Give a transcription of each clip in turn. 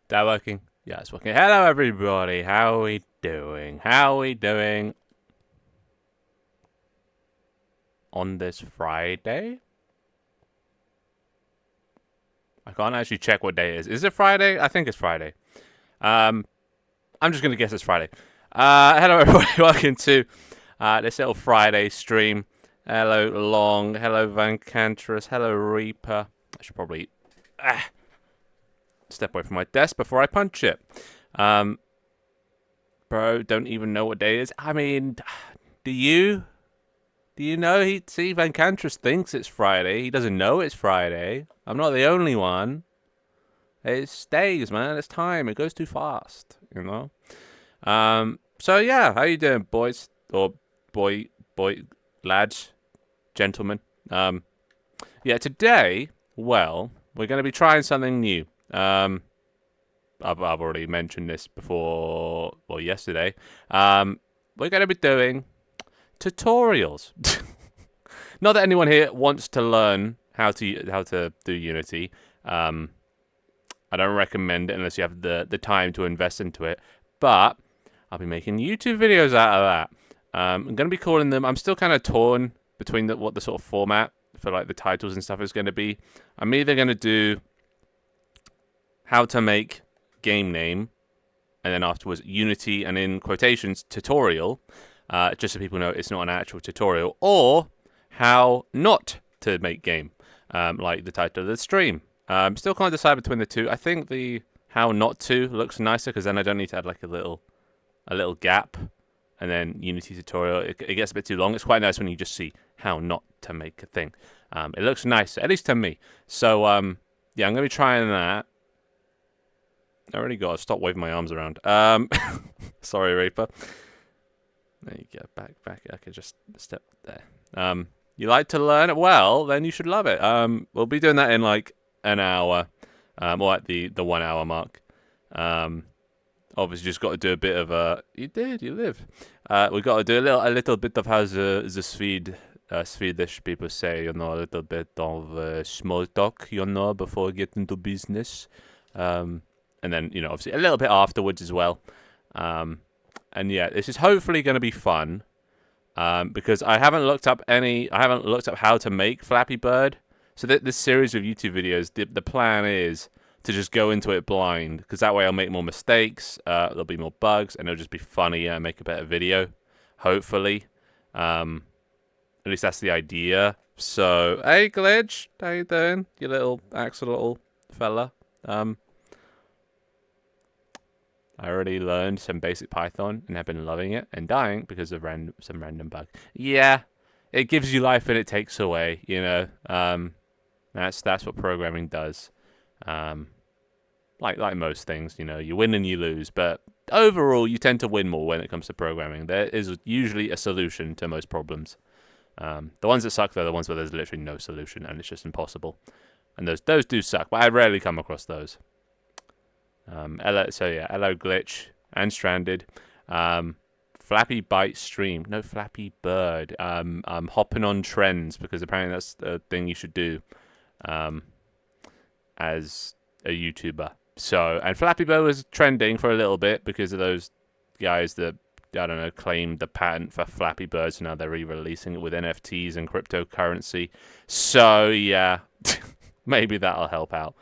That working? Yeah, it's working. Hello, everybody. How are we doing? How are we doing on this Friday? I can't actually check what day it is. Is it Friday? I think it's Friday. I'm just gonna guess it's Friday. Hello, everybody. Welcome to this little Friday stream. Hello, Long. Hello, Van Cantress. Hello, Reaper. I should probably step away from my desk before I punch it. Bro, don't even know what day it is. I mean, do you? Do you know? Van Cantress thinks it's Friday. He doesn't know it's Friday. I'm not the only one. It's days, man. It's time. It goes too fast, you know? So yeah, how you doing, boys? Or boy, lads, gentlemen. Yeah, today, well, we're going to be trying something new. I've already mentioned this before, well, yesterday. We're going to be doing tutorials. Not that anyone here wants to learn how to do Unity. I don't recommend it unless you have the time to invest into it. But I'll be making YouTube videos out of that. I'm going to be calling them. I'm still kind of torn between what the sort of format for like the titles and stuff is going to be. I'm either going to do how to make game name, and then afterwards Unity, and in quotations tutorial, just so people know it's not an actual tutorial, or how not to make game, like the title of the stream. Still can't decide between the two. I think the how not to looks nicer because then I don't need to add like a little gap, and then Unity tutorial. It gets a bit too long. It's quite nice when you just see how not to make a thing. It looks nice, at least to me. So yeah, I'm gonna be trying that. I already got to stop waving my arms around. Sorry, Reaper. There you go. Back. I could just step there. You like to learn? Well, then you should love it. We'll be doing that in like an hour, or at the 1 hour mark. Obviously, just got to do a bit of a. You live. We got to do a little bit of how the Swedish people say, you know, a little bit of small talk, you know, before getting to business. And then, you know, obviously a little bit afterwards as well. And yeah, this is hopefully going to be fun. Because I haven't looked up how to make Flappy Bird. So this series of YouTube videos, the plan is to just go into it blind, because that way I'll make more mistakes, there'll be more bugs, and it'll just be funnier and make a better video, hopefully. At least that's the idea. So, hey Glitch, how you doing? You little axolotl fella. I already learned some basic Python and have been loving it and dying because of some random bug. Yeah, it gives you life and it takes away, you know. That's what programming does. Like most things, you know, you win and you lose, but overall you tend to win more when it comes to programming. There is usually a solution to most problems. The ones that suck, though, are the ones where there's literally no solution and it's just impossible. And those do suck, but I rarely come across those. Hello Glitch and Stranded. Flappy Byte stream. No, Flappy Bird. I'm hopping on trends because apparently that's the thing you should do as a YouTuber. So, and Flappy Bird was trending for a little bit because of those guys that, I don't know, claimed the patent for Flappy Bird, so now they're re-releasing it with NFTs and cryptocurrency. So, yeah, maybe that'll help out.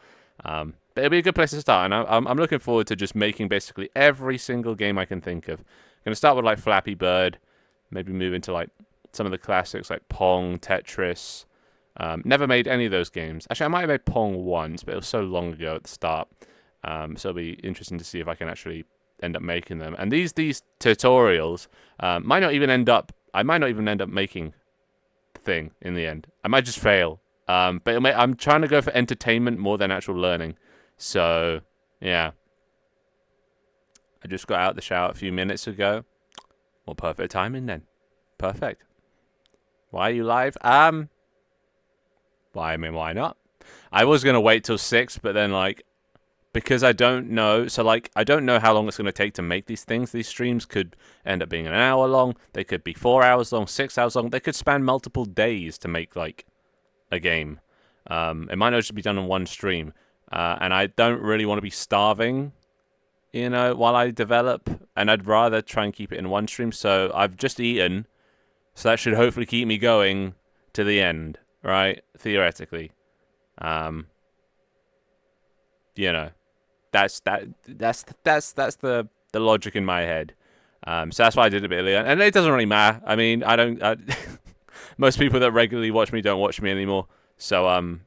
But it'll be a good place to start, and I'm looking forward to just making basically every single game I can think of. I'm going to start with like Flappy Bird, maybe move into like some of the classics like Pong, Tetris. Never made any of those games. Actually, I might have made Pong once, but it was so long ago at the start. So it'll be interesting to see if I can actually end up making them. And these tutorials might not even end up. I might not even end up making the thing in the end. I might just fail. But I'm trying to go for entertainment more than actual learning. So, yeah. I just got out the shower a few minutes ago. Well, perfect timing then. Perfect. Why are you live? Why not? I was going to wait till 6, but then, like, because I don't know. So, like, I don't know how long it's going to take to make these things. These streams could end up being an hour long. They could be 4 hours long, 6 hours long. They could span multiple days to make, like, a game. It might not just be done on one stream. And I don't really want to be starving, while I develop. And I'd rather try and keep it in one stream. So I've just eaten. So that should hopefully keep me going to the end, right? Theoretically. That's the logic in my head. So that's why I did it a bit earlier. And it doesn't really matter. I mean, most people that regularly watch me don't watch me anymore. So,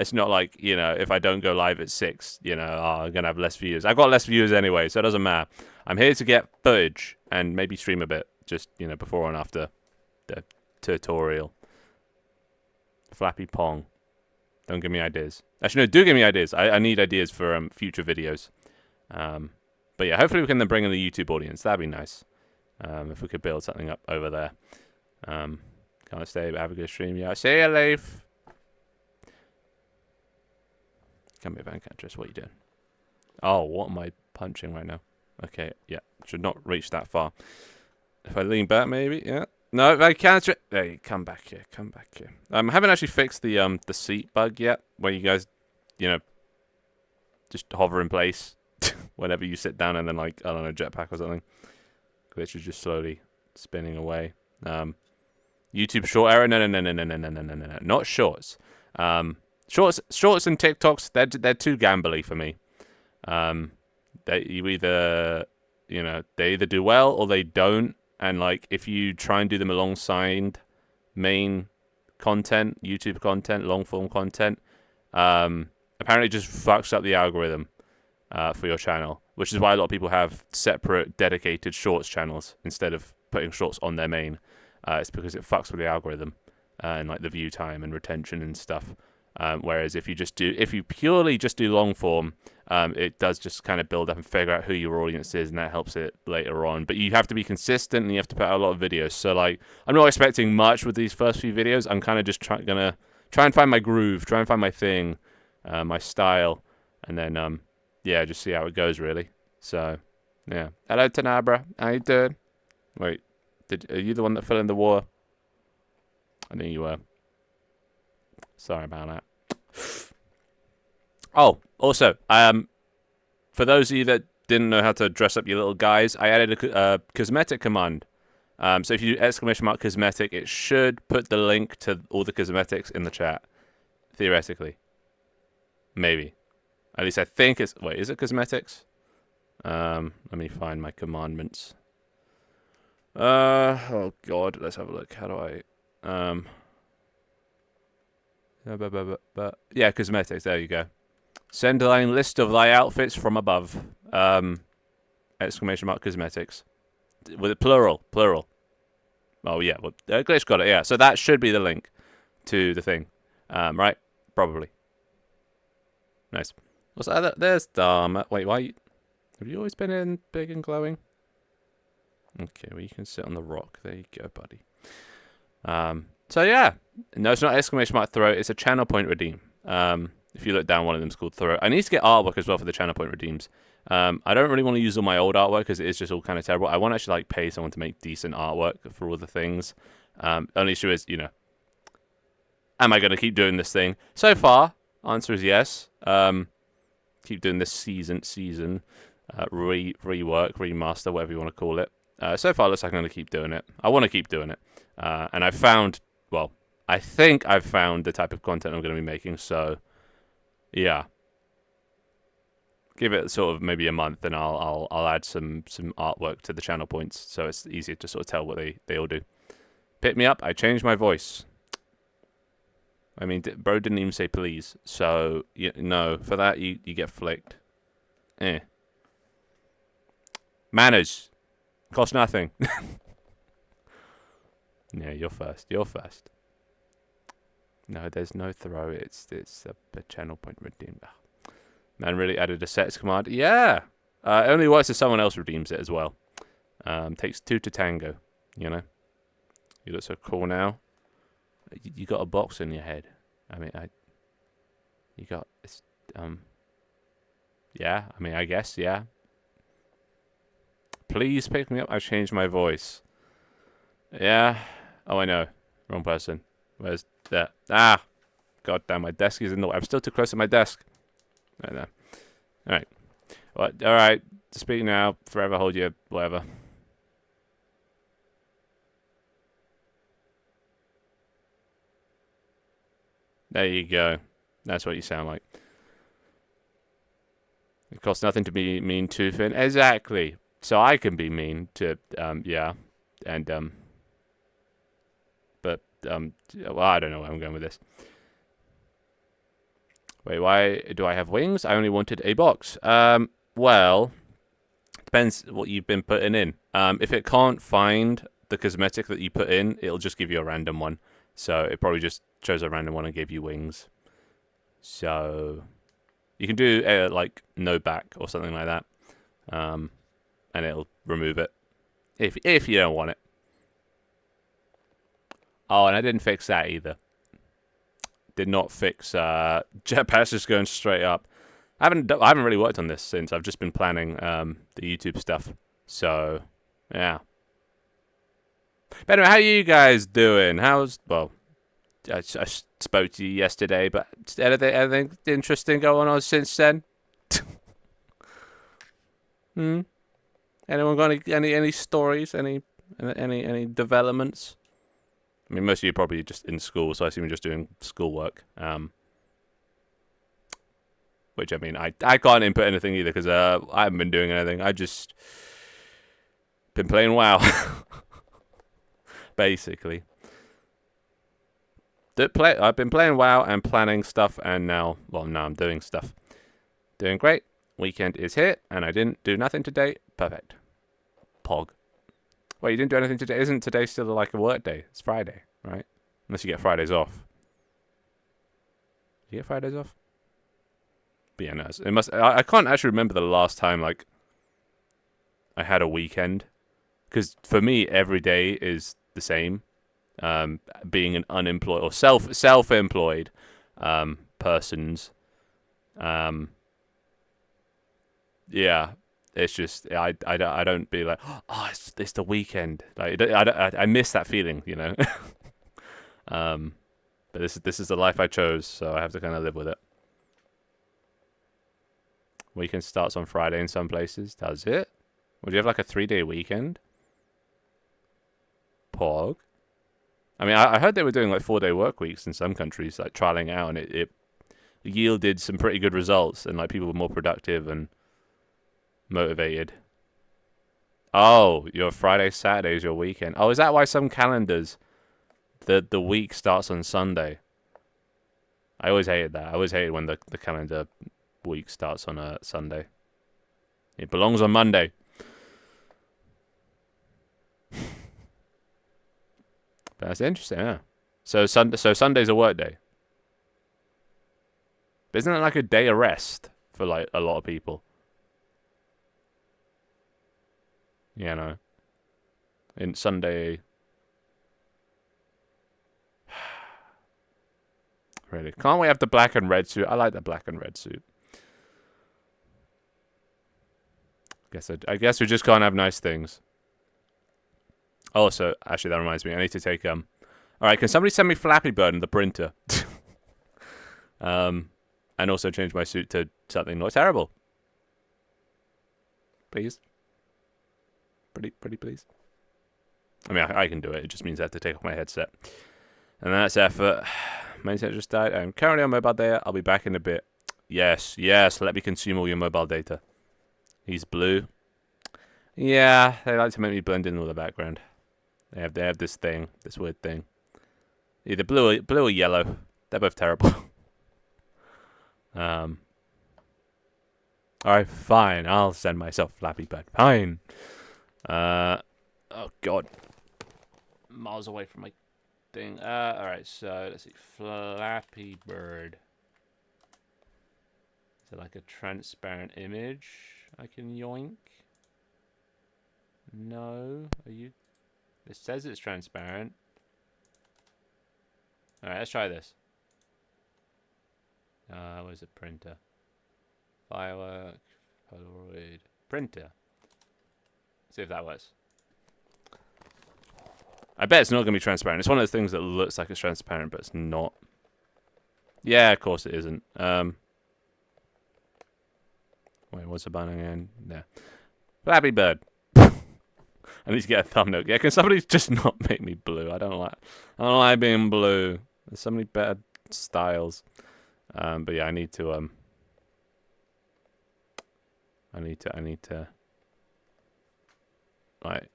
it's not like, if I don't go live at 6, I'm going to have less views. I've got less views anyway, so it doesn't matter. I'm here to get footage and maybe stream a bit, just, before and after the tutorial. Flappy Pong. Don't give me ideas. Actually, no, do give me ideas. I need ideas for future videos. But yeah, hopefully we can then bring in the YouTube audience. That'd be nice. If we could build something up over there. Can't stay, but have a good stream. Yeah, see you, Leaf. Come here, Van Cantress. What are you doing? Oh, what am I punching right now? Okay, yeah. Should not reach that far. If I lean back, maybe, yeah. No, Van Cantress. Hey, come back here. Come back here. I haven't actually fixed the seat bug yet, where you guys, just hover in place whenever you sit down and then, like, I don't know, jetpack or something. Glitch is just slowly spinning away. YouTube short error? No. Not shorts. Shorts and TikToks, they're too gambly for me. They either do well or they don't. And like, if you try and do them alongside main content, YouTube content, long form content, apparently it just fucks up the algorithm for your channel, which is why a lot of people have separate dedicated shorts channels instead of putting shorts on their main. It's because it fucks with the algorithm and like the view time and retention and stuff. Whereas if you purely just do long form, it does just kind of build up and figure out who your audience is, and that helps it later on. But you have to be consistent, and you have to put out a lot of videos. So like, I'm not expecting much with these first few videos. I'm kind of just gonna try and find my groove, try and find my thing, my style, and then just see how it goes really. So yeah, hello Tanabra, how you doing? Wait, are you the one that fell in the water? I knew you were. Sorry about that. Oh, also, for those of you that didn't know how to dress up your little guys, I added a cosmetic command. So if you do ! Cosmetic, it should put the link to all the cosmetics in the chat. Theoretically. Maybe. At least I think it's... Wait, is it cosmetics? Let me find my commandments. Oh god, let's have a look. How do I... yeah, cosmetics. There you go. Send thy list of thy outfits from above. ! Cosmetics. With it plural. Oh yeah, well, Glitch got it. Yeah, so that should be the link to the thing, right? Probably. Nice. What's that? There's Dharma. Wait, why? Have you always been in big and glowing? Okay, well you can sit on the rock. There you go, buddy. So yeah, no, it's not ! Throat. It's a channel point redeem. If you look down, one of them's called Throat. I need to get artwork as well for the channel point redeems. I don't really want to use all my old artwork because it is just all kind of terrible. I want to actually like pay someone to make decent artwork for all the things. Only issue is, am I going to keep doing this thing? So far, answer is yes. Keep doing this season, rework, remaster, whatever you want to call it. So far, it looks like I'm going to keep doing it. I want to keep doing it. And I've found, well, I think I've found the type of content I'm going to be making. So, yeah. Give it sort of maybe a month, and I'll add some artwork to the channel points, so it's easier to sort of tell what they all do. Pick me up. I changed my voice. I mean, bro didn't even say please, so no, for that you get flicked. Manners cost nothing. Yeah, you're first. You're first. No, there's no throw. It's a channel point redeem. Man really added a sets command. Yeah. It only works if someone else redeems it as well. Takes two to tango, You look so cool now. You got a box in your head. I mean, you got, yeah, I mean, I guess, yeah. Please pick me up. I changed my voice. Yeah. Oh, I know. Wrong person. Where's that? Ah. God damn, my desk is in the way. I'm still too close to my desk. Right there. All right. What? All right. Speak now. Forever hold your whatever. There you go. That's what you sound like. It costs nothing to be mean to Finn. Exactly. So I can be mean to, yeah. And, but, well, I don't know where I'm going with this. Wait, why do I have wings? I only wanted a box. Well, depends what you've been putting in. If it can't find the cosmetic that you put in, it'll just give you a random one. So it probably just chose a random one and gave you wings. So you can do like no back or something like that, and it'll remove it if you don't want it. Oh, and I didn't fix that either. Did not fix jetpacks just going straight up. I haven't really worked on this since. I've just been planning the YouTube stuff. So yeah. But anyway, how are you guys doing? I spoke to you yesterday, but anything interesting going on since then? Anyone got any stories? Any developments? I mean, most of you are probably just in school, so I assume you're just doing schoolwork. Which, I mean, I can't input anything either because I haven't been doing anything. I just been playing WoW, basically. I've been playing WoW and planning stuff, and now I'm doing stuff. Doing great. Weekend is here, and I didn't do nothing today. Perfect. Pog. Wait, you didn't do anything today? Isn't today still like a work day? It's Friday, right? Unless you get Fridays off. Do you get Fridays off? But yeah, no, it must. I can't actually remember the last time like I had a weekend, because for me every day is the same. Being an unemployed or self-employed persons, yeah, it's just I don't be like, oh, it's the weekend. Like I miss that feeling, you know. But this is the life I chose, so I have to kind of live with it. Weekend starts on Friday in some places. Does it? Would you have like a 3-day weekend? Pog. I mean, I heard they were doing like 4-day work weeks in some countries, like trialing out, and it yielded some pretty good results, and like people were more productive and motivated. Oh, your Friday, Saturday is your weekend. Oh, is that why some calendars, the week starts on Sunday? I always hated that. I always hated when the calendar week starts on a Sunday. It belongs on Monday. But that's interesting, yeah. So Sunday's a work day. But isn't it like a day of rest for like a lot of people? You know. In Sunday. Really. Can't we have the black and red suit? I like the black and red suit. I guess we just can't have nice things. Also, actually, that reminds me. I need to take All right, can somebody send me Flappy Bird in the printer? And also change my suit to something not terrible. Please. Pretty please. I mean, I can do it. It just means I have to take off my headset. And that's effort. My internet just died. I'm currently on mobile data. I'll be back in a bit. Yes. Let me consume all your mobile data. He's blue. Yeah, they like to make me blend in with the background. They have this thing, this weird thing. Either blue or yellow. They're both terrible. Alright, fine. I'll send myself Flappy Bird. Fine. Oh god. Miles away from my thing. Alright, so let's see. Flappy Bird. Is it like a transparent image I can yoink? No. Are you? It says it's transparent. Alright, let's try this. Where's the printer? Firework, Polaroid, printer. See if that works. I bet it's not going to be transparent. It's one of those things that looks like it's transparent, but it's not. Yeah, of course it isn't. Wait, what's the button again? Yeah. Flappy Bird. I need to get a thumbnail. Yeah, can somebody just not make me blue? I don't like being blue. There's so many better styles. But yeah, I need to like,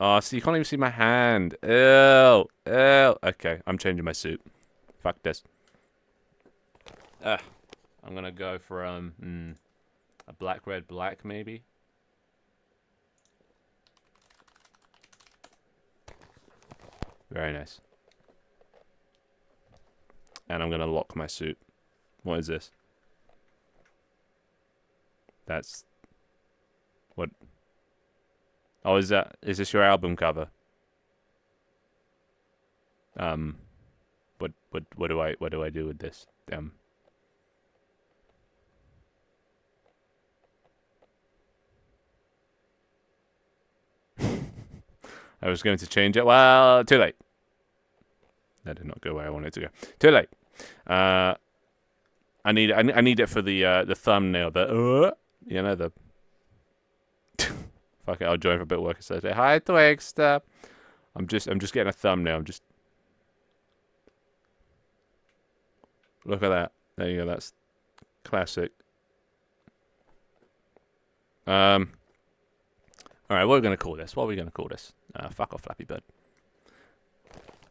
oh, so you can't even see my hand. Ew. Okay, I'm changing my suit. Fuck this. I'm gonna go for a black, red, black, maybe. Very nice. And I'm gonna lock my suit. What is this? That's what? Oh, is this your album cover? What do I do with this? I was going to change it. Well, too late. That did not go where I wanted it to go. Too late. I need it for the thumbnail. The fuck it. I'll join for a bit of work instead. Say hi, Twixter. I'm just getting a thumbnail. I'm just look at that. There you go. That's classic. All right. What are we gonna call this? Fuck off, Flappy Bird.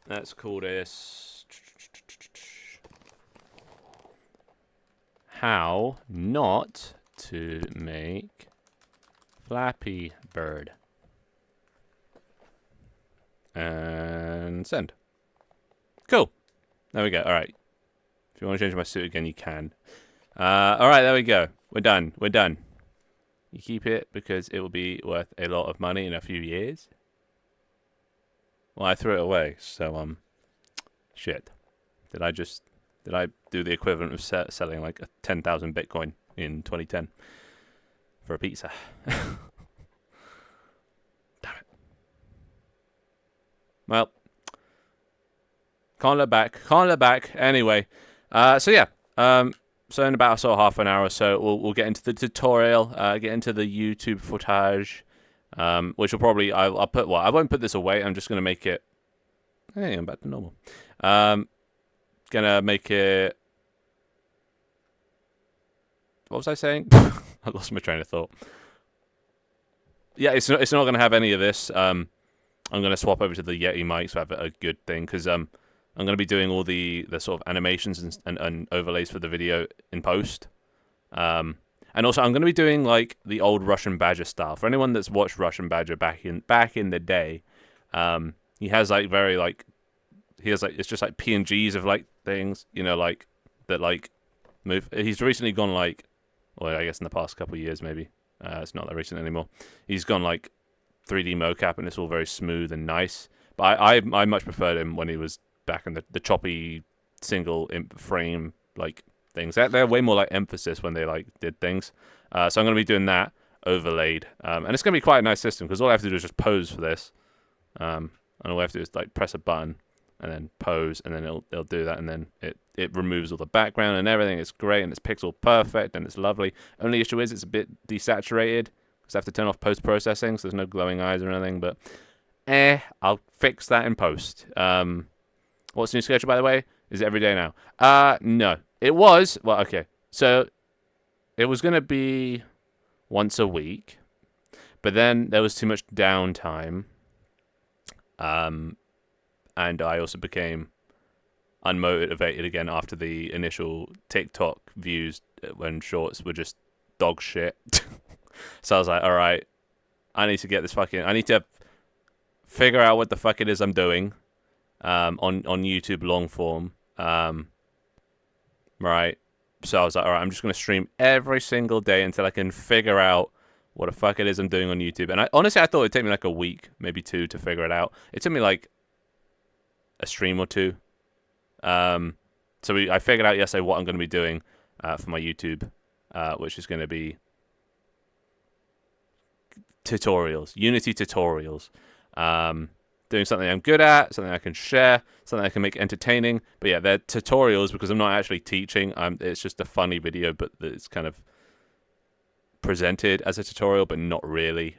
Let's call this How Not to Make Flappy Bird. And send. Cool. There we go. All right. If you want to change my suit again, you can. All right. There we go. We're done. You keep it because it will be worth a lot of money in a few years. Well, I threw it away, so shit. Did I do the equivalent of selling like 10,000 Bitcoin in 2010 for a pizza? Damn it. Well, can't look back. Anyway, so yeah, so in about sort of half an hour or so, we'll get into the tutorial, get into the YouTube footage. Which will probably I'll put I won't put this away. I'm just gonna make it. Hey, I'm back to normal. Gonna make it. What was I saying? I lost my train of thought. Yeah, it's not gonna have any of this. I'm gonna swap over to the Yeti mic so I have a good thing because I'm gonna be doing all the sort of animations and overlays for the video in post. And also, I'm going to be doing like the old Russian Badger style. For anyone that's watched Russian Badger back in the day, he has like it's just like PNGs of like things, like that like move. He's recently gone like, well, I guess in the past couple of years maybe. It's not that recent anymore. He's gone like 3D mocap and it's all very smooth and nice. But I much preferred him when he was back in the choppy single frame like things. They're way more like emphasis when they like did things. So I'm going to be doing that overlaid. And it's going to be quite a nice system because all I have to do is just pose for this. And all I have to do is like press a button and then pose and then it'll do that and then it removes all the background and everything. It's great and it's pixel perfect and it's lovely. Only issue is it's a bit desaturated because I have to turn off post-processing so there's no glowing eyes or anything. But I'll fix that in post. What's the new schedule, by the way? Is it every day now? No. It was, well, okay, so it was going to be once a week, but then there was too much downtime, and I also became unmotivated again after the initial TikTok views when shorts were just dog shit. So I was like, all right, I need to figure out what the fuck it is I'm doing on YouTube long form. Right. So I was like, all right, I'm just going to stream every single day until I can figure out what the fuck it is I'm doing on YouTube. And honestly, I thought it'd take me like a week, maybe two, to figure it out. It took me like a stream or two. So I figured out yesterday what I'm going to be doing for my YouTube, which is going to be tutorials, Unity tutorials. doing something I'm good at, something I can share, something I can make entertaining. But yeah, they're tutorials because I'm not actually teaching. It's just a funny video, but it's kind of presented as a tutorial, but not really.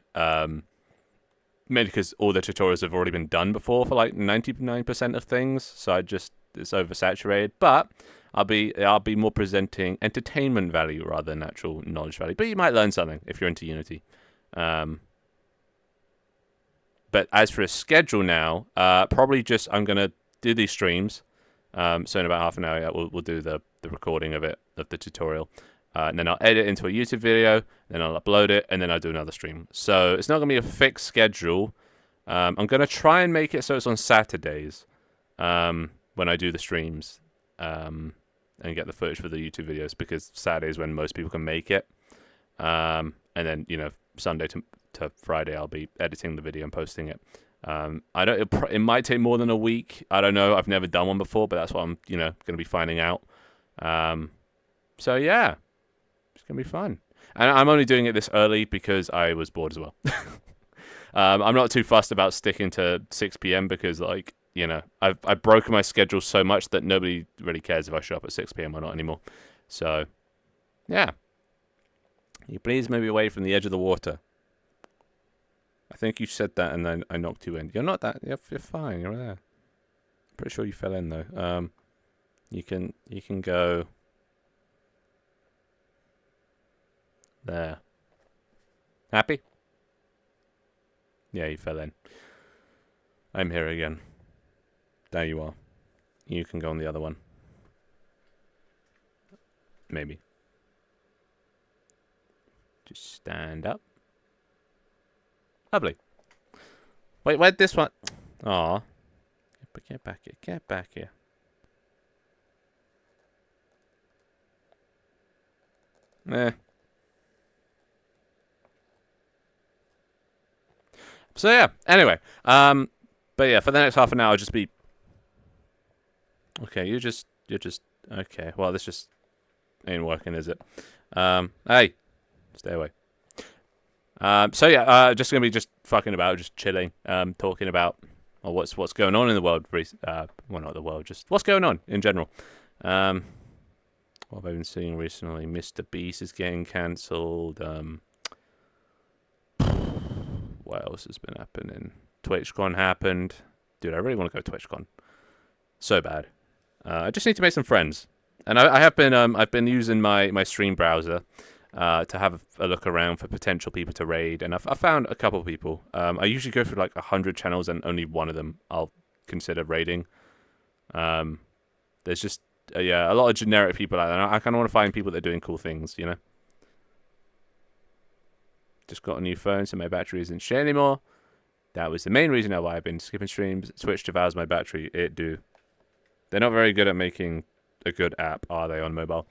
Mainly because all the tutorials have already been done before for like 99% of things, so it's oversaturated. But I'll be more presenting entertainment value rather than actual knowledge value. But you might learn something if you're into Unity. But as for a schedule now, probably just I'm gonna do these streams. So in about half an hour, we'll do the recording of the tutorial. And then I'll edit into a YouTube video, then I'll upload it, and then I'll do another stream. So it's not going to be a fixed schedule. I'm going to try and make it so it's on Saturdays when I do the streams and get the footage for the YouTube videos, because Saturday is when most people can make it. And then, Sunday to Friday, I'll be editing the video and posting it. It might take more than a week. I don't know. I've never done one before, but that's what I'm, going to be finding out. So yeah. It's going to be fun. And I'm only doing it this early because I was bored as well. I'm not too fussed about sticking to 6 p.m. because, I've broken my schedule so much that nobody really cares if I show up at 6 p.m. or not anymore. So, yeah. You please move away from the edge of the water. I think you said that and then I knocked you in. You're not that. You're fine. You're there. Pretty sure you fell in, though. You can go... There. Happy? Yeah, you fell in. I'm here again. There you are. You can go on the other one. Maybe. Just stand up. Lovely. Wait, where'd this one... Aw. Get back here. Get back here. Eh. So yeah, anyway, but yeah, for the next half an hour, I'll just be... Okay, you're just, okay, well, this just ain't working, is it? Hey, stay away. So yeah, just gonna be just fucking about, just chilling, talking about what's going on in the world, well, not the world, just what's going on in general. What have I been seeing recently? Mr. Beast is getting cancelled, what else has been happening? TwitchCon happened. Dude, I really want to go TwitchCon. So bad. I just need to make some friends. And I've been using my stream browser to have a look around for potential people to raid, and I found a couple of people. I usually go through like 100 channels, and only one of them I'll consider raiding. There's just a lot of generic people out there. I kind of want to find people that are doing cool things, Just got a new phone, so my battery isn't shit anymore. That was the main reason why I've been skipping streams. Switch devours my battery. It do. They're not very good at making a good app, are they, on mobile?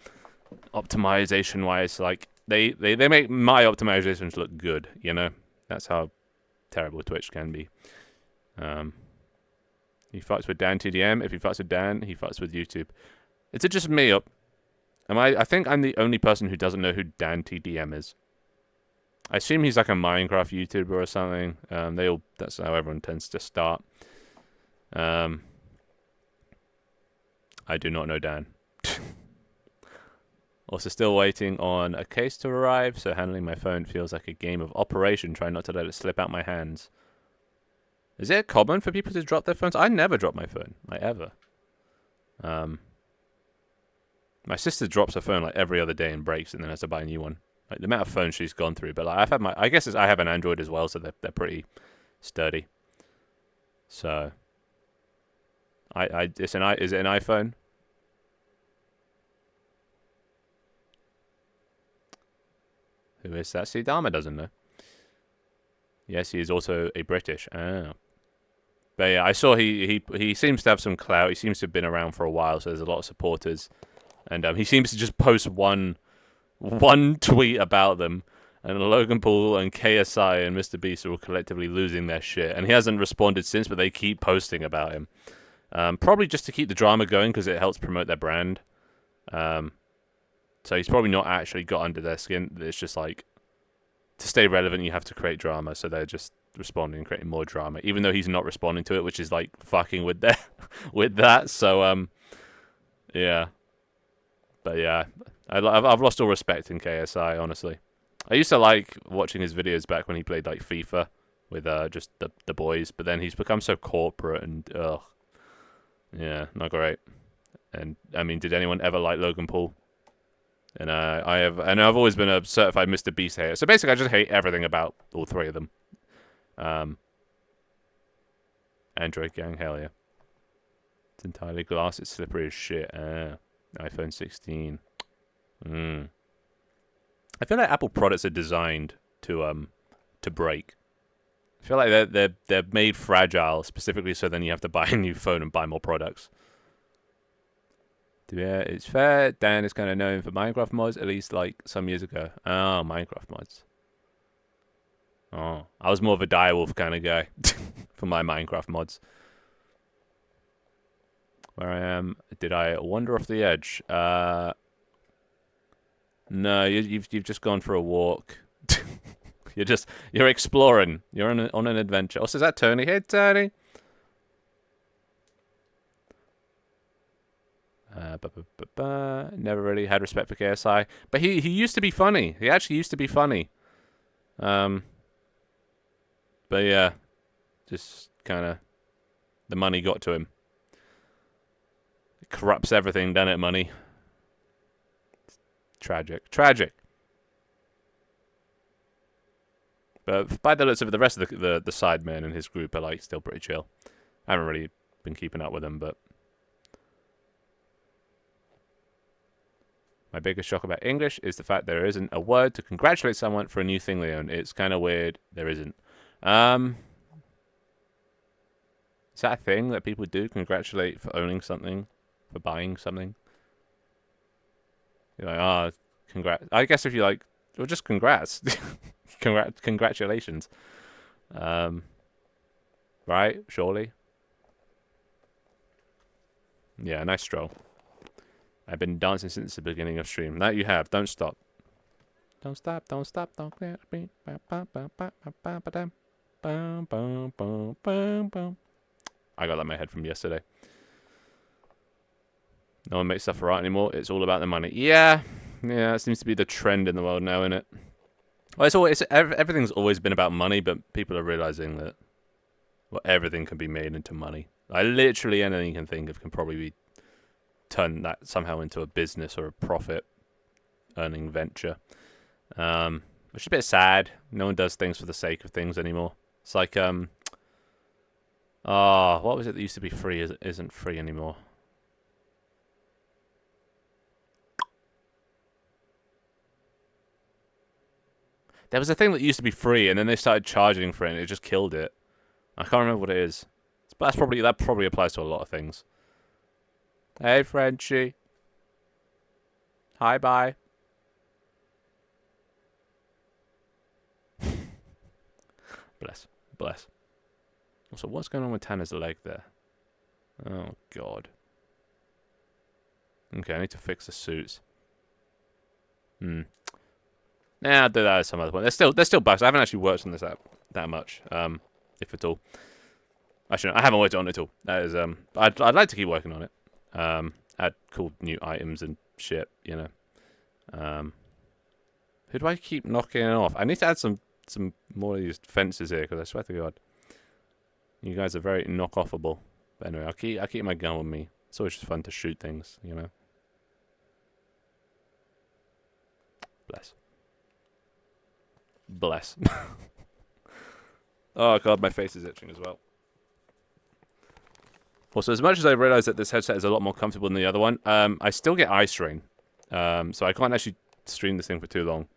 Optimization-wise, like, they make my optimizations look good, That's how terrible Twitch can be. He fucks with Dan TDM. If he fucks with Dan, he fucks with YouTube. Is it just me up? I think I'm the only person who doesn't know who Dan TDM is. I assume he's like a Minecraft YouTuber or something. That's how everyone tends to start. I do not know Dan. Also still waiting on a case to arrive, so handling my phone feels like a game of Operation, trying not to let it slip out my hands. Is it common for people to drop their phones? I never drop my phone, like ever. My sister drops her phone like every other day and breaks and then has to buy a new one. Like the amount of phones she's gone through, but like I have an Android as well, so they're pretty sturdy. So, is it an iPhone? Who is that? See, Dharma doesn't know. Yes, he is also a British. Ah. But yeah, I saw he seems to have some clout. He seems to have been around for a while, so there's a lot of supporters, and he seems to just post one tweet about them, and Logan Paul and KSI and Mr. Beast are all collectively losing their shit, and he hasn't responded since, but they keep posting about him. Probably just to keep the drama going because it helps promote their brand. So he's probably not actually got under their skin. It's just like, to stay relevant, you have to create drama. So they're just responding and creating more drama, even though he's not responding to it, which is like fucking with that. With that. So yeah, but yeah, I've lost all respect in KSI. Honestly, I used to like watching his videos back when he played like FIFA with just the boys, but then he's become so corporate and yeah, not great. And I mean, did anyone ever like Logan Paul? And I've always been a certified Mr. Beast hater. So basically, I just hate everything about all three of them. Android gang, hell yeah. It's entirely glass. It's slippery as shit. iPhone 16. I feel like Apple products are designed to break. I feel like they're made fragile specifically so then you have to buy a new phone and buy more products. Yeah, it's fair. Dan is kind of known for Minecraft mods, at least like some years ago. Oh, Minecraft mods. Oh, I was more of a Direwolf kind of guy for my Minecraft mods. Where I am, did I wander off the edge? No, you've just gone for a walk. You're exploring. You're on an adventure. Also, is that Tony? Hey, Tony. Never really had respect for KSI, but he used to be funny. He actually used to be funny. But yeah, just kind of the money got to him. It corrupts everything, doesn't it? Money. Tragic. But by the looks of it, the rest of the sidemen in his group are like still pretty chill. I haven't really been keeping up with them, but my biggest shock about English is the fact there isn't a word to congratulate someone for a new thing they own. It's kind of weird. There isn't. Is that a thing that people do? Congratulate for owning something, for buying something? You're like, congrats. I guess if you like, well, just congrats. Congratulations. Right? Surely. Yeah, nice stroll. I've been dancing since the beginning of stream. That you have. Don't stop. Don't stop. Don't get me. I got that in my head from yesterday. No one makes stuff for art anymore. It's all about the money. Yeah, it seems to be the trend in the world now, isn't it? Well, everything's always been about money, but people are realizing that everything can be made into money. Like literally anything you can think of can probably be turned that somehow into a business or a profit-earning venture. Which is a bit sad. No one does things for the sake of things anymore. It's like what was it that used to be free? Isn't free anymore. There was a thing that used to be free, and then they started charging for it, and it just killed it. I can't remember what it is. But that probably applies to a lot of things. Hey, Frenchie. Hi, bye. Bless. Also, what's going on with Tanner's leg there? Oh, God. Okay, I need to fix the suits. Nah, I'll do that at some other point. There's still bugs. I haven't actually worked on this app that much, if at all. Actually, no, I haven't worked on it at all. That is, I'd like to keep working on it. Add cool new items and shit, you know. Who do I keep knocking off? I need to add some more of these fences here, because I swear to God, you guys are very knock-offable. But anyway, I'll keep my gun with me. It's always just fun to shoot things, you know. Bless. Oh God, my face is itching as well. Also, as much as I realise that this headset is a lot more comfortable than the other one, I still get eye strain. So I can't actually stream this thing for too long.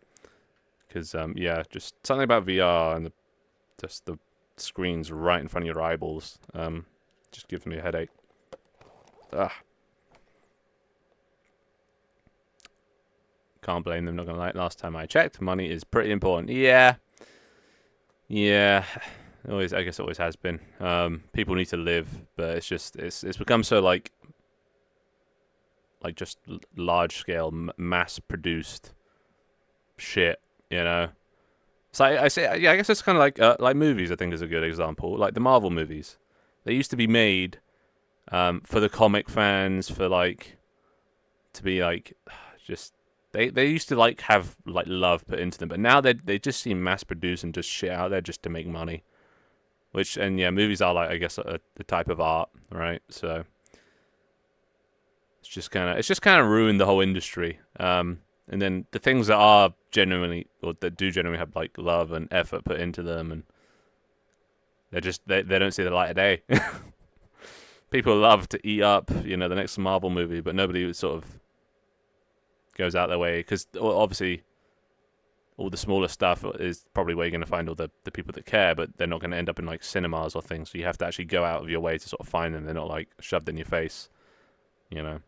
Because, yeah, just something about VR and just the screens right in front of your eyeballs just gives me a headache. Ugh. Can't blame them, not gonna lie. Last time I checked, money is pretty important. Yeah. Always, I guess it always has been. People need to live, but it's become so like just large scale, mass produced shit, you know. So I say, yeah, I guess it's kind of like movies. I think is a good example. Like the Marvel movies, they used to be made for the comic fans, for like to be like just they used to like have like love put into them, but now they just seem mass produced and just shit out there just to make money. Which and yeah, movies are like I guess a type of art, right? So it's just kind of ruined the whole industry. And then the things that are genuinely or that do genuinely have like love and effort put into them, and they don't see the light of day. People love to eat up, the next Marvel movie, but nobody sort of goes out their way because obviously all the smaller stuff is probably where you're going to find all the people that care, but they're not going to end up in like cinemas or things. So you have to actually go out of your way to sort of find them. They're not like shoved in your face, you know.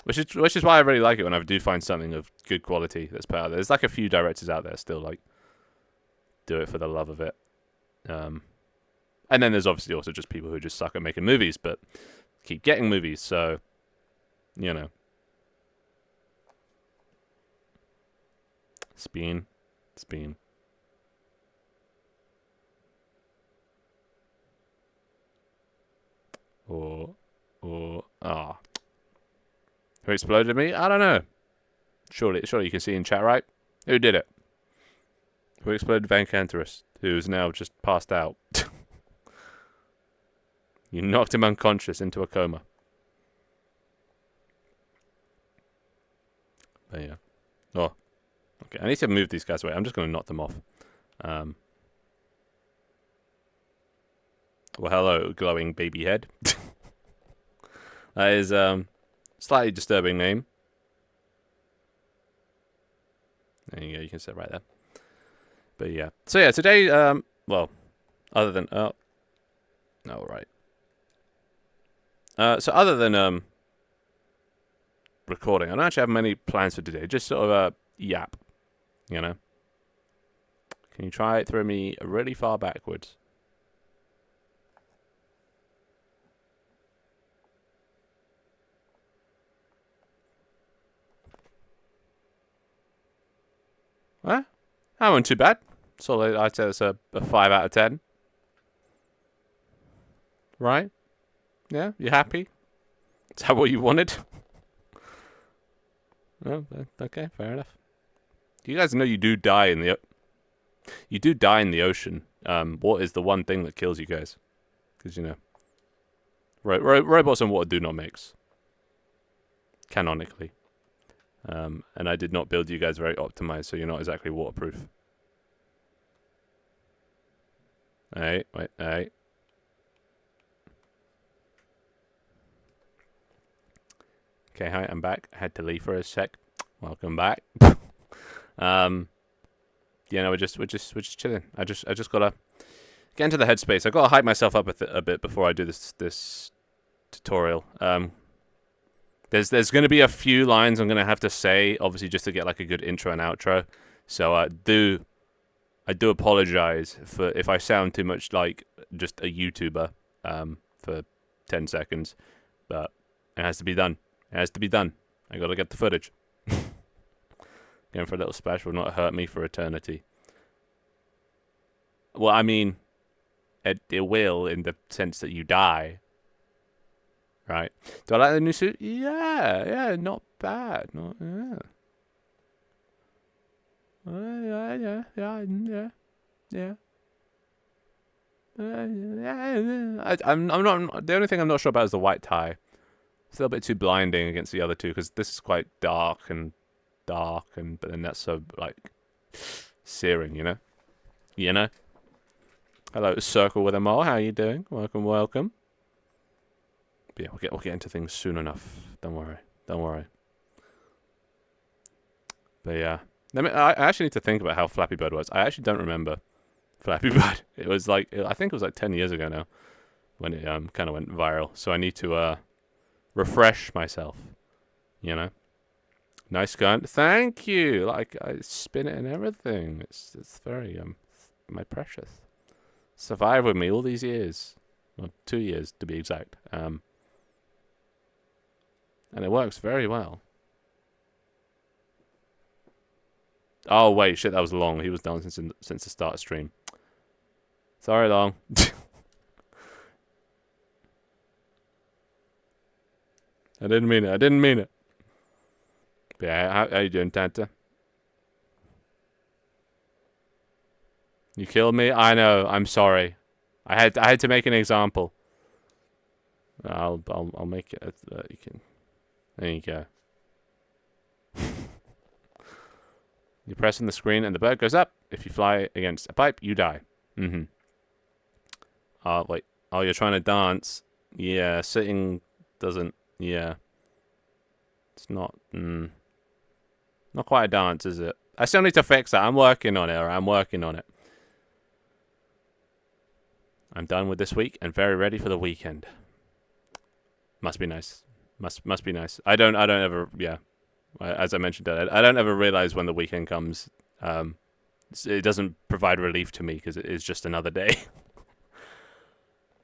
Which is why I really like it when I do find something of good quality that's put out there. There's like a few directors out there still like do it for the love of it. And then there's obviously also just people who just suck at making movies, but keep getting movies. So, you know. Spin. Ah. Who exploded me? I don't know. Surely you can see in chat, right? Who did it? Who exploded Van Canterus, who's now just passed out? You knocked him unconscious into a coma. But yeah. Oh. Okay, I need to move these guys away. I'm just going to knock them off. Well, hello, glowing baby head. That is slightly disturbing name. There you go. You can sit right there. But yeah. So yeah, today, well, other than right. So other than recording, I don't actually have many plans for today. Just sort of a yap, you know. Can you try it throw me really far backwards? Huh? That wasn't too bad. So I'd say it's a 5 out of 10. Right? Yeah? You happy? Is that what you wanted? Oh, okay, fair enough. You guys know you do die in the ocean. What is the one thing that kills you guys? Because robots and water do not mix. Canonically. And I did not build you guys very optimized, so you're not exactly waterproof. Wait. Okay, hi, I'm back. I had to leave for a sec. Welcome back. We're just chilling. I just gotta get into the headspace. I gotta hype myself up a bit before I do this tutorial. There's gonna be a few lines I'm gonna have to say, obviously, just to get like a good intro and outro. So I do apologize for if I sound too much like just a YouTuber for 10 seconds, but it has to be done. I gotta get the footage. Going for a little splash will not hurt me for eternity. Well, I mean, it will in the sense that you die. Right? Do I like the new suit? Yeah, not bad. Not yeah. Yeah. I'm not. The only thing I'm not sure about is the white tie. It's a little bit too blinding against the other two because this is quite dark, but then that's so like searing, you know. Hello, Circle with a Mole. How you doing? Welcome. But yeah, we'll get into things soon enough. Don't worry. But yeah, I actually need to think about how Flappy Bird was. I actually don't remember Flappy Bird. It was like I think it was like 10 years ago now when it kind of went viral. So I need to refresh myself. You know. Nice gun. Thank you. Like I spin it and everything. It's very my precious. Survived with me all these years. Well, 2 years to be exact. And it works very well. Oh, wait, shit, that was Long. He was down since the start of stream. Sorry, Long. I didn't mean it. I didn't mean it. But yeah, how you doing, Tanta? You killed me? I know. I'm sorry. I had to make an example. I'll make it. You can. There you go. You're pressing the screen and the bird goes up. If you fly against a pipe, you die. Mm-hmm. Wait. Oh, you're trying to dance. Yeah, sitting doesn't. Yeah. It's not. Not quite a dance, is it? I still need to fix that. I'm working on it. I'm working on it. I'm done with this week and very ready for the weekend. Must be nice. Must be nice. I don't ever. Yeah. As I mentioned, I don't ever realize when the weekend comes. It doesn't provide relief to me because it is just another day.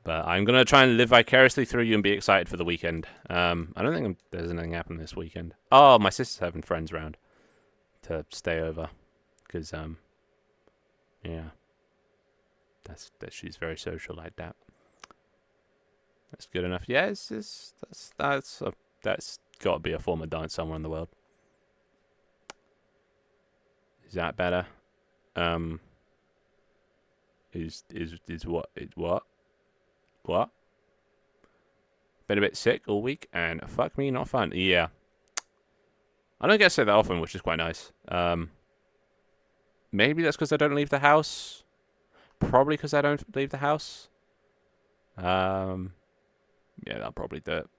But I'm gonna try and live vicariously through you and be excited for the weekend. I don't think there's anything happening this weekend. Oh, my sister's having friends around to stay over because yeah, that she's very social like that. That's good enough. Yeah, that's got to be a form of dance somewhere in the world. Is that better? Is what? What? Been a bit sick all week, and fuck me, not fun. Yeah. I don't get sick that often, which is quite nice. Maybe that's because I don't leave the house. Probably because I don't leave the house. Yeah, that'll probably do it.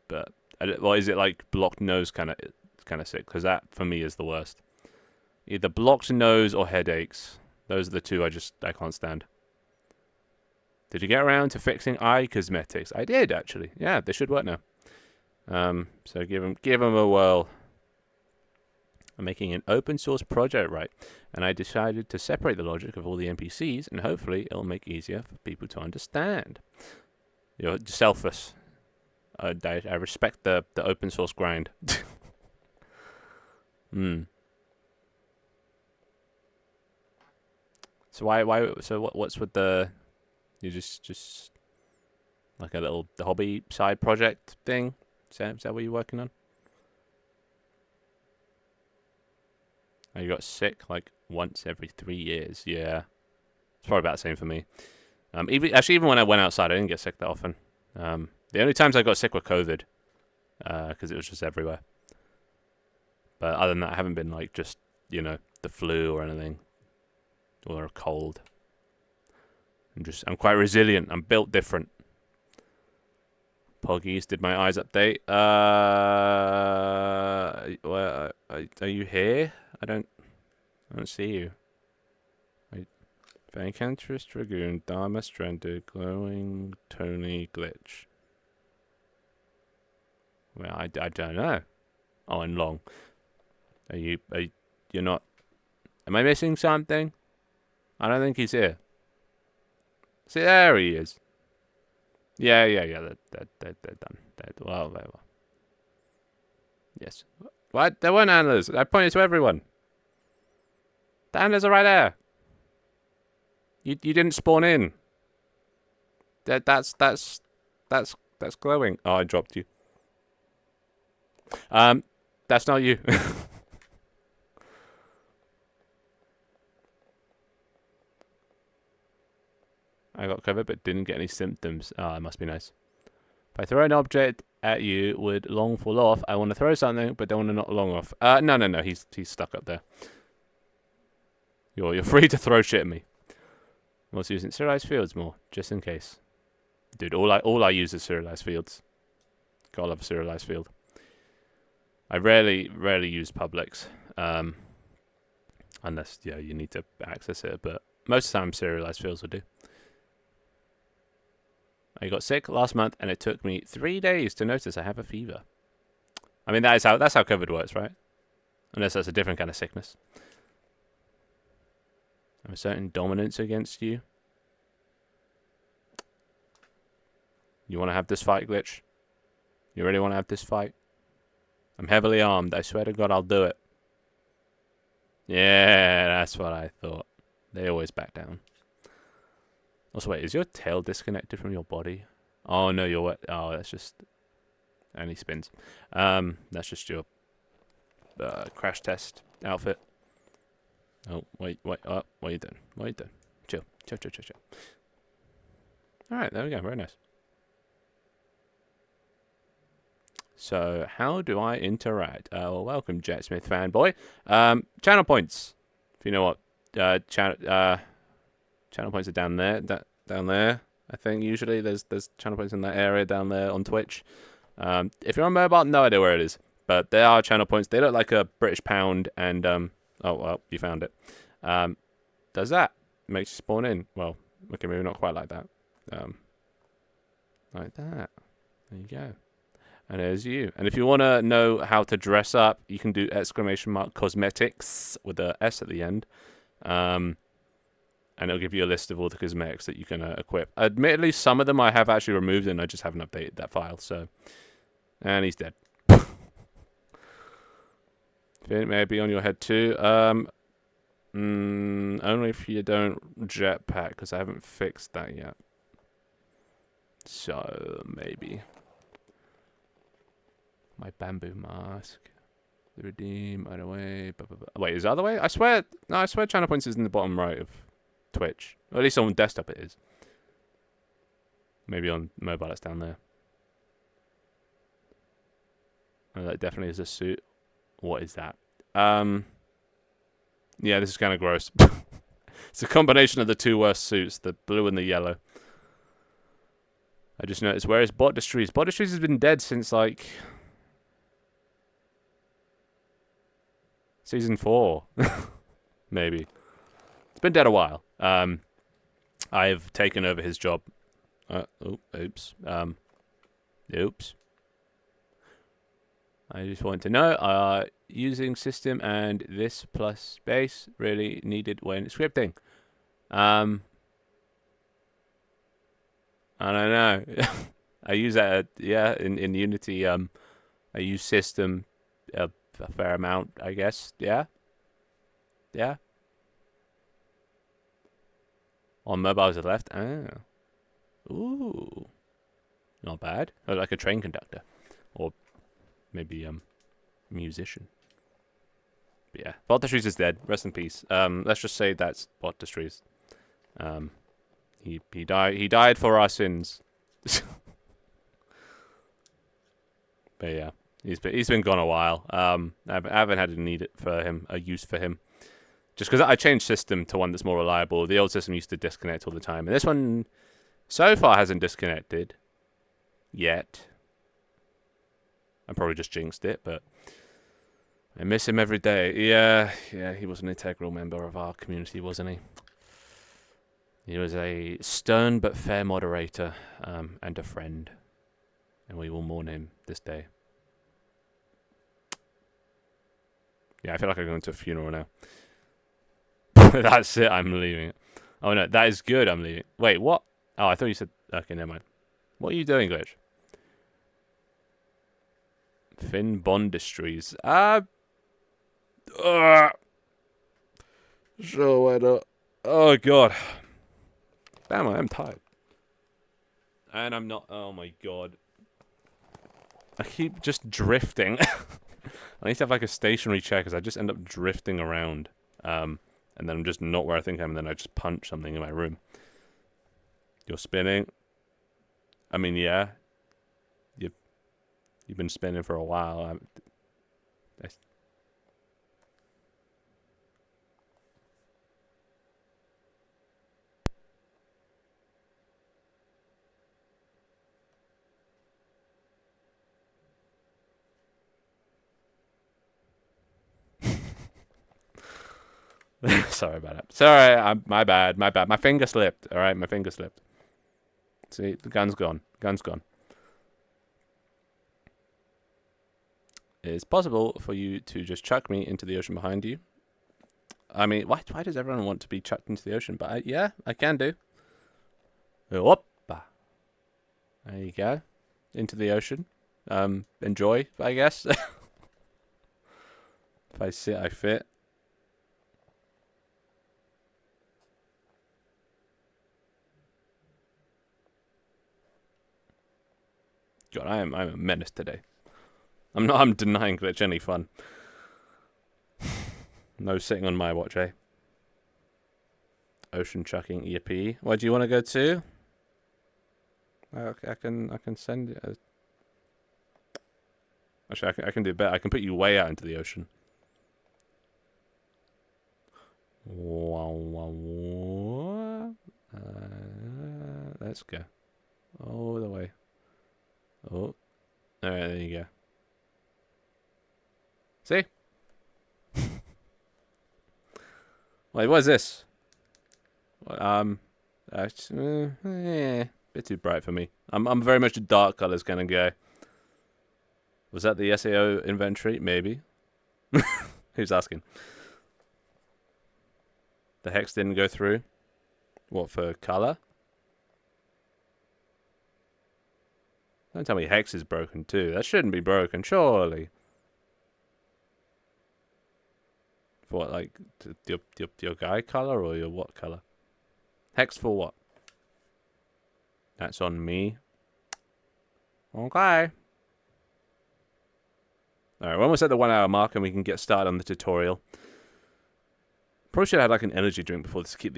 But well, is it like blocked nose kind of sick? Because that for me is the worst. Either blocked nose or headaches. Those are the two I can't stand. Did you get around to fixing eye cosmetics? I did actually. Yeah, they should work now. So give them a whirl. I'm making an open source project, right? And I decided to separate the logic of all the NPCs, and hopefully it'll make it easier for people to understand. You're selfless. I respect the open source grind. So why? So what's with the? You just like a little hobby side project thing? Is that what you're working on? Oh, you got sick like once every 3 years. Yeah, it's probably about the same for me. Even when I went outside, I didn't get sick that often. The only times I got sick were COVID, because it was just everywhere. But other than that, I haven't been like just the flu or anything, or a cold. I'm quite resilient. I'm built different. Poggies, did my eyes update? Are you here? I don't see you. Vancantress Dragoon, Dharma Stranded, Glowing Tony Glitch. Well, I don't know. Oh, and Long. You're not. Am I missing something? I don't think he's here. See, there he is. Yeah. They're done. Well. Yes. What? There weren't antlers. I pointed to everyone. The antlers are right there. You didn't spawn in. That's glowing. Oh, I dropped you. That's not you. I got COVID but didn't get any symptoms. It must be nice. If I throw an object at you, would Long fall off? I want to throw something, but don't want to knock Long off. No. He's stuck up there. You're free to throw shit at me. I'm also using serialized fields more, just in case. Dude, all I use is serialized fields. Gotta love a serialized field. I rarely use publics, unless you need to access it. But most of the time, serialized fields will do. I got sick last month, and it took me 3 days to notice I have a fever. I mean, that's how COVID works, right? Unless that's a different kind of sickness. I have a certain dominance against you. You want to have this fight, Glitch? You really want to have this fight? I'm heavily armed. I swear to God, I'll do it. Yeah, that's what I thought. They always back down. Also, wait, is your tail disconnected from your body? Oh, no, oh, that's just... And he spins. That's just your crash test outfit. Oh, wait, what are you doing? What are you doing? Chill. Alright, there we go, very nice. So, how do I interact? Well, welcome, JetSmith fanboy. Channel points. If you know what channel points are down there. Down there, I think usually there's channel points in that area down there on Twitch. If you're on mobile, no idea where it is, but there are channel points. They look like a British pound, and oh well, you found it. Does that makes you spawn in? Well, okay, maybe not quite like that. Like that. There you go. And there's you. And if you want to know how to dress up, you can do !cosmetics with a S at the end. And it'll give you a list of all the cosmetics that you can equip. Admittedly, some of them I have actually removed, and I just haven't updated that file. So, and he's dead. It may be on your head too. Only if you don't jetpack, because I haven't fixed that yet. So maybe. My bamboo mask. The redeem, by the way. Wait, is that the way? I swear channel points is in the bottom right of Twitch. Or at least on desktop it is. Maybe on mobile it's down there. Oh, that definitely is a suit. What is that? Yeah, this is kind of gross. It's a combination of the two worst suits, the blue and the yellow. I just noticed, where is Botdistries? Botdistries has been dead since, like... Season 4. Maybe. It's been dead a while. I've taken over his job. Oops. Oops. I just want to know, using system and this plus space really needed when scripting. I don't know. I use that, in Unity. I use system a fair amount, I guess. Yeah. On mobiles to the left. Ah. Ooh. Not bad. Or like a train conductor. Or maybe musician. But yeah. Botdistries is dead. Rest in peace. Let's just say that's Botdistries. He died for our sins. But yeah. He's been gone a while. I haven't had a use for him. Just because I changed system to one that's more reliable. The old system used to disconnect all the time. And this one, so far, hasn't disconnected. Yet. I probably just jinxed it, but... I miss him every day. Yeah, he was an integral member of our community, wasn't he? He was a stern but fair moderator, and a friend. And we will mourn him this day. Yeah, I feel like I'm going to a funeral now. That's it, I'm leaving it. Oh no, that is good, I'm leaving. Wait, what? Oh, I thought you said... Okay, never mind. What are you doing, Glitch? Finn Bondistries. Sure, why not? Oh, God. Damn, I am tired. And I'm not... Oh, my God. I keep just drifting. I need to have, like, a stationary chair, because I just end up drifting around. And then I'm just not where I think I am, and then I just punch something in my room. You're spinning. I mean, yeah. You've been spinning for a while. Sorry about that. Sorry, my bad. My finger slipped. All right, my finger slipped. See, the gun's gone. Gun's gone. It's possible for you to just chuck me into the ocean behind you. I mean, why does everyone want to be chucked into the ocean? But yeah, I can do. Whoop. There you go. Into the ocean. Enjoy, I guess. If I sit, I fit. God, I'm a menace today. I'm denying glitch any fun. No sitting on my watch, eh? Ocean chucking EP. Where do you want to go to? I can send you. Actually, I can do better. I can put you way out into the ocean. Let's go all the way. Oh, all right, there you go. See? Wait, what is this? Bit too bright for me. I'm very much a dark colors kind of guy. Was that the SAO inventory? Maybe. Who's asking? The hex didn't go through. What, for color? Don't tell me hex is broken too. That shouldn't be broken, surely. For what, like your guy color or your what color? Hex for what? That's on me. Okay. Alright, we're almost at the 1 hour mark and we can get started on the tutorial. Probably should have had like an energy drink before this to keep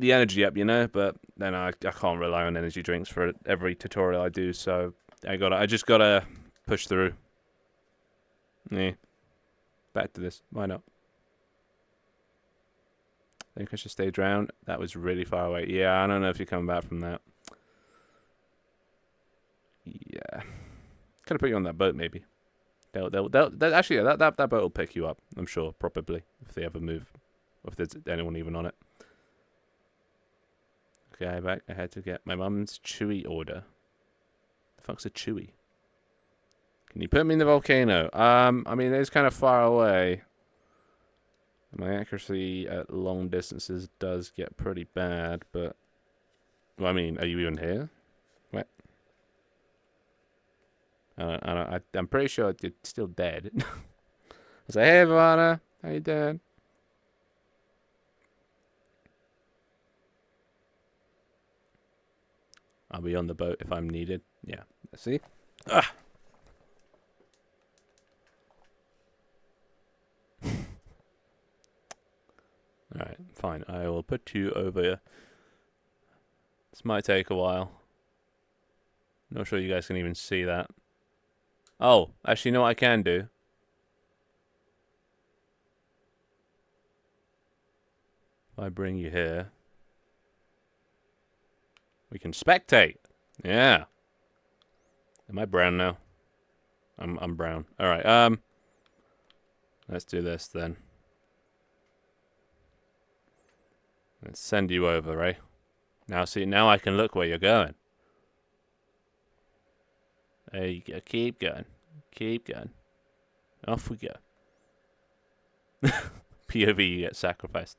the energy up, you know, but then I can't rely on energy drinks for every tutorial I do, so I just gotta push through. Yeah. Back to this. Why not? Think I should stay drowned? That was really far away. Yeah, I don't know if you're coming back from that. Yeah. Could have put you on that boat, maybe. They'll actually, yeah, that boat will pick you up, I'm sure, probably, if they ever move. Or if there's anyone even on it. Okay, back. I had to get my mum's Chewy order. The fuck's a Chewy? Can you put me in the volcano? I mean, it's kind of far away. My accuracy at long distances does get pretty bad, but... Well, I mean, are you even here? What? I'm pretty sure you're still dead. I was like, hey, Ivana, how you doing? I'll be on the boat if I'm needed. Yeah, see? Ah! Alright, fine. I will put you over here. This might take a while. Not sure you guys can even see that. Oh, actually, you know what I can do? If I bring you here, we can spectate. Yeah. Am I brown now? I'm brown. Alright, let's do this then. Let's send you over, right? Now see, now I can look where you're going. There you go. Keep going. Keep going. Off we go. POV, you get sacrificed.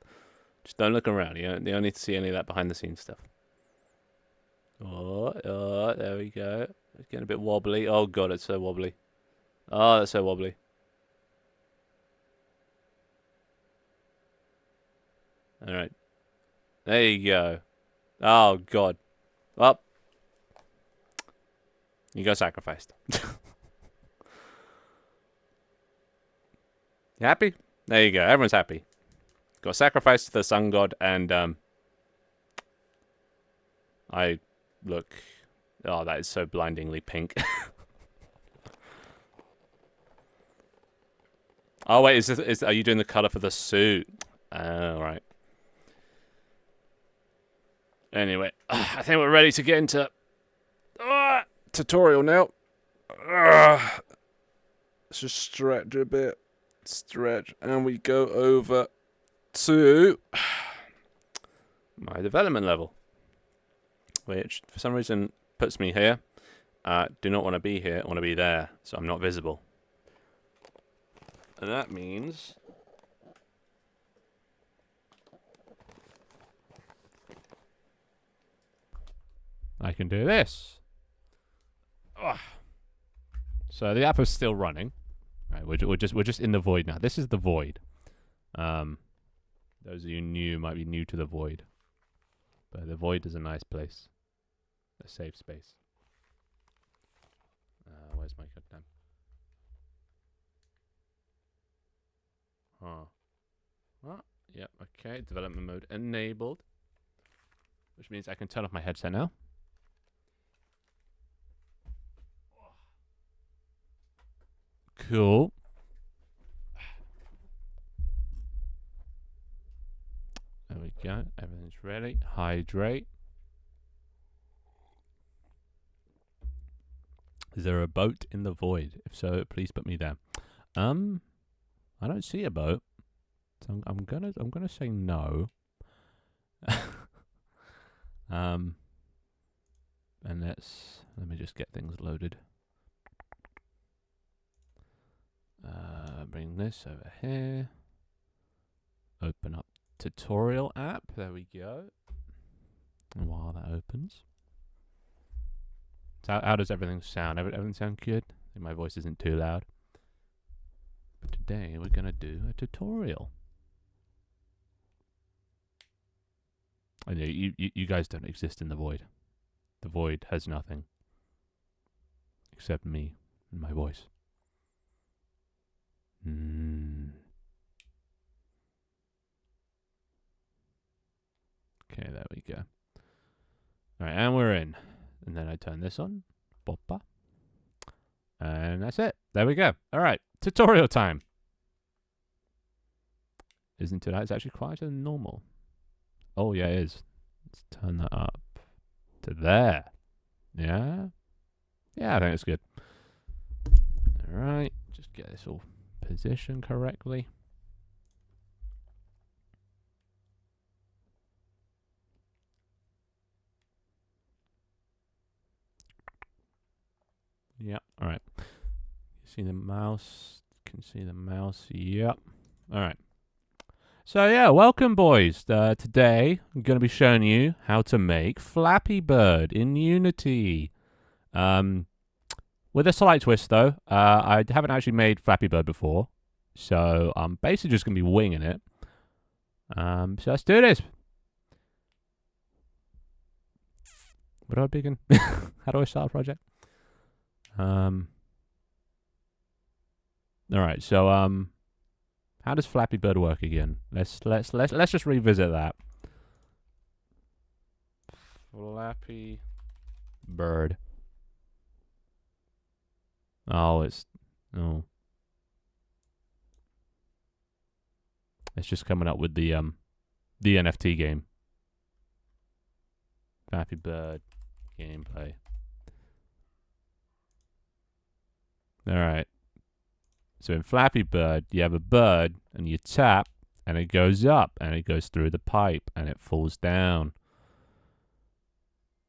Just don't look around. You don't need to see any of that behind the scenes stuff. Oh, there we go. It's getting a bit wobbly. Oh god, it's so wobbly. Oh, that's so wobbly. Alright. There you go. Oh god. Well. You got sacrificed. You happy? There you go. Everyone's happy. Got sacrificed to the sun god, and I look. Oh, that is so blindingly pink. Oh wait, are you doing the color for the suit? Oh, right. Anyway, I think we're ready to get into tutorial now. Let's just stretch a bit. Stretch, and we go over to my development level, which for some reason puts me here. Do not want to be here. I want to be there, so I'm not visible. And that means I can do this. So the app is still running, right? right, we're just in the void now. This is the void. Those of you new might be new to the void, but the void is a nice place, a safe space. Where's my goddamn? Oh, yep. Okay, development mode enabled, which means I can turn off my headset now. Cool. There we go. Everything's ready. Hydrate. Is there a boat in the void? If so, please put me there. I don't see a boat, so I'm gonna say no. And let me just get things loaded. Bring this over here. Open up tutorial app. There we go. And while that opens, so how does everything sound? Everything sound good? I think my voice isn't too loud. But today we're gonna do a tutorial. I know you guys don't exist in the void. The void has nothing except me and my voice. Okay, there we go. Alright, and we're in. And then I turn this on. Boppa. And that's it. There we go. Alright, tutorial time. Isn't it? It's actually quieter than normal. Oh, yeah, it is. Let's turn that up to there. Yeah? Yeah, I think it's good. Alright, just get this all positioned correctly. Yep, alright. See the mouse? Can see the mouse? Yep. Alright. So yeah, welcome boys. Today I'm going to be showing you how to make Flappy Bird in Unity. With a slight twist though, I haven't actually made Flappy Bird before, so I'm basically just going to be winging it. So let's do this. Where do I begin? How do I start a project? Alright, so how does Flappy Bird work again? Let's just revisit that. Flappy Bird. Oh, it's just coming up with the NFT game. Flappy Bird gameplay. Alright. So in Flappy Bird, you have a bird, and you tap, and it goes up, and it goes through the pipe, and it falls down.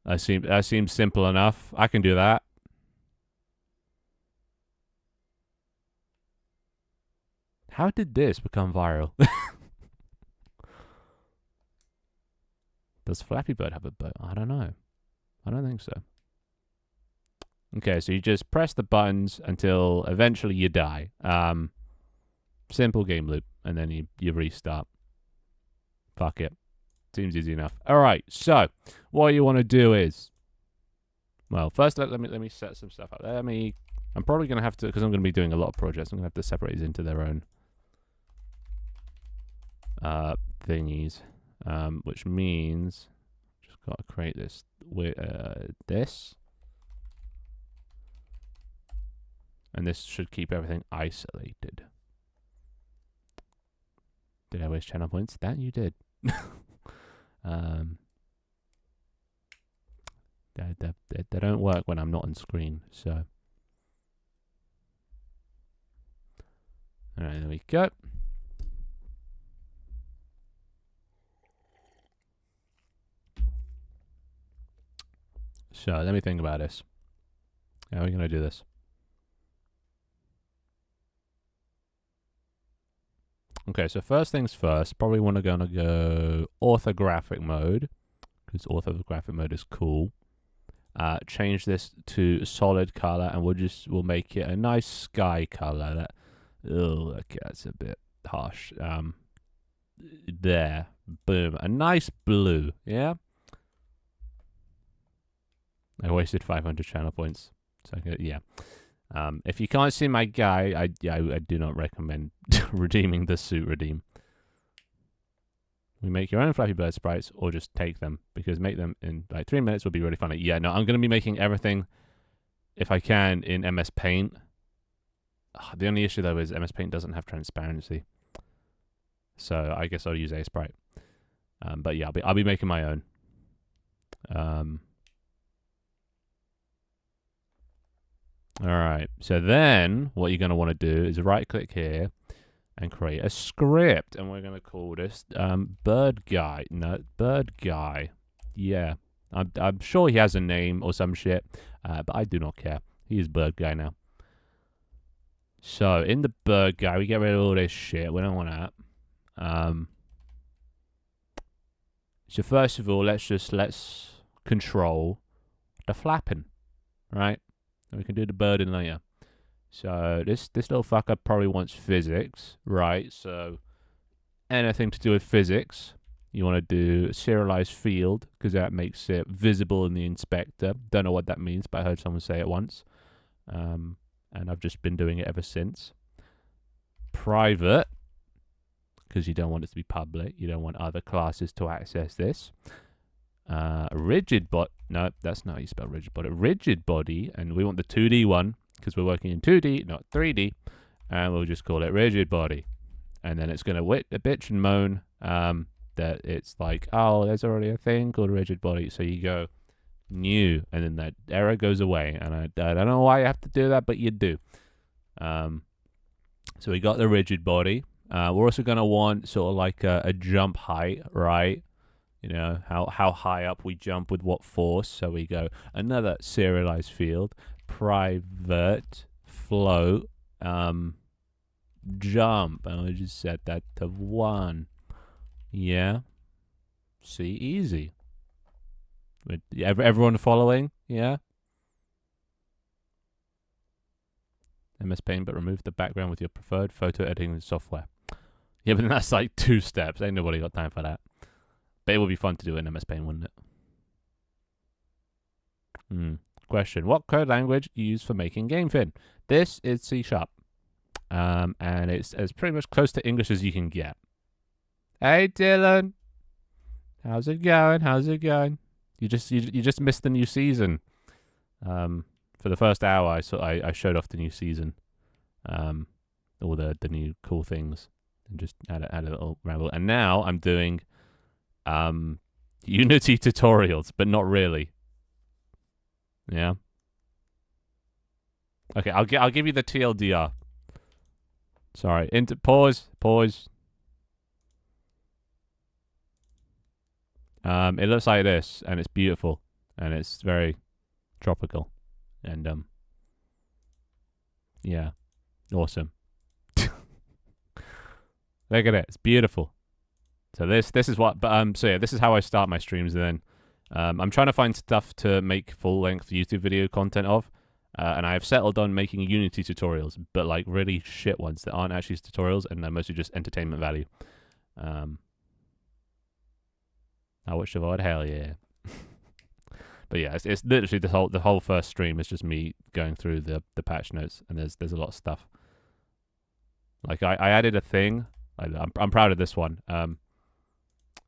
That seems simple enough. I can do that. How did this become viral? Does Flappy Bird have a boat? I don't know. I don't think so. Okay, so you just press the buttons until eventually you die. Simple game loop, and then you restart. Fuck it. Seems easy enough. Alright, so what you want to do is, well, first let me set some stuff up. I'm probably going to have to, because I'm going to be doing a lot of projects, I'm going to have to separate these into their own thingies. Which means, just got to create this with this. And this should keep everything isolated. Did I waste channel points? That you did. They don't work when I'm not on screen, so. Alright, there we go. So, let me think about this. How are we going to do this? Okay, so first things first, probably want to go orthographic mode, because orthographic mode is cool. Change this to solid color, and we'll make it a nice sky color. Oh, okay, that's a bit harsh. There, boom, a nice blue. Yeah, I wasted 500 channel points. So yeah. If you can't see my guy, I do not recommend redeeming the suit redeem. We make your own Flappy Bird sprites, or just take them, because make them in like 3 minutes would be really funny. Yeah, no, I'm going to be making everything, if I can, in MS Paint. The only issue though is MS Paint doesn't have transparency, so I guess I'll use a sprite. But yeah, I'll be making my own. All right. So then, what you're going to want to do is right-click here and create a script, and we're going to call this Bird Guy. No, Bird Guy. Yeah, I'm sure he has a name or some shit, but I do not care. He is Bird Guy now. So in the Bird Guy, we get rid of all this shit. We don't want that. So first of all, let's control the flapping, right? And we can do the birding later. So this little fucker probably wants physics, right? So anything to do with physics, you want to do a serialized field, because that makes it visible in the inspector. Don't know what that means, but I heard someone say it once. And I've just been doing it ever since. Private, because you don't want it to be public. You don't want other classes to access this. Rigid body. No, that's not how you spell rigid body. Rigid body, and we want the 2D one, because we're working in 2D, not 3D, and we'll just call it rigid body. And then it's going to wit a bitch and moan that it's like, oh, there's already a thing called rigid body. So you go new, and then that error goes away. And I don't know why you have to do that, but you do. So we got the rigid body. We're also going to want sort of like a jump height, right? You know, how high up we jump with what force. So we go another serialized field, private, float, jump. And we just set that to 1. Yeah. See, easy. Everyone following? Yeah. MS Paint, but remove the background with your preferred photo editing software. Yeah, but that's like 2 steps. Ain't nobody got time for that. But it would be fun to do in MS Paint, wouldn't it? Question. What code language you use for making GameFin? This is C#. And it's as pretty much close to English as you can get. Hey, Dylan. How's it going? How's it going? You just missed the new season. For the first hour, I showed off the new season. All the new cool things. And just had a little ramble. And now I'm doing Unity tutorials, but not really. Yeah. Okay, I'll give you the TLDR. Sorry. Pause. It looks like this, and it's beautiful, and it's very tropical, and yeah, awesome. Look at it, it's beautiful. So this is what, so yeah, this is how I start my streams. And then I'm trying to find stuff to make full-length YouTube video content of, and I have settled on making Unity tutorials, but like really shit ones that aren't actually tutorials, and they're mostly just entertainment value. I watched the VOD, hell yeah. But yeah, it's literally the whole first stream is just me going through the patch notes, and there's a lot of stuff. Like I added a thing. I'm proud of this one. I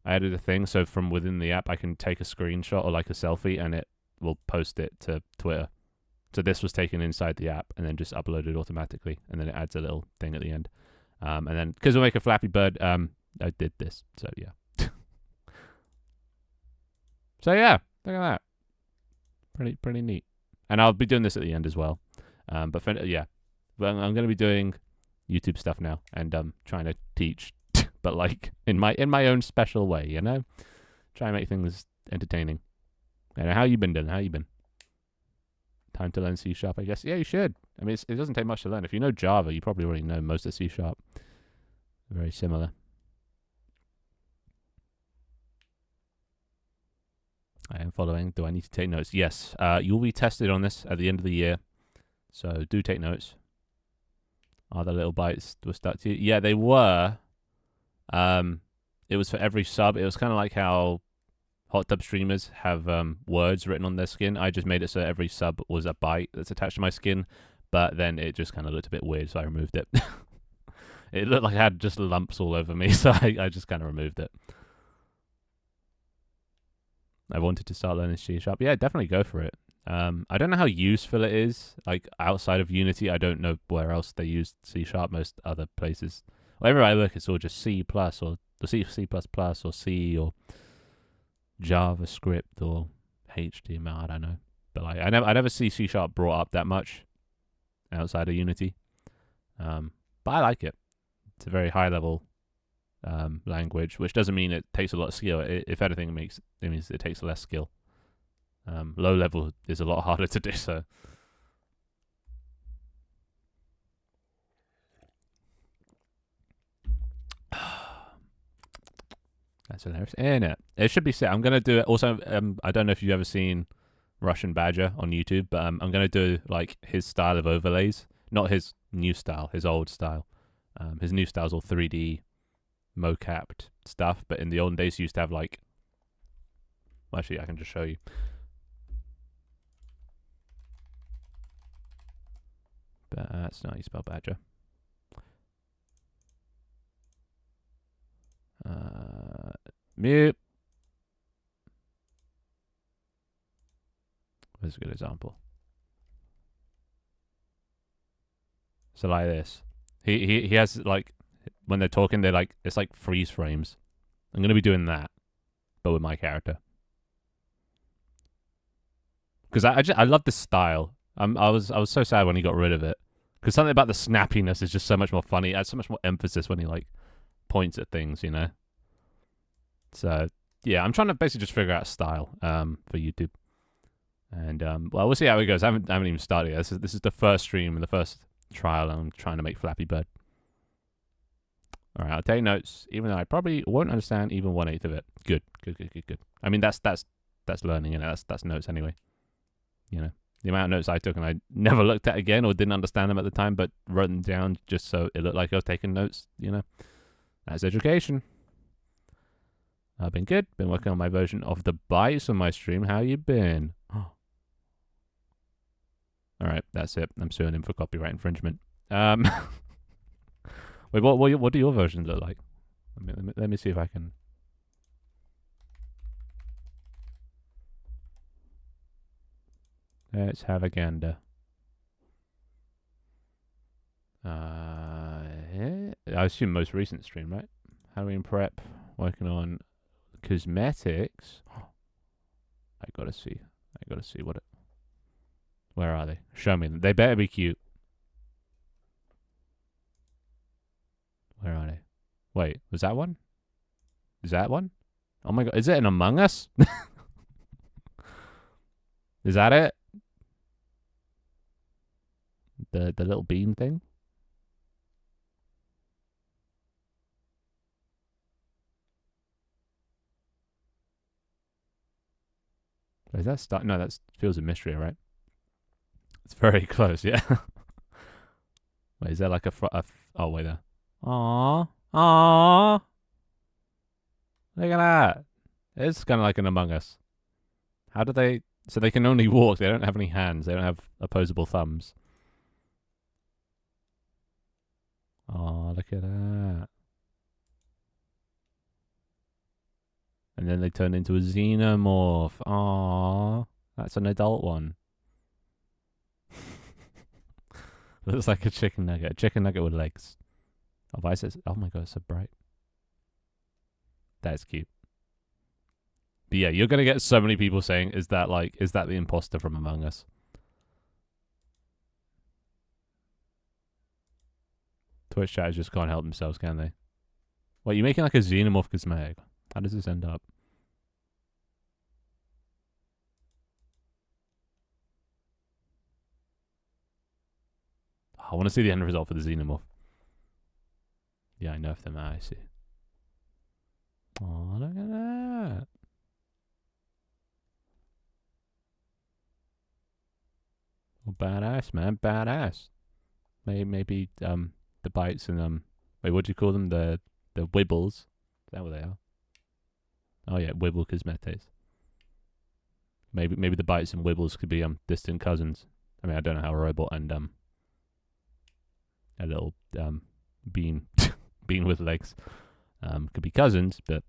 added a thing so from within the app I can take a screenshot or like a selfie, and it will post it to Twitter. So this was taken inside the app and then just uploaded automatically, and then it adds a little thing at the end. And then because we'll make a Flappy Bird, I did this. So yeah. So yeah, look at that. Pretty neat. And I'll be doing this at the end as well. But I'm going to be doing YouTube stuff now, and trying to teach, but like in my own special way, you know. Try and make things entertaining. And how you been doing? How you been? Time to learn C#, I guess. Yeah, you should. I mean, it doesn't take much to learn. If you know Java, you probably already know most of C#. Very similar. I am following. Do I need to take notes? Yes. You'll be tested on this at the end of the year, so do take notes. Are the little bytes were stuck to you? Yeah, they were. It was for every sub. It was kind of like how hot tub streamers have words written on their skin. I just made it so every sub was a byte that's attached to my skin, but then it just kind of looked a bit weird, so I removed it. It looked like I had just lumps all over me, so I just kind of removed it. I wanted to start learning C Sharp. Yeah, definitely go for it. I don't know how useful it is. Like outside of Unity, I don't know where else they use C Sharp. Most other places, wherever I look, it's all just C plus or the C plus plus or C or JavaScript or HTML. I don't know, but like I never see C Sharp brought up that much outside of Unity. But I like it. It's a very high level language, which doesn't mean it takes a lot of skill. If anything, it means it takes less skill. Low level is a lot harder to do so. That's hilarious. And it should be set. I'm gonna do it. Also, I don't know if you've ever seen Russian Badger on YouTube, but I'm gonna do like his style of overlays, not his new style, his old style. His new style's all 3D mocapped stuff, but in the olden days, he used to have like. Well, actually, I can just show you. But that's not how you spell badger. Mute. That's a good example. So like this. He has like when they're talking, they're like it's like freeze frames. I'm gonna be doing that, but with my character. Because I love this style. I was so sad when he got rid of it. Because something about the snappiness is just so much more funny. It adds so much more emphasis when he like points at things, you know. So yeah, I'm trying to basically just figure out a style for YouTube. And well, we'll see how it goes. I haven't even started yet. This is the first stream and the first trial. I'm trying to make Flappy Bird. All right, I'll take notes, even though I probably won't understand even 1/8 of it. Good. I mean, that's learning, and that's notes anyway. You know, the amount of notes I took and I never looked at again or didn't understand them at the time, but wrote them down just so it looked like I was taking notes. You know, that's education. I've been good. Been working on my version of the bytes on my stream. How you been? All right, that's it. I'm suing him for copyright infringement. Wait, what do your versions look like? Let me see if I can. Let's have a gander. I assume most recent stream, right? Halloween prep, working on cosmetics. I gotta see what it. Where are they? Show me them. They better be cute. Where are they? Wait, was that one? Is that one? Oh my god, is it an Among Us? Is that it? The little beam thing? Is that start? No, that feels a mystery, right? It's very close, yeah. Wait, is there like oh, wait there. Aww. Look at that. It's kind of like an Among Us. How do they... So they can only walk. They don't have any hands. They don't have opposable thumbs. Oh, look at that. And then they turn into a xenomorph. Aww. That's an adult one. Looks like a chicken nugget. A chicken nugget with legs. Oh, why is it... Oh my god, it's so bright. That's cute. But yeah, you're gonna get so many people saying, is that the imposter from Among Us? Twitch chatters just can't help themselves, can they? Wait, you're making like a xenomorph cosmetic. How does this end up? I want to see the end result for the xenomorph. Yeah, I nerfed them. I see. Oh, look at that. Well, badass, man. Badass. Maybe the bites and wait, what do you call them? The wibbles. Is that what they are? Oh yeah, wibble cosmetics. Maybe the bites and wibbles could be distant cousins. I mean, I don't know how a robot and a little bean bean with legs could be cousins, but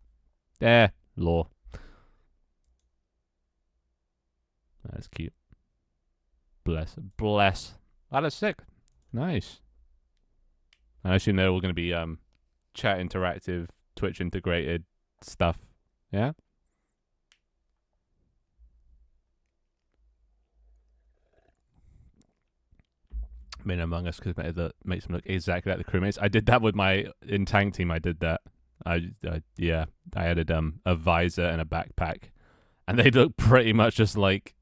lore. That's cute. Bless. That is sick. Nice. I assume they're all going to be chat interactive, Twitch integrated stuff. Yeah. I mean, Among Us cosmetic that makes them look exactly like the crewmates. I did that with my in tank team. I did that. I added a visor and a backpack, and they look pretty much just like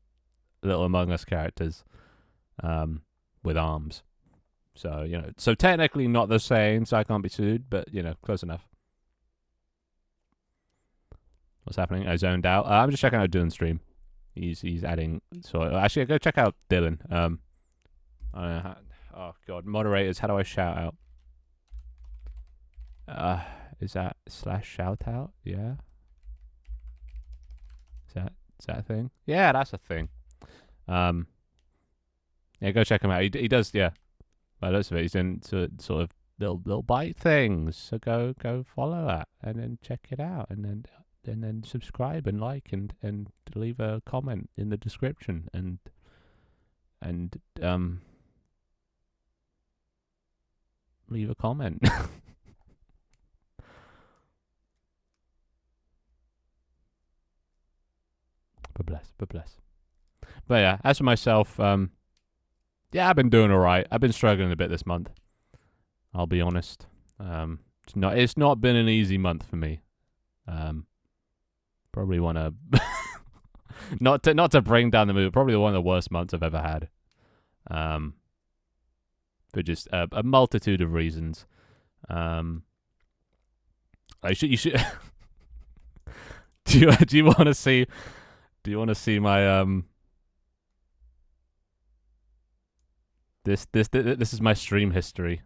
little Among Us characters, with arms. So so technically not the same. So I can't be sued, but close enough. What's happening? I zoned out. I'm just checking out Dylan's stream. He's adding. So actually, go check out Dylan. I don't know how, oh god, moderators. How do I shout out? Is that /shout out? Yeah. Is that a thing? Yeah, that's a thing. Yeah, go check him out. He does. Yeah, by the looks of it, he's doing sort of little bite things. So go follow that and then check it out and then subscribe and like and leave a comment in the description and leave a comment. But bless. But yeah, as for myself, yeah, I've been doing alright. I've been struggling a bit this month. I'll be honest. It's not been an easy month for me. Probably want to not to bring down the mood. Probably one of the worst months I've ever had. For just a multitude of reasons. You should. Do you want to see? Do you want to see my This is my stream history.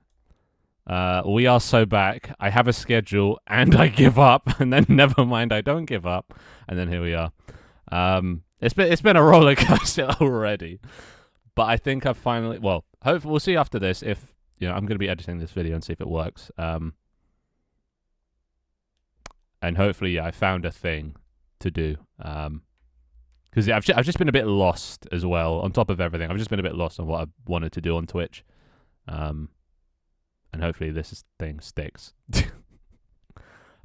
We are so back. I have a schedule and I give up, and then never mind, I don't give up, and then here we are. It's been a roller coaster already, but I think I've finally. Well, hopefully we'll see after this if I'm going to be editing this video and see if it works. And hopefully, I found a thing to do. Because I've just been a bit lost as well. On top of everything, I've just been a bit lost on what I wanted to do on Twitch, and hopefully this thing sticks.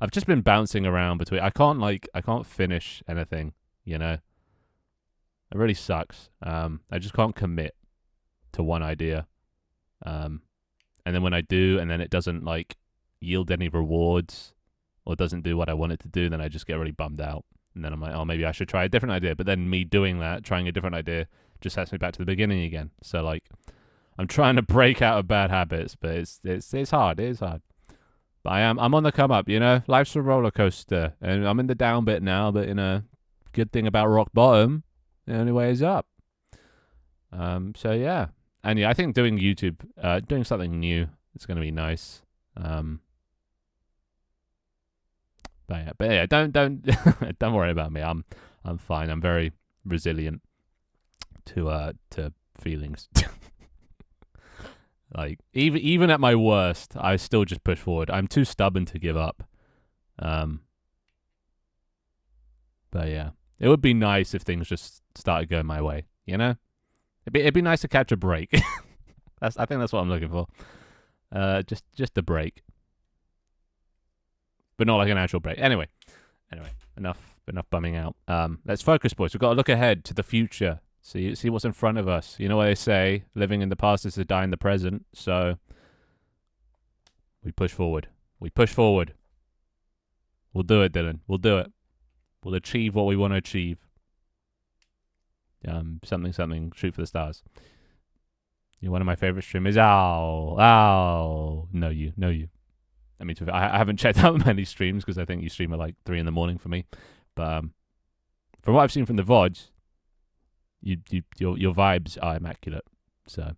I've just been bouncing around between. I can't finish anything. It really sucks. I just can't commit to one idea. And then when I do, and then it doesn't yield any rewards, or doesn't do what I want it to do, then I just get really bummed out. And then I'm like, oh, maybe I should try a different idea. But then me doing that, trying a different idea, just sets me back to the beginning again. So I'm trying to break out of bad habits, but it's hard. It is hard. But I'm on the come up. Life's a roller coaster, and I'm in the down bit now. But good thing about rock bottom, the only way is up. So yeah, and yeah, I think doing YouTube, doing something new, it's gonna be nice. But yeah, don't don't worry about me. I'm fine. I'm very resilient to feelings. Even at my worst, I still just push forward. I'm too stubborn to give up. But yeah, it would be nice if things just started going my way. It'd be nice to catch a break. I think that's what I'm looking for. Just a break. But not like an actual break. Anyway, enough bumming out. Let's focus, boys. We've got to look ahead to the future. See what's in front of us. You know what they say, living in the past is to die in the present. So we push forward. We'll do it, Dylan. We'll do it. We'll achieve what we want to achieve. Something, shoot for the stars. You're one of my favorite streamers. Ow. No, you. I mean, I haven't checked out many streams because I think you stream at 3 a.m. for me. But from what I've seen from the VODs, your vibes are immaculate. So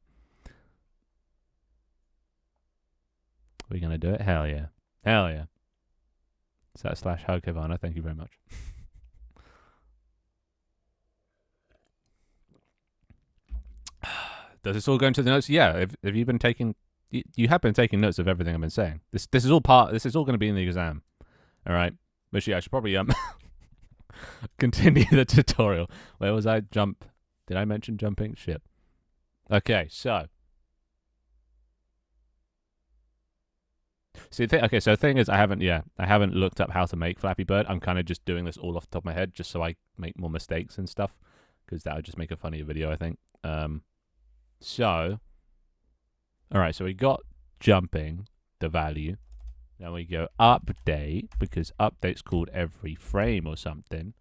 We're going to do it? Hell yeah. Hell yeah. Is that slash hug Havana? Thank you very much. Does this all go into the notes? Yeah. Have you been taking... You have been taking notes of everything I've been saying. This is all part... This is all going to be in the exam. All right? But yeah, I should probably continue the tutorial. Where was I? Jump. Did I mention jumping? Shit. Okay, so... See, okay, so the thing is, I haven't looked up how to make Flappy Bird. I'm kind of just doing this all off the top of my head, just so I make more mistakes and stuff, because that would just make a funnier video, I think. So, all right, so we got jumping, the value. Then we go update, because update's called every frame or something.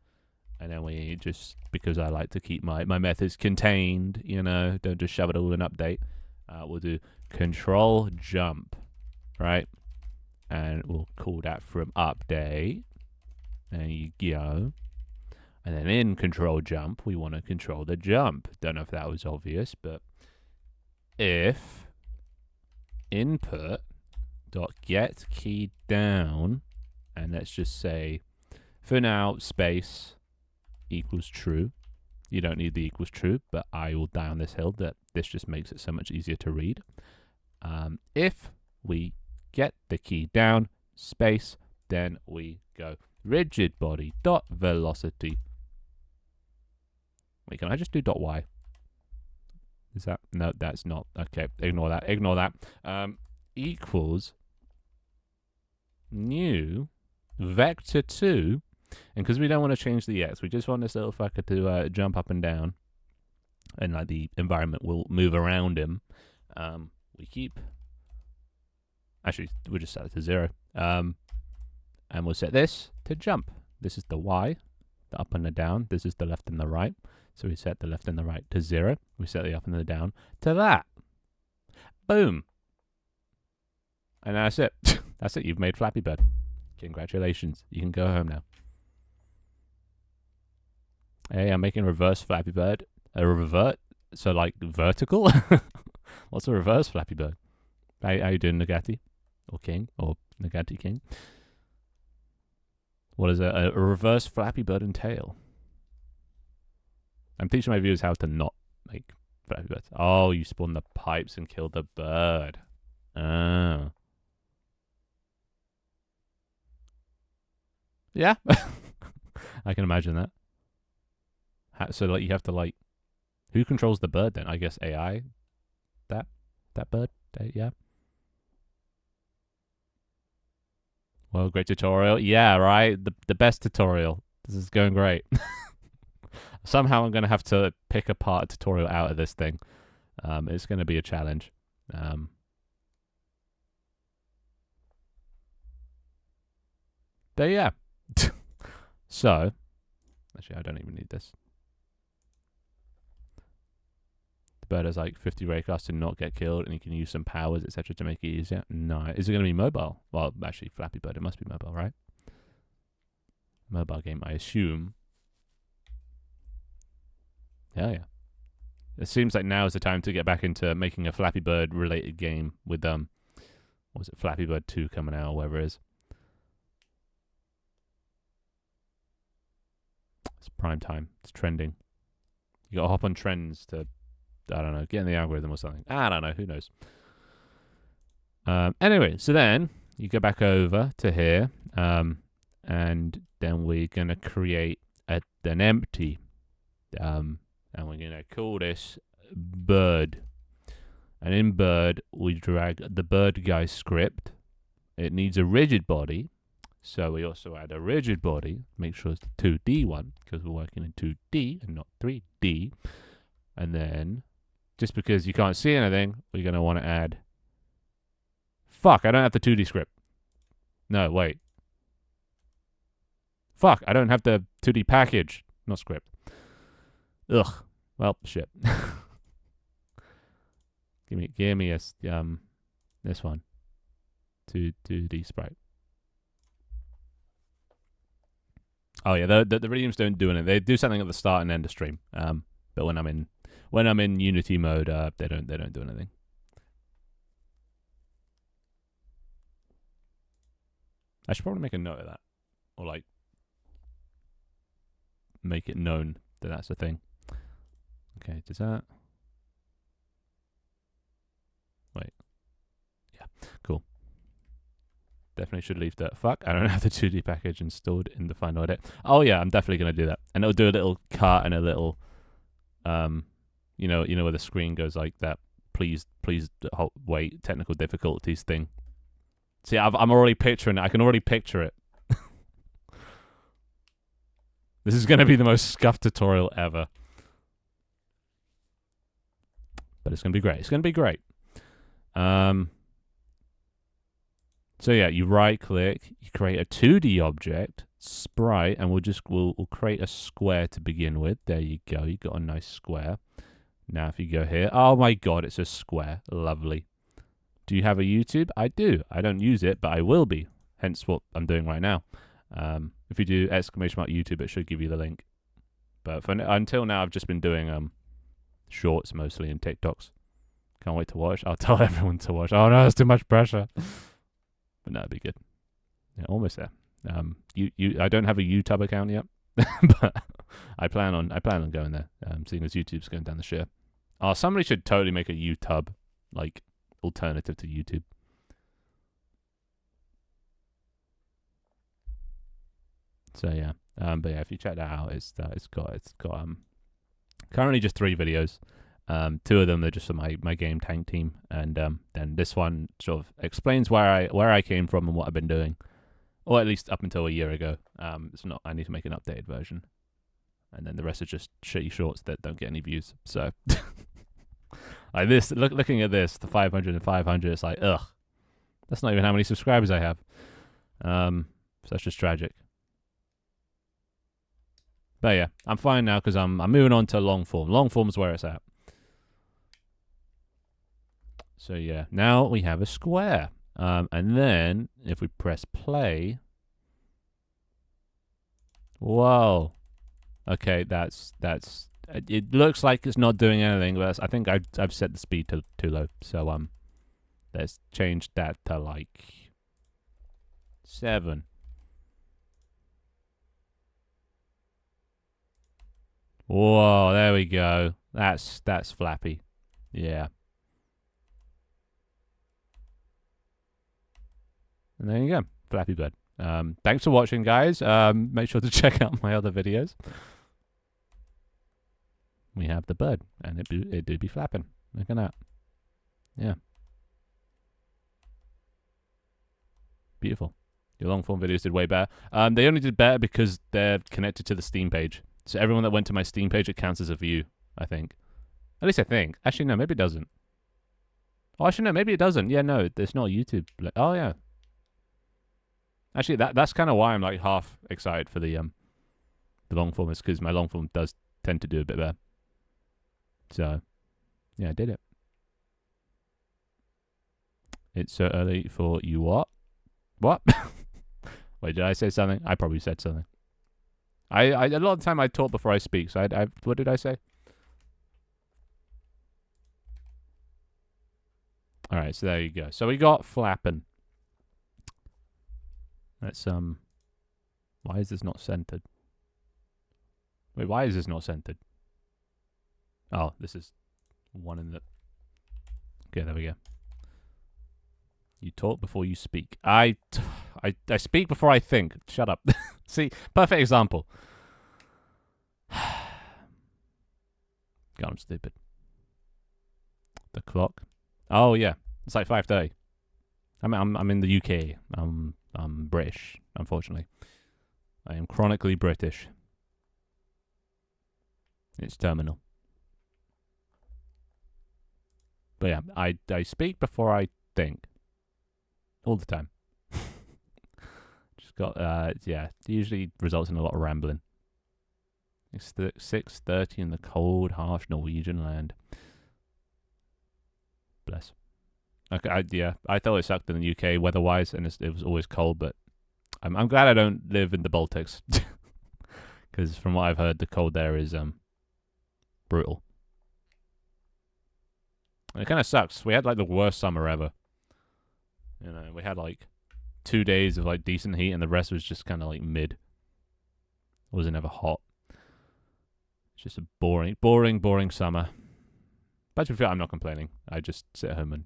And then we just, because I like to keep my methods contained, you know, don't just shove it all in update. We'll do control jump, right? And we'll call that from update. There you go. And then in control jump, we want to control the jump. Don't know if that was obvious, but if input dot get key down, and let's just say for now space equals true. You don't need the equals true, but I will die on this hill that this just makes it so much easier to read. If we get the key down, space, then we go rigid body dot velocity. Wait, can I just do dot y? Is that, no, that's not. Okay, ignore that. Equals new vector 2, and because we don't want to change the x, we just want this little fucker to jump up and down, and like the environment will move around him. We keep... Actually, we'll just set it to 0. And we'll set this to jump. This is the Y, the up and the down. This is the left and the right. So we set the left and the right to 0. We set the up and the down to that. Boom. And that's it. That's it. You've made Flappy Bird. Congratulations. You can go home now. Hey, I'm making reverse Flappy Bird. A revert? So like vertical? What's a reverse Flappy Bird? How you doing, Nagati? Or King? Or Nagati King? What does a reverse Flappy Bird entail? I'm teaching my viewers how to not make Flappy Birds. Oh, you spawn the pipes and kill the bird. Oh. Yeah. I can imagine that. So like you have to like... Who controls the bird then? I guess AI? That bird? Yeah. Well, great tutorial. Yeah, right. The best tutorial. This is going great. Somehow I'm going to have to pick apart a tutorial out of this thing. It's going to be a challenge. But yeah. So, actually, I don't even need this. The bird has like 50 raycasts to not get killed, and you can use some powers, etc., to make it easier. No. Is it going to be mobile? Well, actually, Flappy Bird, it must be mobile, right? Mobile game, I assume. Yeah. It seems like now is the time to get back into making a Flappy Bird related game with what was it, Flappy Bird 2 coming out or whatever it is. It's prime time. It's trending. You gotta hop on trends to, I don't know, get in the algorithm or something. I don't know, who knows. Anyway, so then you go back over to here, and then we're gonna create an empty, and we're gonna call this bird. And in bird, we drag the bird guy script. It needs a rigid body, so we also add a rigid body. Make sure it's the 2D one, because we're working in 2D and not 3D. And then, just because you can't see anything, we're gonna want to add... Fuck, I don't have the 2D script. No, wait. Fuck, I don't have the 2D package, not script. Ugh. Well, shit. give me a this one. 2D sprite. Oh yeah, the redeems don't do anything. They do something at the start and end of stream. But when I'm in Unity mode, they don't do anything. I should probably make a note of that, or like make it known that that's a thing. Okay, does that? Wait. Yeah, cool. Definitely should leave that. Fuck, I don't have the 2D package installed in the final edit. Oh yeah, I'm definitely gonna do that, and it'll do a little cut and a little, you know where the screen goes like that. Please wait, technical difficulties thing. See, I'm already picturing it. I can already picture it. This is gonna be the most scuffed tutorial ever, but it's gonna be great. It's gonna be great. So yeah, you right click, you create a 2D object, sprite, and we'll create a square to begin with. There you go, you got a nice square. Now if you go here, oh my god, it's a square. Lovely. Do you have a YouTube? I do. I don't use it, but I will be. Hence what I'm doing right now. If you do ! YouTube, it should give you the link. But until now, I've just been doing shorts mostly and TikToks. Can't wait to watch. I'll tell everyone to watch. Oh no, that's too much pressure. But no, it'd be good. Yeah, almost there. I don't have a YouTube account yet, but I plan on going there. Seeing as YouTube's going down the share. Oh, somebody should totally make a YouTube like alternative to YouTube. So yeah, but yeah, if you check that out, it's got currently just 3 videos. 2 of them they're just for my game tank team, and then this one sort of explains where I came from and what I've been doing, or at least up until a year ago. It's not. I need to make an updated version, and then the rest are just shitty shorts that don't get any views. So, like this, looking at this, the 500 and 500, it's like ugh, that's not even how many subscribers I have. So that's just tragic. But yeah, I'm fine now because I'm moving on to long form. Long form is where it's at. So yeah, now we have a square. And then if we press play, whoa. Okay, that's it looks like it's not doing anything, but I think I've set the speed to too low. So let's change that to like 7. Whoa, there we go. That's flappy. Yeah. And there you go, Flappy Bird. Thanks for watching, guys. Make sure to check out my other videos. We have the bird, and it do be flapping. Look at that. Yeah. Beautiful. Your long form videos did way better. They only did better because they're connected to the Steam page. So everyone that went to my Steam page, it counts as a view, I think. At least I think. Actually, no, maybe it doesn't. Oh, actually, no, maybe it doesn't. Yeah, no, there's not YouTube. Oh, yeah. Actually, that's kind of why I'm like half excited for the long form, is because my long form does tend to do a bit better. So, yeah, I did it. It's so early for you what? What? Wait, did I say something? I probably said something. I a lot of the time I talk before I speak. So what did I say? All right, so there you go. So we got flapping. Let's why is this not centered? Wait, why is this not centered? Oh, this is one in the... Okay, there we go. You talk before you speak. I speak before I think. Shut up. See, perfect example. God, I'm stupid. The clock. Oh yeah, it's like 5:30. I'm in the UK. I'm British, unfortunately. I am chronically British. It's terminal. But yeah, I speak before I think. All the time. Just got, yeah, it usually results in a lot of rambling. It's 6:30 in the cold, harsh Norwegian land. Bless. Okay, I thought it sucked in the UK weather-wise, and it was always cold, but I'm glad I don't live in the Baltics. Because from what I've heard, the cold there is brutal. And it kind of sucks. We had like the worst summer ever. You know, we had like 2 days of like decent heat, and the rest was just kind of like mid. It wasn't ever hot. It's just a boring summer. But to be fair, I'm not complaining. I just sit at home and,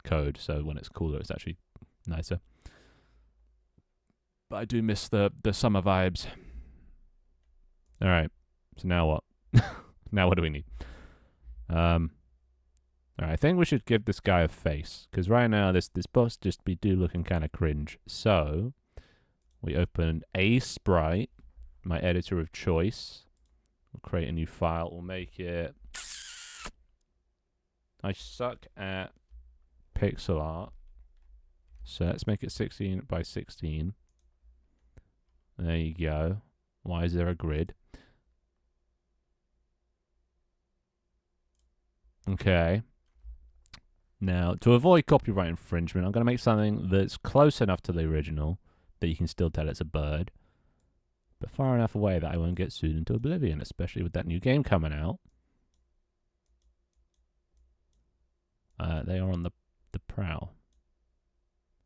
code. So when it's cooler, it's actually nicer. But I do miss the summer vibes. All right. So now what? Now what do we need? All right, I think we should give this guy a face, because right now this boss just be looking kind of cringe. So we open a sprite, my editor of choice. We'll create a new file. We'll make it. I suck at pixel art, so let's make it 16 by 16. There you go. Why is there a grid? Okay. Now, to avoid copyright infringement, I'm going to make something that's close enough to the original that you can still tell it's a bird, but far enough away that I won't get sued into oblivion, especially with that new game coming out. They are on the prowl.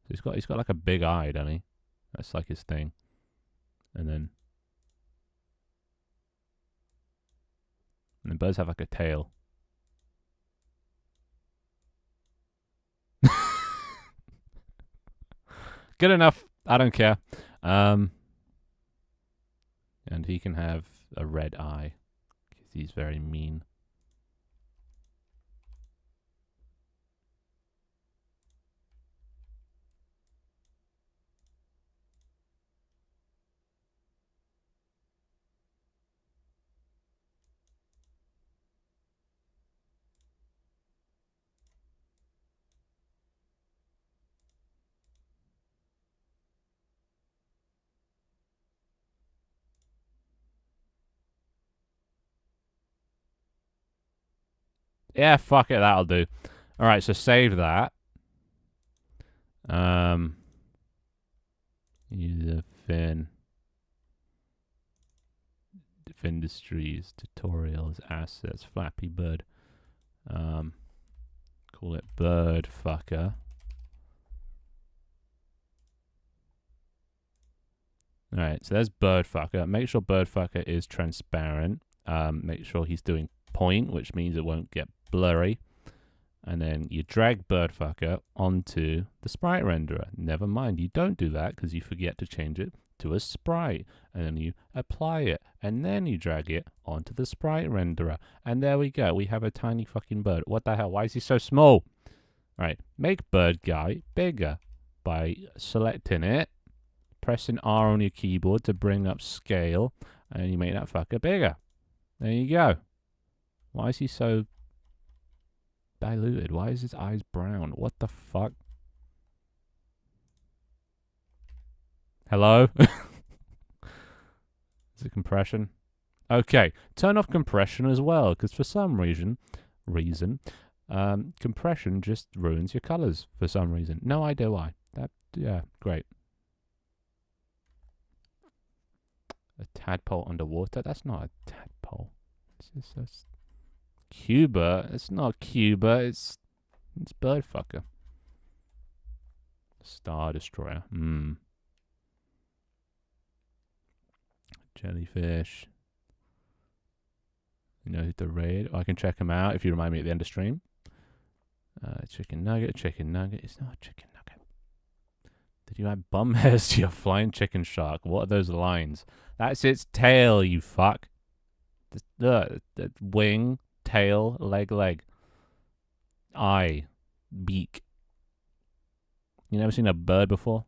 So he's got like a big eye, doesn't he? That's like his thing. And then birds have like a tail. Good enough. I don't care. And he can have a red eye because he's very mean. Yeah, fuck it, that'll do. All right, so save that. User fin industries, tutorials, assets, Flappy Bird. Call it bird fucker. All right, so there's bird fucker. Make sure bird fucker is transparent. Make sure he's doing point, which means it won't get blurry. And then you drag birdfucker onto the sprite renderer. Never mind, you don't do that because you forget to change it to a sprite. And then you apply it. And then you drag it onto the sprite renderer. And there we go. We have a tiny fucking bird. What the hell? Why is he so small? All right, make bird guy bigger by selecting it, pressing R on your keyboard to bring up scale, and you make that fucker bigger. There you go. Why is he so diluted? Why is his eyes brown? What the fuck? Hello? Is it compression? Okay, turn off compression as well, because for some reason, compression just ruins your colors for some reason. No idea why. Yeah, great. A tadpole underwater? That's not a tadpole. It's just Cuba. It's not Cuba. It's birdfucker. Star Destroyer. Jellyfish. You know the raid. I can check him out if you remind me at the end of stream. Chicken nugget. It's not a chicken nugget. Did you add bum hairs to your flying chicken shark? What are those lines? That's its tail, you fuck. The wing, tail, leg. Eye. Beak. You never seen a bird before?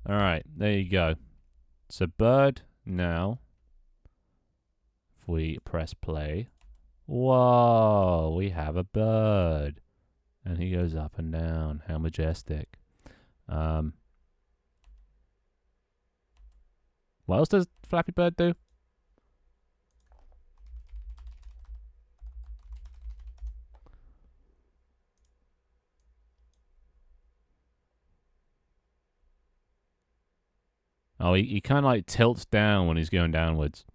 Alright, there you go. So bird now. If we press play. Whoa, we have a bird. And he goes up and down. How majestic. What else does Flappy Bird do? Oh, he kind of like tilts down when he's going downwards.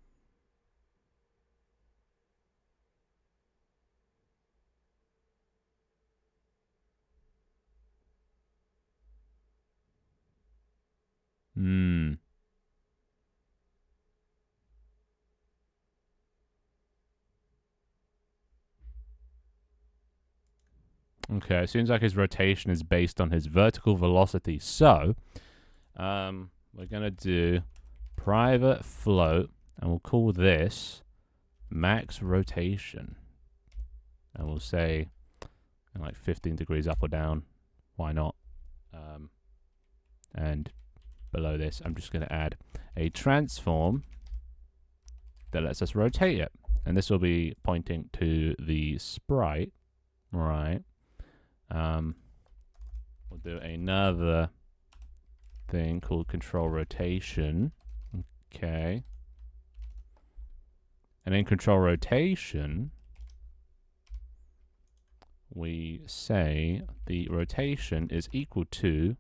Hmm. Okay, it seems like his rotation is based on his vertical velocity. So, we're gonna do private float, and we'll call this max rotation. And we'll say like 15 degrees up or down. Why not? And below this, I'm just going to add a transform that lets us rotate it. And this will be pointing to the sprite, right? We'll do another thing called control rotation. Okay. And in control rotation, we say the rotation is equal to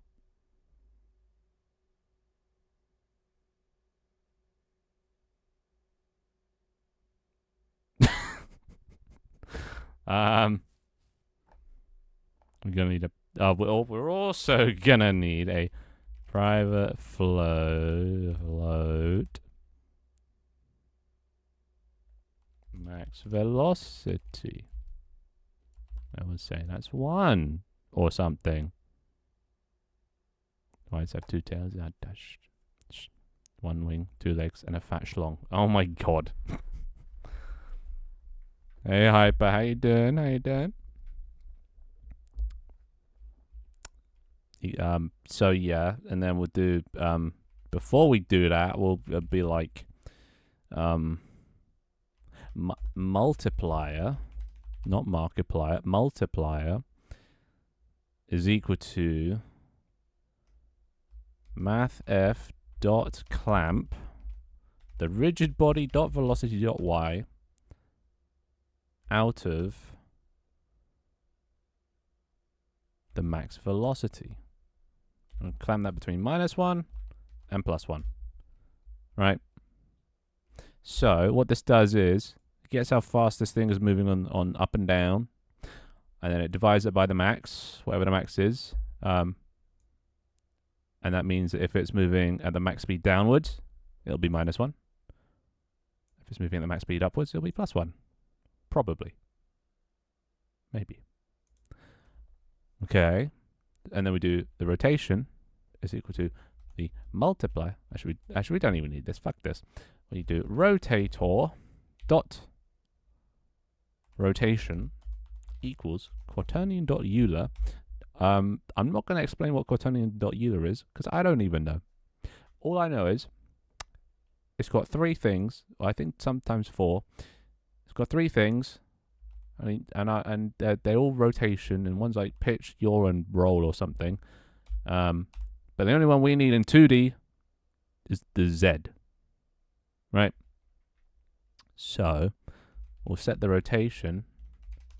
we're gonna need a we're also gonna need a private float max velocity. I would say that's 1 or something. Why does it have 2 tails? One wing, 2 legs, and a fat schlong. Oh my god. Hey Hyper, how you doing? How you doing? So yeah, and then we'll do before we do that, we'll be like multiplier, not markiplier, multiplier is equal to mathf dot clamp the rigid body dot velocity dot y out of the max velocity. And clamp that between -1 and +1. Right? So what this does is it gets how fast this thing is moving on up and down, and then it divides it by the max, whatever the max is. And that means that if it's moving at the max speed downwards, it'll be -1. If it's moving at the max speed upwards, it'll be +1. Probably. Maybe. Okay. And then we do the rotation is equal to the multiply. Actually, we don't even need this. Fuck this. We do rotator dot rotation equals quaternion dot Euler. I'm not going to explain what quaternion dot Euler is because I don't even know. All I know is it's got 3 things. I think sometimes 4. It's got 3 things. I mean, and they're all rotation, and one's like pitch, yaw, and roll or something. But the only one we need in 2D is the Z. Right? So we'll set the rotation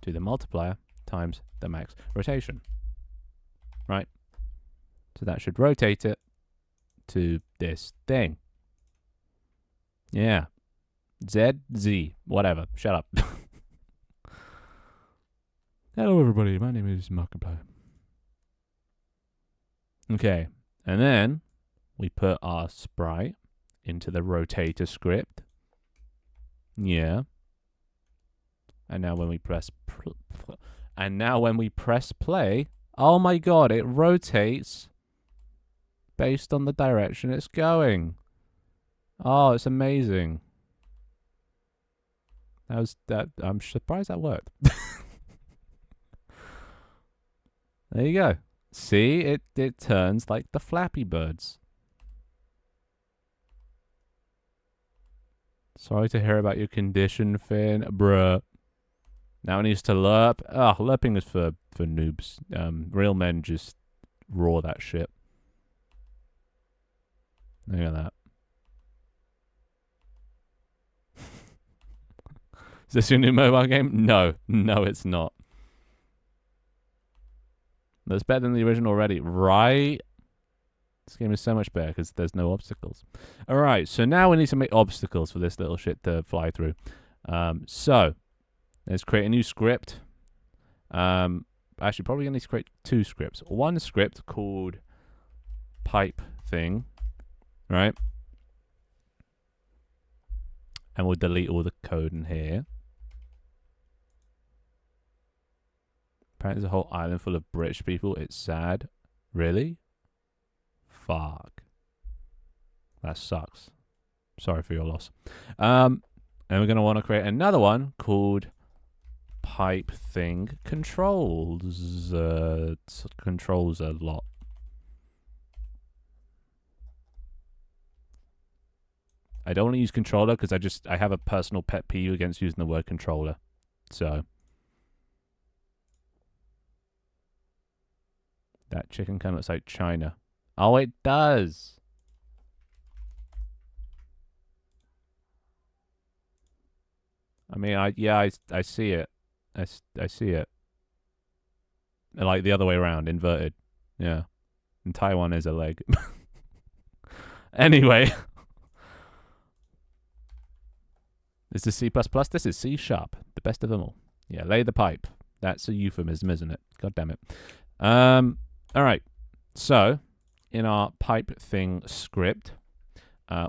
to the multiplier times the max rotation. Right? So that should rotate it to this thing. Yeah. Z, Z, whatever. Shut up. Hello everybody, my name is Markiplier. Okay, and then we put our sprite into the rotator script. Yeah. And now when we press play, oh my god, it rotates based on the direction it's going. Oh, it's amazing. I'm surprised that worked. There you go. See, it turns like the Flappy Birds. Sorry to hear about your condition, Finn. Bruh. Now it needs to lerp. Oh, lerping is for noobs. Real men just roar that shit. Look at that. Is this your new mobile game? No. No, it's not. That's better than the original already, right? This game is so much better because there's no obstacles. All right, so now we need to make obstacles for this little shit to fly through. So let's create a new script. Actually, probably going to need to create 2 scripts. One script called pipe thing, right? And we'll delete all the code in here. Apparently there's a whole island full of British people. It's sad. Really? Fuck. That sucks. Sorry for your loss. And we're going to want to create another one called pipe thing controls. Controls a lot. I don't want to use controller because I have a personal pet peeve against using the word controller. So that chicken kind of looks like China. Oh, it does. I mean, I see it. I see it. Like the other way around, inverted. Yeah. And Taiwan is a leg. Anyway. This is C++. This is C#. The best of them all. Yeah, lay the pipe. That's a euphemism, isn't it? God damn it. All right. So, in our pipe thing script,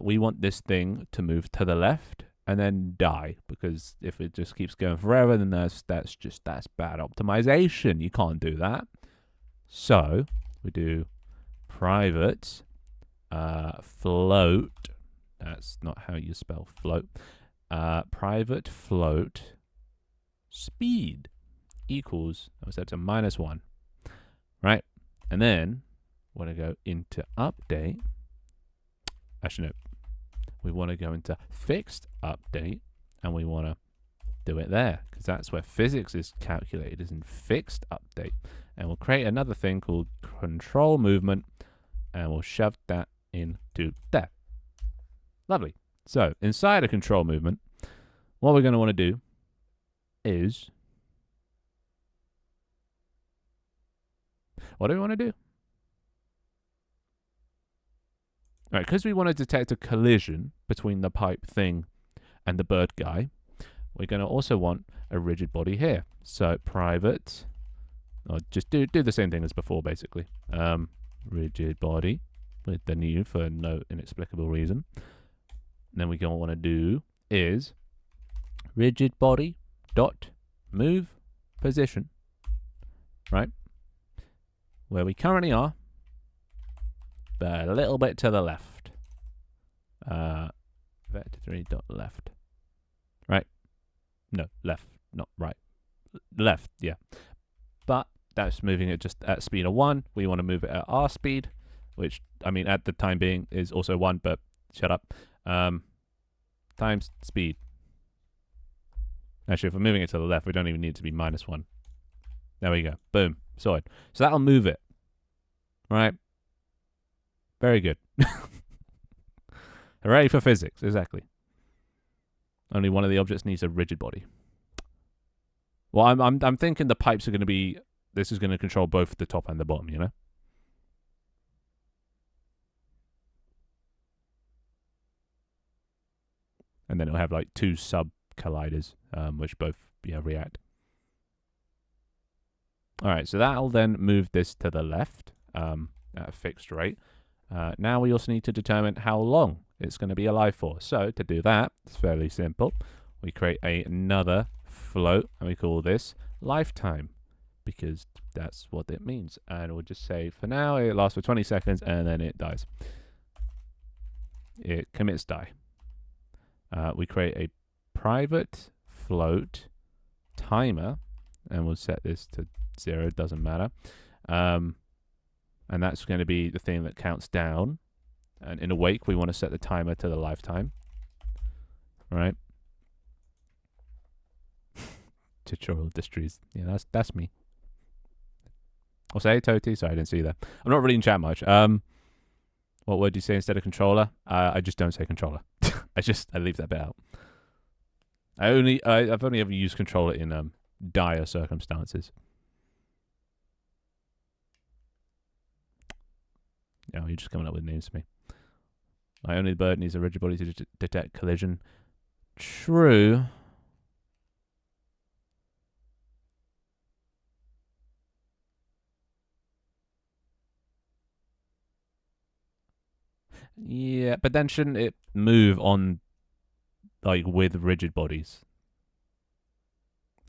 we want this thing to move to the left and then die, because if it just keeps going forever, then that's bad optimization. You can't do that. So we do private float. That's not how you spell float. Private float speed equals, I set to -1, right? And then want to go into update. Actually, no. We want to go into fixed update, and we want to do it there, because that's where physics is calculated, is in fixed update. And we'll create another thing called control movement, and we'll shove that into there. Lovely. So inside a control movement, what we're going to want to do is, what do we want to do? All right, because we want to detect a collision between the pipe thing and the bird guy, we're going to also want a rigid body here. So private, or just do the same thing as before, basically. Rigid body with the new for no inexplicable reason. And then we're going to want to do is rigid body dot move position, right? Where we currently are, but a little bit to the left. Vector 3 dot left. Right? No, left, not right. Left, yeah. But that's moving it just at speed of 1. We want to move it at our speed, which, I mean, at the time being is also 1, but shut up. Times speed. Actually, if we're moving it to the left, we don't even need it to be -1. There we go. Boom. Sorted. So that'll move it. Right? Very good. Hooray for physics, exactly. Only one of the objects needs a rigid body. Well, I'm thinking the pipes are going to be, this is going to control both the top and the bottom, you know? And then it'll have like 2 sub colliders, which both react. All right, so that'll then move this to the left at a fixed rate. Now we also need to determine how long it's going to be alive for. So to do that, it's fairly simple. We create another float, and we call this lifetime, because that's what it means. And we'll just say, for now, it lasts for 20 seconds, and then it dies. It commits die. We create a private float timer, and we'll set this to 0, doesn't matter. And that's going to be the thing that counts down. And in awake, we want to set the timer to the lifetime. Right? Tutorial distries. Yeah, that's me. I'll say Toti. Sorry, I didn't see that. I'm not really in chat much. What word do you say instead of controller? I just don't say controller. I leave that bit out. I've only ever used controller in dire circumstances. No, you're just coming up with names for me. Only the bird needs a rigid body to detect collision. True. Yeah, but then shouldn't it move on like with rigid bodies?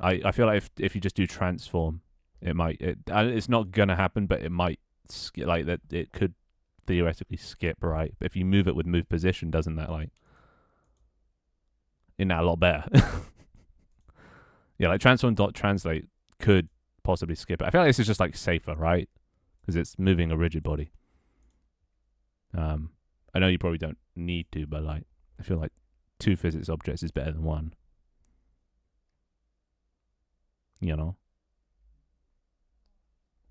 I feel like if you just do transform, it might. It's not gonna happen, but it might like that. It could theoretically skip, right? But if you move it with move position, doesn't that like? Isn't that a lot better? Yeah, like transform dot translate could possibly skip it. I feel like this is just like safer, right? Because it's moving a rigid body. I know you probably don't need to, but like I feel like 2 physics objects is better than 1. You know.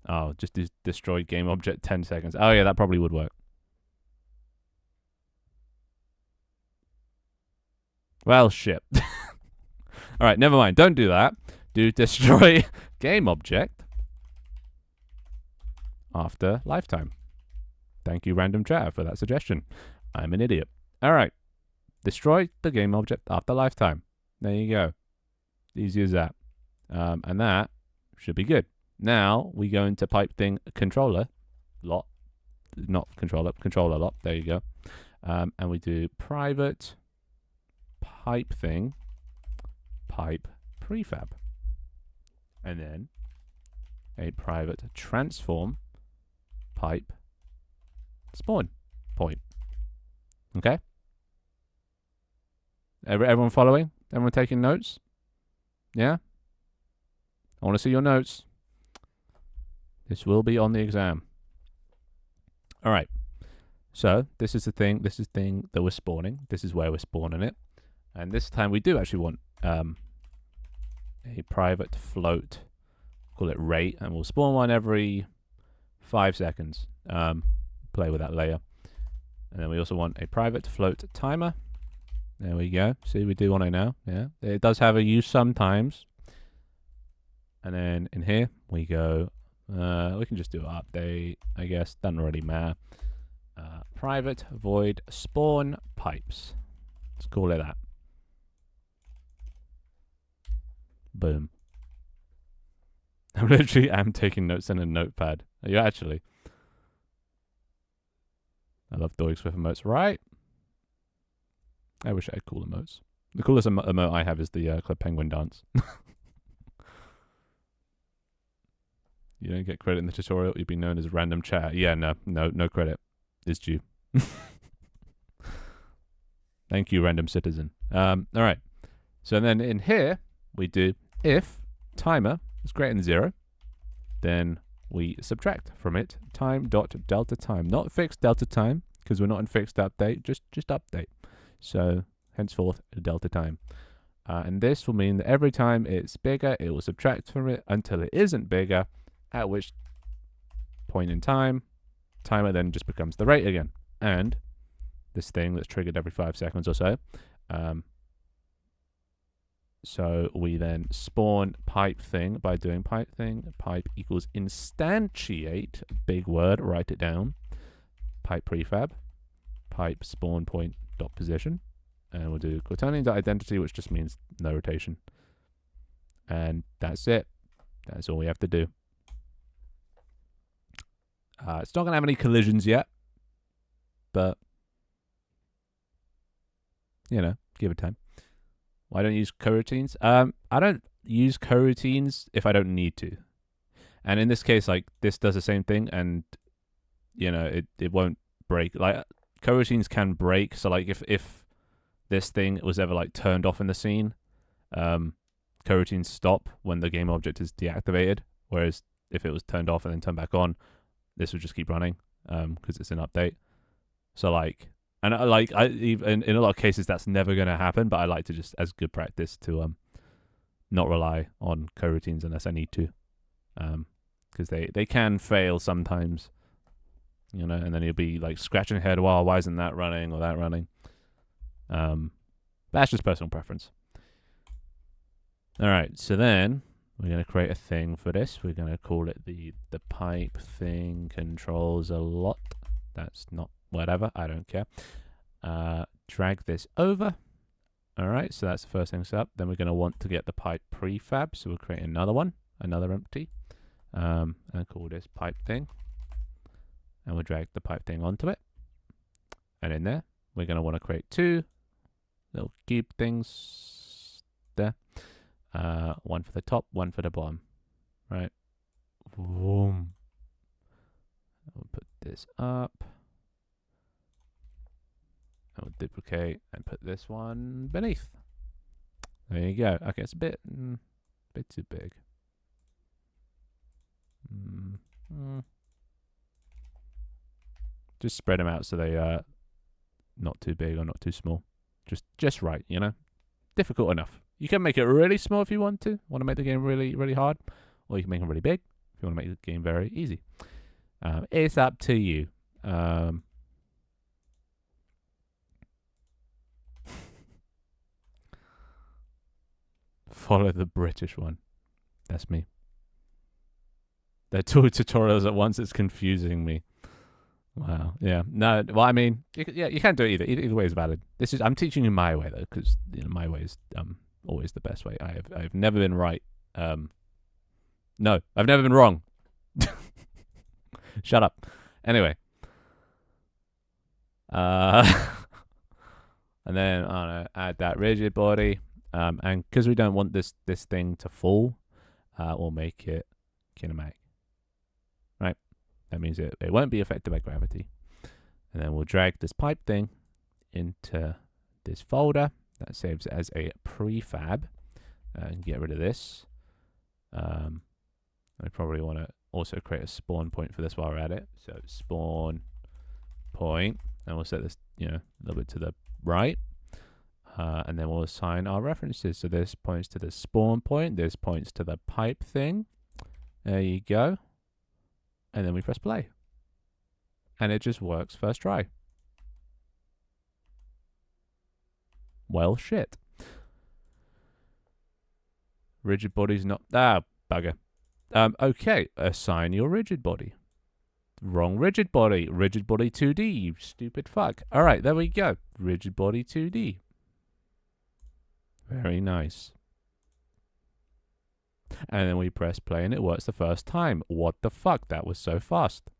Oh, just destroy game object 10 seconds. Oh yeah, that probably would work. Well, shit. All right, never mind. Don't do that. Do destroy game object after lifetime. Thank you, random chat, for that suggestion. I'm an idiot. All right. Destroy the game object after lifetime. There you go. Easy as that. And that should be good. Now we go into pipe thing controller lot. Not controller, controller lot. There you go. And we do private pipe thing, pipe prefab. And then a private transform pipe spawn point. Okay? Everyone following? Everyone taking notes? Yeah? I want to see your notes. This will be on the exam. All right. So this is the thing. This is the thing that we're spawning. This is where we're spawning it. And this time we do actually want a private float. Call it rate. And we'll spawn one every 5 seconds. Play with that layer. And then we also want a private float timer. There we go. See, we do want it now. Yeah. It does have a use sometimes. And then in here we go. We can just do an update, I guess. Doesn't really matter. Private void spawn pipes. Let's call it that. Boom. I am taking notes in a notepad. Are you actually? I love dogs with emotes, right? I wish I had cool emotes. The coolest emote I have is the Club Penguin dance. You don't get credit in the tutorial, you'd be known as random chat. Yeah, no credit is due. Thank you, random citizen. All right. So then in here, we do if timer is greater than 0, then we subtract from it time dot delta time. Not fixed delta time, because we're not in fixed update, just update. So henceforth, delta time. And this will mean that every time it's bigger, it will subtract from it until it isn't bigger, at which point in time, timer then just becomes the rate again. And this thing that's triggered every 5 seconds or so. So we then spawn pipe thing by doing pipe thing. Pipe equals instantiate, big word, write it down. Pipe prefab, pipe spawn point dot position. And we'll do quaternion dot identity, which just means no rotation. And that's it. That's all we have to do. It's not going to have any collisions yet, but, you know, give it time. Why don't you use coroutines? I don't use coroutines if I don't need to. And in this case, like, this does the same thing, and, you know, it won't break. Like, coroutines can break, so, like, if this thing was ever, like, turned off in the scene, coroutines stop when the game object is deactivated, whereas if it was turned off and then turned back on, this would just keep running because it's an update. So like, and I even in a lot of cases that's never going to happen, but I like to just as good practice to not rely on coroutines unless I need to, because they can fail sometimes, you know, and then you'll be like scratching your head, well, why isn't that running or that running? That's just personal preference. All right, so then we're going to create a thing for this. We're going to call it the pipe thing controls a lot. That's not whatever. I don't care. Drag this over. All right, so that's the first thing set up. Then we're going to want to get the pipe prefab. So we'll create another one, another empty, and call this pipe thing. And we'll drag the pipe thing onto it. And in there, we're going to want to create 2 little cube things there. One for the top, one for the bottom. Right. Boom. We'll put this up. And we'll duplicate and put this one beneath. There you go. Okay, it's a bit too big. Just spread them out so they are not too big or not too small. Just right, you know? Difficult enough. You can make it really small if you want to. Want to make the game really, really hard. Or you can make them really big if you want to make the game very easy. It's up to you. Follow the British one. That's me. They're 2 tutorials at once. It's confusing me. Wow. Yeah. No. Well, I mean, you can't do it either. Either way is valid. I'm teaching you my way though, because my way is always the best way. I've never been right. No, I've never been wrong. Shut up. Anyway. And then I don't know, add that rigid body. And because we don't want this thing to fall, we'll make it kinematic. Right? That means it won't be affected by gravity. And then we'll drag this pipe thing into this folder. That saves it as a prefab. And get rid of this. I probably want to also create a spawn point for this while we're at it. So spawn point. And we'll set this, a little bit to the right. And then we'll assign our references. So this points to the spawn point. This points to the pipe thing. There you go. And then we press play. And it just works first try. Well, shit. Rigid body's not... bugger. Okay, assign your rigid body. Wrong rigid body. Rigid body 2D, you stupid fuck. All right, there we go. Rigid body 2D. Very nice. And then we press play and it works the first time. What the fuck? That was so fast.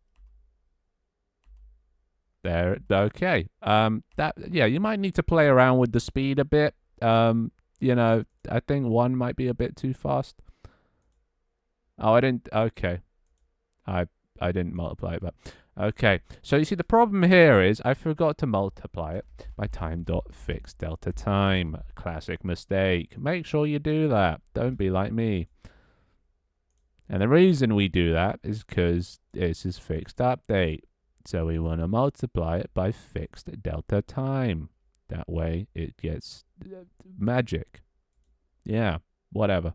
There. Okay. You might need to play around with the speed a bit. I think 1 might be a bit too fast. Oh, I didn't. Okay. I didn't multiply it, but okay. So you see, the problem here is I forgot to multiply it by time.fixed delta time. Classic mistake. Make sure you do that. Don't be like me. And the reason we do that is because this is fixed update. So we want to multiply it by fixed delta time. That way it gets magic. Yeah, whatever.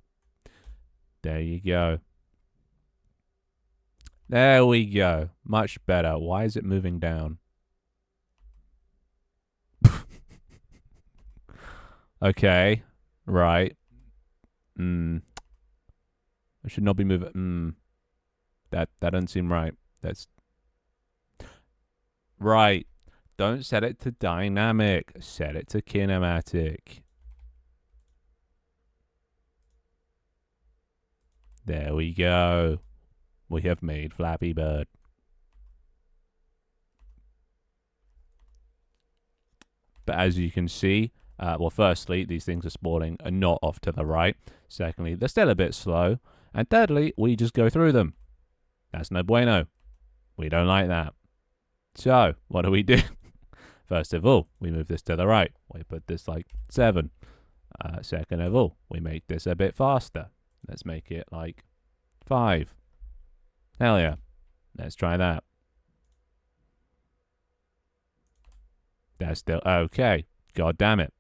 There you go. There we go. Much better. Why is it moving down? Okay. Right. I should not be moving. That doesn't seem right. That's right. Don't set it to dynamic. Set it to kinematic. There we go. We have made Flappy Bird. But as you can see, well, firstly, these things are spawning a not off to the right. Secondly, they're still a bit slow. And thirdly, we just go through them. That's no bueno. We don't like that. So, what do we do? First of all, we move this to the right. We put this like 7. Second of all, we make this a bit faster. Let's make it like 5. Hell yeah. Let's try that. That's still okay. God damn it.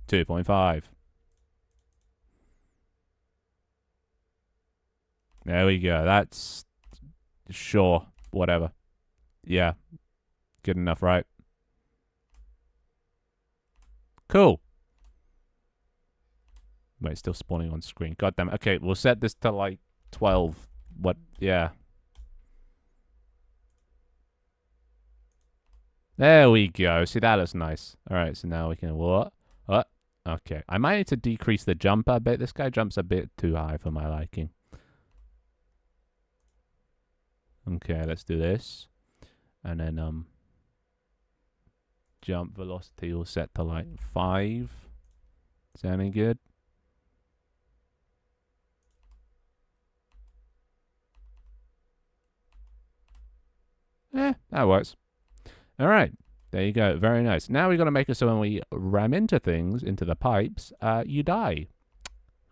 $2.5. There we go. That's sure. Whatever. Yeah. Good enough, right? Cool. Wait, still spawning on screen. God damn it. Okay, we'll set this to like 12. What? Yeah. There we go. See, that looks nice. All right, so now we can... What? Okay. I might need to decrease the jump a bit. This guy jumps a bit too high for my liking. Okay, let's do this. And then jump velocity will set to like 5. Sounding good? That works. All right. There you go. Very nice. Now we're going to make it so when we ram into things, into the pipes, you die.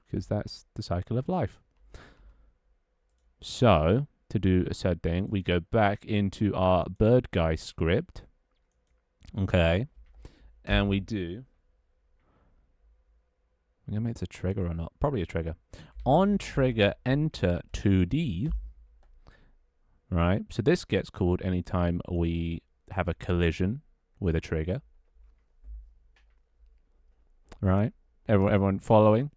Because that's the cycle of life. So, to do a said thing, we go back into our bird guy script. Okay. And we do... I'm going to make this a trigger or not. Probably a trigger. On trigger, enter 2D. Right. So this gets called anytime we have a collision with a trigger. Right. Everyone following?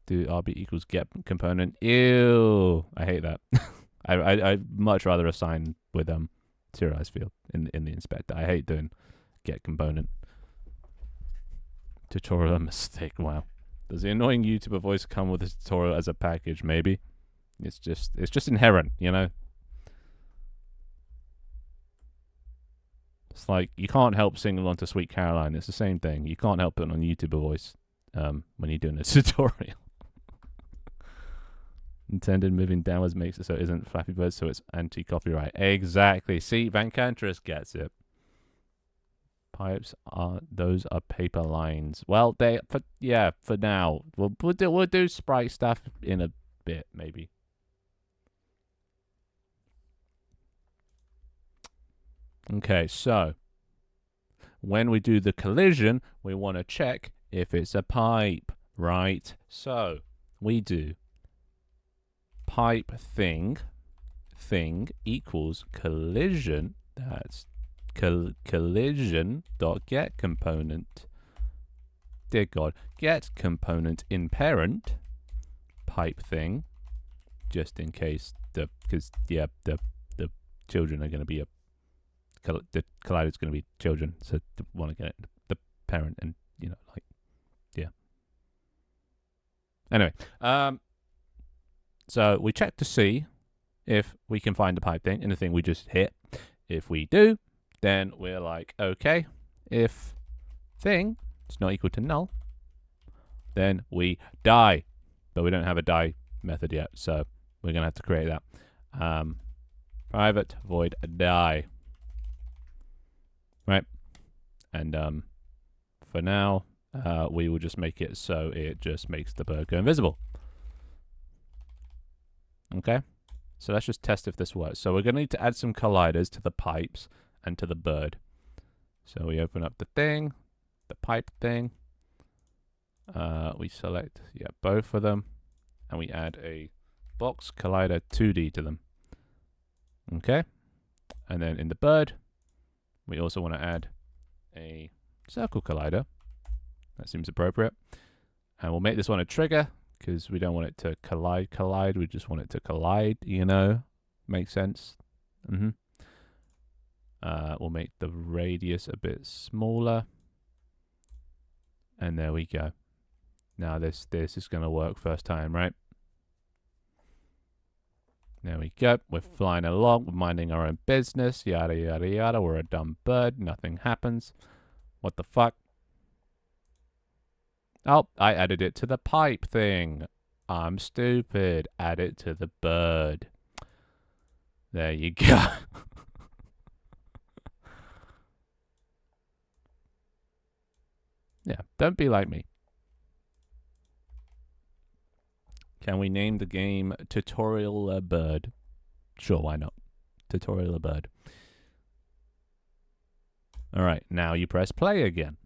Do RB equals get component. Ew. I hate that. I'd much rather assign with serialized field in the inspector. I hate doing get component. Tutorial mistake. Wow. Does the annoying YouTuber voice come with a tutorial as a package? Maybe. It's just inherent, you know? It's like you can't help sing along to Sweet Caroline. It's the same thing. You can't help putting on YouTuber voice when you're doing a tutorial. Intended moving downwards makes it so it isn't Flappy Bird, so it's anti-copyright. Exactly. See, Van Cantris gets it. Pipes those are paper lines. Well, for now. We'll do sprite stuff in a bit, maybe. Okay, so when we do the collision, we want to check if it's a pipe, right? So we do pipe thing equals collision. That's collision dot get component. Dear God, get component in parent pipe thing, just in case the children are going to be the collider's going to be children, so they want to get it, the parent, and Anyway, so we check to see if we can find the pipe thing in the thing we just hit. If we do, then we're like, okay. If thing is not equal to null, then we die. But we don't have a die method yet, so we're going to have to create that. Private void die. Right? And for now, we will just make it so it just makes the bird go invisible. Okay? So let's just test if this works. So we're going to need to add some colliders to the pipes and to the bird. So we open up the thing, the pipe thing. We select, both of them. And we add a box collider 2D to them. Okay? And then in the bird, we also want to add a circle collider. That seems appropriate. And we'll make this one a trigger, because we don't want it to collide. We just want it to collide, Makes sense. We'll make the radius a bit smaller. And there we go. Now this is going to work first time, right? There we go. We're flying along. We're minding our own business. Yada, yada, yada. We're a dumb bird. Nothing happens. What the fuck? Oh, I added it to the pipe thing. I'm stupid. Add it to the bird. There you go. Yeah, don't be like me. Can we name the game Tutorial Bird? Sure, why not? Tutorial Bird. Alright, now you press play again.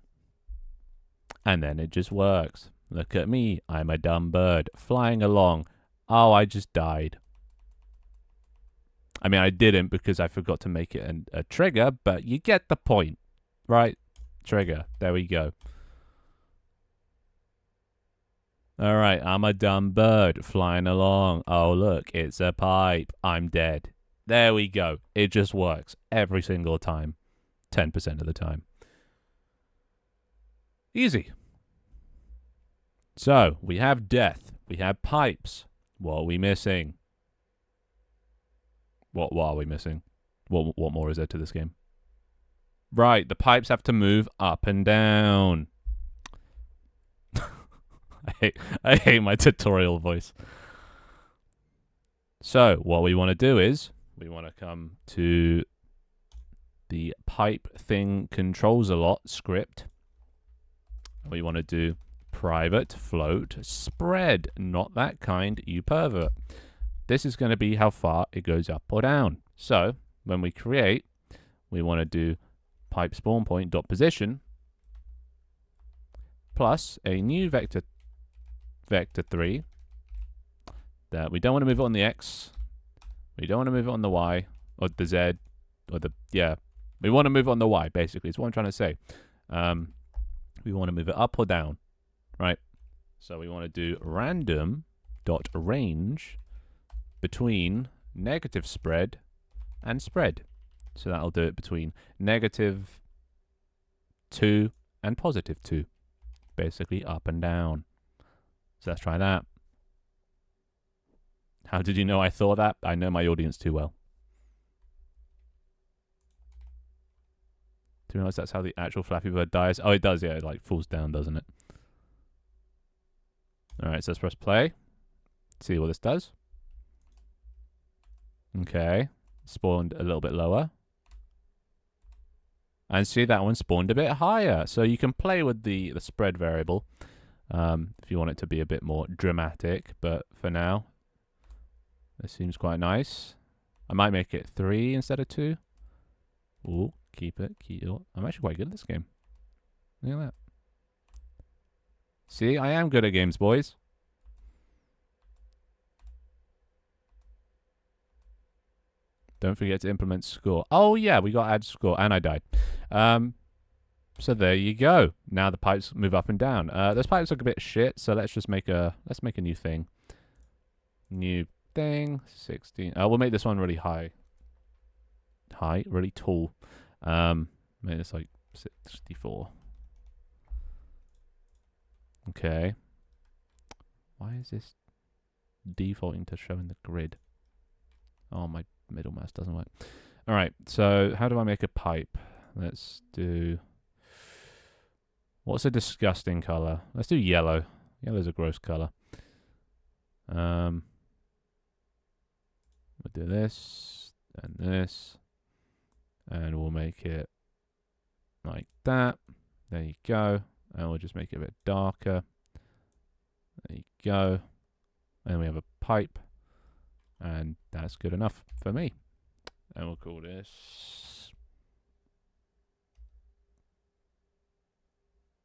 And then it just works. Look at me, I'm a dumb bird, flying along. Oh, I just died. I mean, I didn't because I forgot to make it a trigger, but you get the point. Right? Trigger. There we go. Alright, I'm a dumb bird flying along. Oh, look, it's a pipe. I'm dead. There we go. It just works every single time. 10% of the time. Easy. So, we have death. We have pipes. What are we missing? What are we missing? What more is there to this game? Right, the pipes have to move up and down. I hate my tutorial voice. So what we want to do is we want to come to the pipe thing controls a lot script. We want to do private float spread, not that kind, you pervert. This is going to be how far it goes up or down. So when we create, we want to do pipe spawn point dot position plus a new vector 3 that we don't want to move it on the X, we don't want to move it on the Y or the Z or the we want to move it on the Y basically. Is what I'm trying to say. We want to move it up or down, right? So we want to do random dot range between negative spread and spread. So that'll do it between -2 and +2, basically up and down. So let's try that. How did you know I thought that? I know my audience too well. To be honest, that's how the actual Flappy Bird dies. Oh, it does, yeah, it like falls down, doesn't it? Alright, so let's press play. See what this does. Okay. Spawned a little bit lower. And see, that one spawned a bit higher. So you can play with the spread variable if you want it to be a bit more dramatic. But for now, this seems quite nice. I might make it 3 instead of 2. Ooh, keep it. I'm actually quite good at this game. Look at that. See, I am good at games, boys. Don't forget to implement score. Oh yeah, we got to add score, and I died. So there you go. Now the pipes move up and down. Those pipes look a bit shit, so let's just make a new thing. New thing, 16. We'll make this one really high. Really tall. Make this like 64. Okay. Why is this defaulting to showing the grid? Oh, my middle mouse doesn't work. All right, so how do I make a pipe? Let's do... What's a disgusting color? Let's do yellow. Yellow's a gross color. We'll do this and this. And we'll make it like that. There you go. And we'll just make it a bit darker. There you go. And we have a pipe. And that's good enough for me. And we'll call this...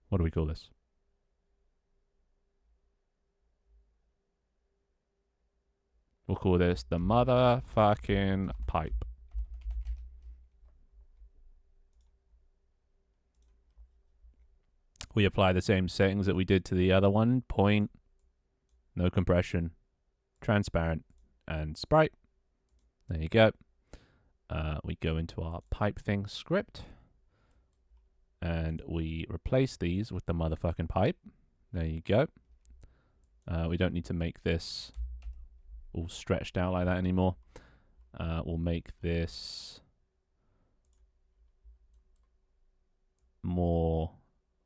What do we call this? We'll call this the motherfucking pipe. We apply the same settings that we did to the other one. Point, no compression, transparent, and sprite. There you go. We go into our pipe thing script. And we replace these with the motherfucking pipe. There you go. We don't need to make this all stretched out like that anymore. We'll make this more...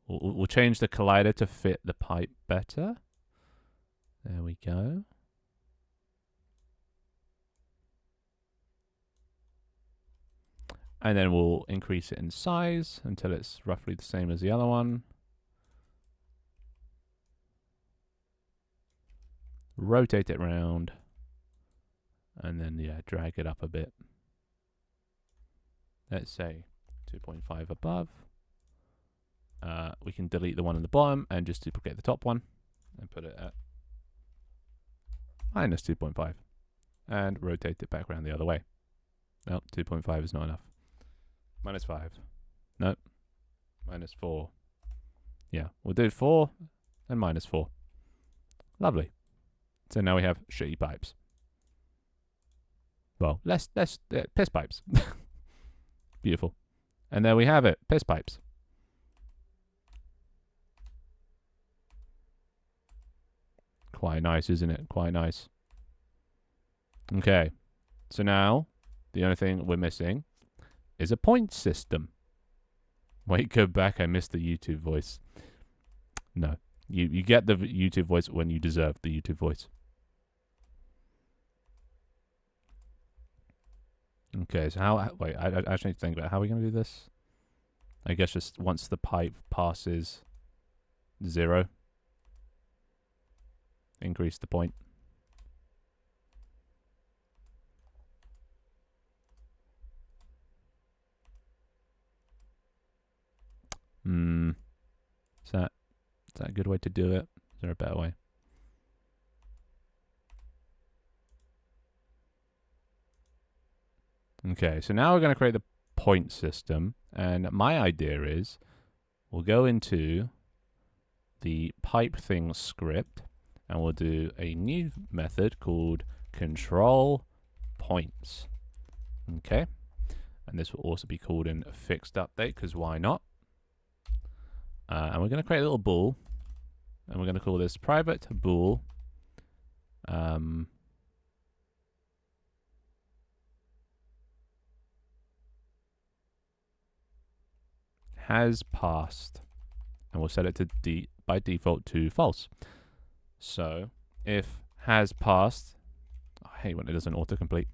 We'll change the collider to fit the pipe better. There we go. And then we'll increase it in size until it's roughly the same as the other one. Rotate it round. And then, yeah, drag it up a bit. Let's say 2.5 above. We can delete the one on the bottom and just duplicate the top one and put it at minus 2.5 and rotate it back around the other way. No, 2.5 is not enough. Minus 5. No. Minus 4. Yeah, we'll do 4 and minus 4. Lovely. So now we have shitty pipes. Well, less piss pipes. Beautiful. And there we have it, piss pipes. Quite nice, isn't it? Quite nice. Okay. So now The only thing we're missing is a point system. Wait, go back. I missed the YouTube voice. No. You get the YouTube voice when you deserve the YouTube voice. Okay, so how... Wait, I actually need to think about how we're going to do this. I guess just once the pipe passes 0, increase the point. Is that a good way to do it? Is there a better way? Okay, so now we're going to create the point system. And my idea is we'll go into the pipe thing script and we'll do a new method called control points. Okay. And this will also be called in fixed update because why not? And we're going to create a little bool, and we're going to call this private bool. Has passed, and we'll set it to by default to false. So if has passed, I hate when it doesn't autocomplete.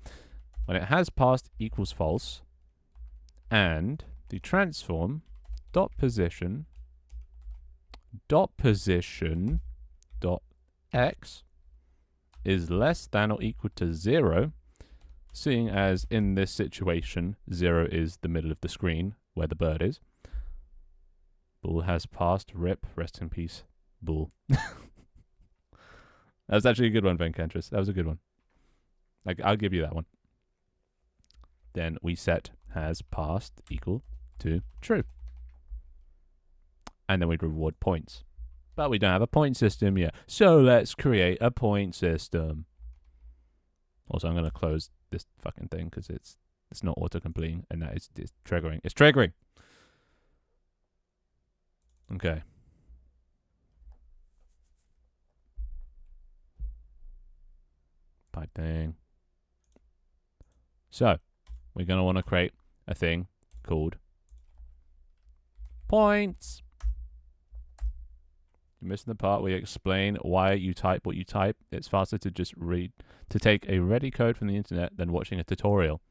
When it has passed equals false, and the transform dot position dot x is less than or equal to 0, seeing as in this situation 0 is the middle of the screen where the bird is. Bool has passed. Rip. Rest in peace. Bool. That was actually a good one, Venkantris. That was a good one. I'll give you that one. Then we set has passed equal to true. And then we'd reward points. But we don't have a point system yet. So let's create a point system. Also, I'm going to close this fucking thing because it's not auto-completing. And that it's triggering. It's triggering! Okay. Pipe thing. So, we're going to want to create a thing called points. You're missing the part where you explain why you type what you type. It's faster to just take a ready code from the internet than watching a tutorial.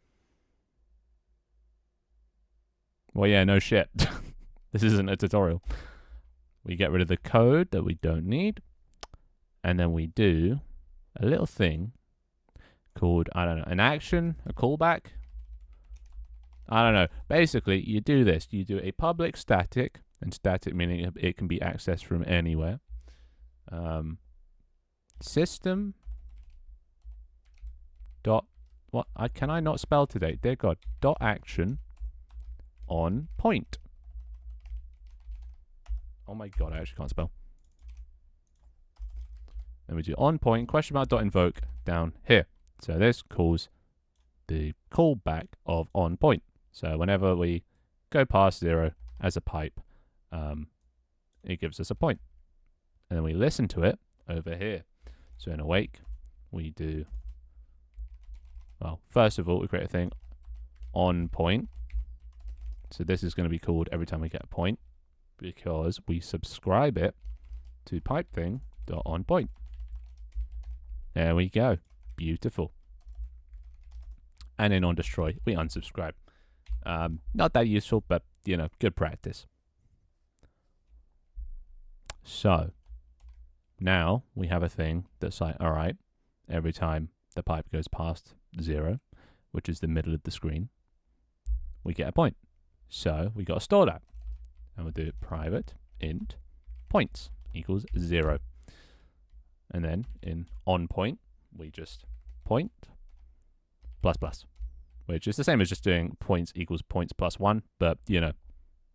Well, yeah, no shit. This isn't a tutorial. We get rid of the code that we don't need. And then we do a little thing called, I don't know, an action, a callback. I don't know. Basically, you do this. You do a public static, and static meaning it can be accessed from anywhere. System dot, what? Can I not spell today? Dear God. Dot action on point. Oh my God, I actually can't spell. Then we do on point, question mark dot invoke down here. So this calls the callback of on point. So whenever we go past 0 as a pipe, it gives us a point. And then we listen to it over here. So in awake, we do, well, first of all, we create a thing on point. So this is going to be called every time we get a point, because we subscribe it to pipe thing dot on point. There we go. Beautiful. And then on destroy, we unsubscribe. Not that useful, but, you know, good practice. So, now we have a thing that's like, all right, every time the pipe goes past 0, which is the middle of the screen, we get a point. So, we got to store that. And we'll do private int points equals 0. And then in on point, we just point plus plus, which is the same as just doing points equals points plus 1, but, you know,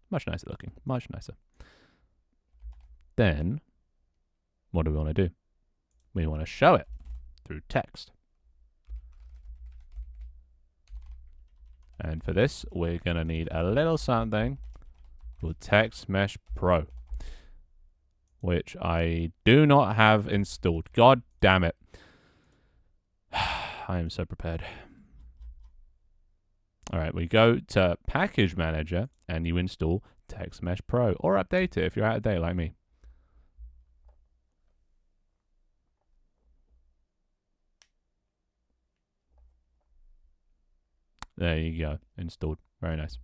much nicer looking, much nicer. Then, what do we want to do? We want to show it through text. And for this, we're going to need a little something called Text Mesh Pro, which I do not have installed. God damn it. I am so prepared. All right, we go to Package Manager and you install Text Mesh Pro, or update it if you're out of date like me. There you go, installed. Very nice.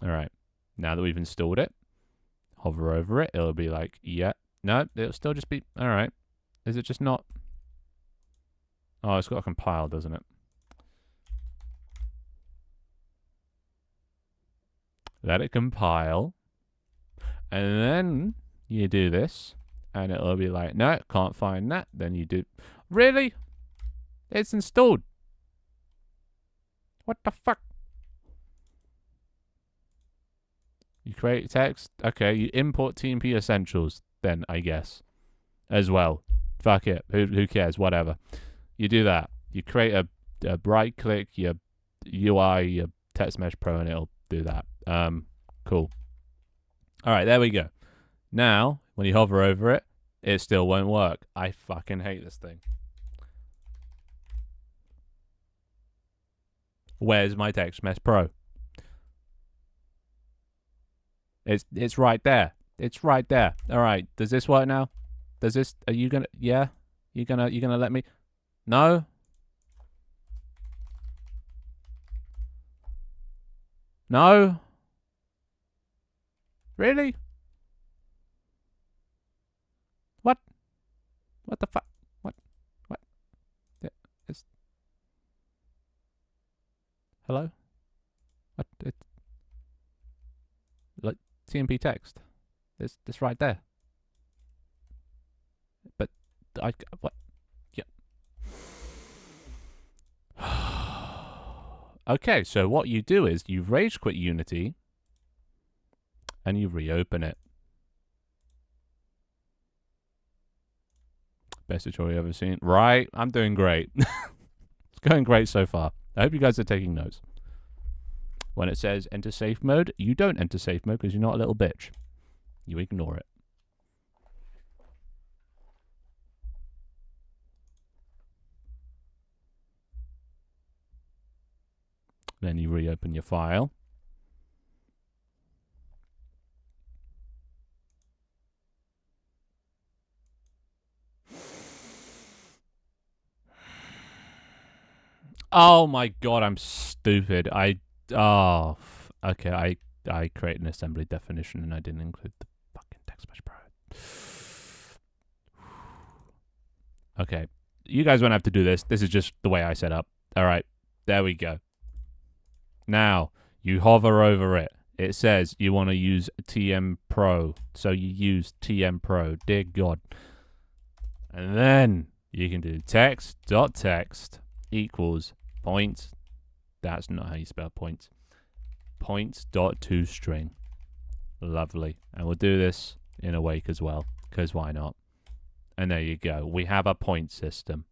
All right, now that we've installed it, hover over it. It'll be like, yeah, no, it'll still just be, all right. Is it just not? Oh, it's got to compile, doesn't it? Let it compile. And then you do this. And it'll be like, no, can't find that. Then you do, really? It's installed. What the fuck? You create text. Okay, you import TMP Essentials then, I guess. As well. Fuck it. Who cares? Whatever. You do that. You create a right click, your UI, your Text Mesh Pro, and it'll do that. Cool. All right, there we go. Now, when you hover over it, it still won't work. I fucking hate this thing. Where's my Text Mesh Pro? It's right there. It's right there. All right. Does this work now? Does this? Are you gonna? Yeah. You gonna let me? No. No. Really? What? What the fuck? What? Yeah, it's... Hello? What? Like TMP text. It's right there. But what? Yeah. Okay, so what you do is you rage quit Unity and you reopen it. Best tutorial I've ever seen. Right, I'm doing great. It's going great so far. I hope you guys are taking notes. When it says enter safe mode, you don't enter safe mode because you're not a little bitch. You ignore it. Then you reopen your file. Oh my god, I'm stupid. Okay, I created an assembly definition and I didn't include the fucking Text Mesh Pro. Okay, you guys won't have to do this. This is just the way I set up. All right, there we go. Now, you hover over it. It says you want to use TM Pro. So you use TM Pro. Dear God. And then you can do text.text equals points. That's not how you spell points. Points.toString. Lovely. And we'll do this in awake as well. Because why not? And there you go. We have a point system.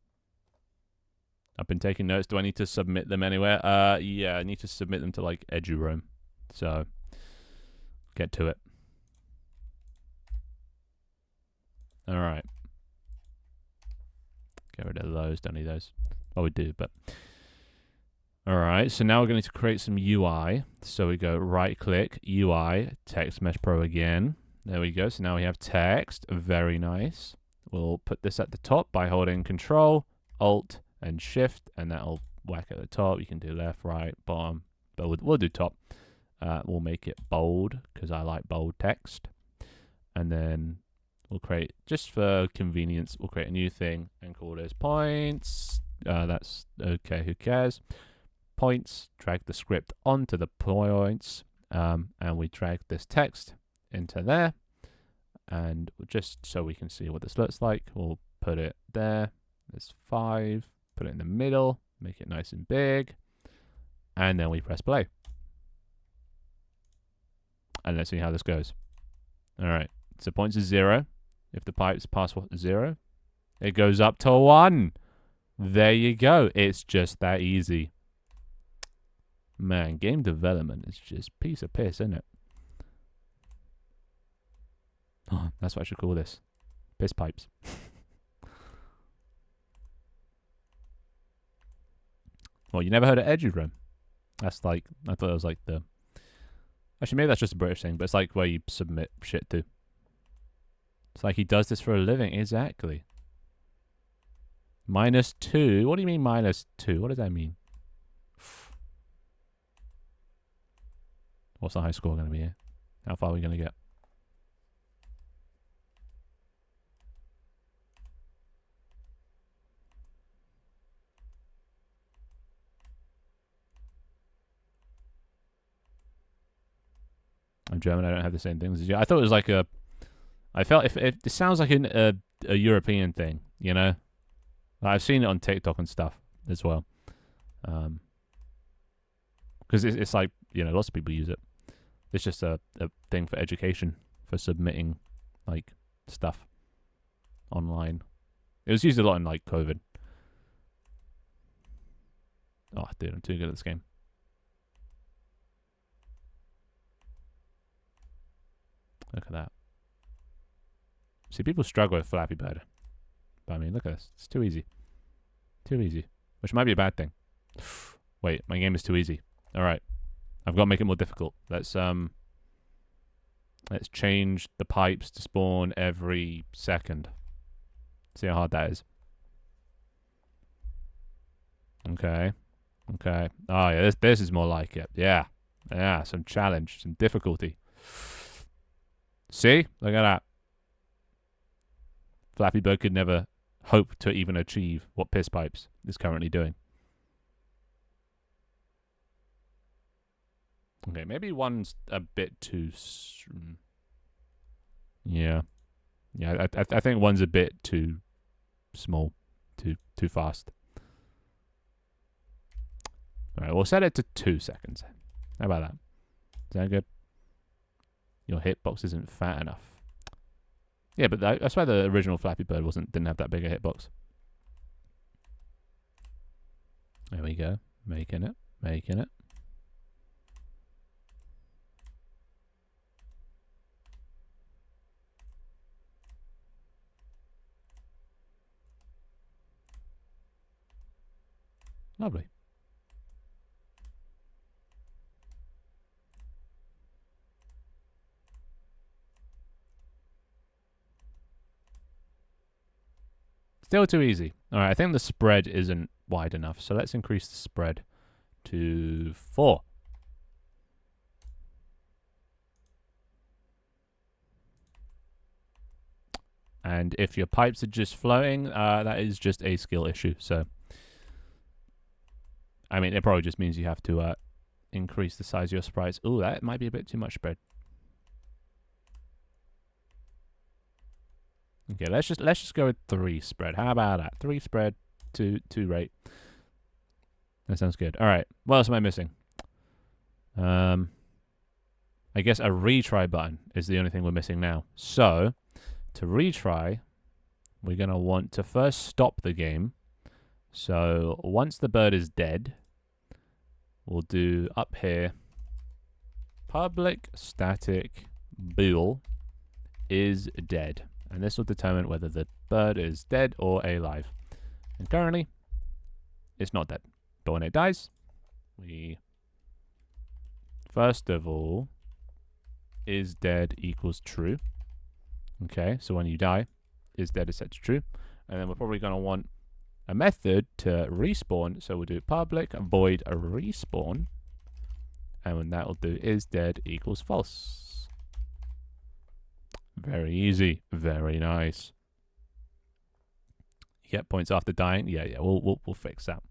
I've been taking notes. Do I need to submit them anywhere? Yeah, I need to submit them to like EduRoam. So, get to it. All right. Get rid of those. Don't need those. Oh, we do, but... All right, so now we're going to create some UI. So we go right-click, UI, Text Mesh Pro again. There we go. So now we have text. Very nice. We'll put this at the top by holding Control, Alt, and Shift, and that'll whack at the top. You can do left, right, bottom, but we'll do top. We'll make it bold because I like bold text. And then we'll create, just for convenience, we'll create a new thing and call this points. That's okay, who cares? Points, drag the script onto the points, and we drag this text into there. And just so we can see what this looks like, we'll put it there. There's 5. Put it in the middle, make it nice and big, and then we press play. And let's see how this goes. All right, so points is 0. If the pipes pass 0, it goes up to 1. There you go. It's just that easy. Man, game development is just piece of piss, isn't it? Oh, that's what I should call this. Piss pipes. Well, you never heard of EduRoam? That's like, I thought it was like the. Actually, maybe that's just a British thing, but it's like where you submit shit to. It's like he does this for a living. Exactly. -2. What do you mean -2? What does that mean? What's the high score going to be here? How far are we going to get? I'm German. I don't have the same things as you. I thought it was like a. I felt if it sounds like a European thing, you know. I've seen it on TikTok and stuff as well. Because it's like, you know, lots of people use it. It's just a thing for education, for submitting like stuff online. It was used a lot in like COVID. Oh, dude, I'm too good at this game. Look at that. See, people struggle with Flappy Bird. But I mean, look at this. It's too easy. Too easy. Which might be a bad thing. Wait, my game is too easy. Alright. I've got to make it more difficult. Let's change the pipes to spawn every second. See how hard that is. Okay. Okay. Oh yeah, this is more like it. Yeah. Yeah, some challenge, some difficulty. See? Look at that. Flappy Bird could never hope to even achieve what Piss Pipes is currently doing. Okay, maybe one's a bit too. Yeah, yeah. I think one's a bit too small, too fast. All right, we'll set it to 2 seconds. How about that? Is that good? Your hitbox isn't fat enough. Yeah, but I swear the original Flappy Bird didn't have that big a hitbox. There we go. Making it. Making it. Lovely. Still too easy. Alright, I think the spread isn't wide enough, so let's increase the spread to 4. And if your pipes are just floating, that is just a skill issue. So, I mean, it probably just means you have to increase the size of your sprites. Ooh, that might be a bit too much spread. Okay, let's just go with 3 spread. How about that? 3 spread, 2 rate. That sounds good. All right, what else am I missing? I guess a retry button is the only thing we're missing now. So, to retry, we're going to want to first stop the game. So, once the bird is dead, we'll do up here, public static bool is dead. And this will determine whether the bird is dead or alive. And currently, it's not dead. But when it dies, we first of all is dead equals true. Okay, so when you die, is dead is set to true. And then we're probably going to want a method to respawn. So we'll do public void respawn. And when that will do is dead equals false. Very easy. Very nice. You get points after dying. Yeah, we'll fix that.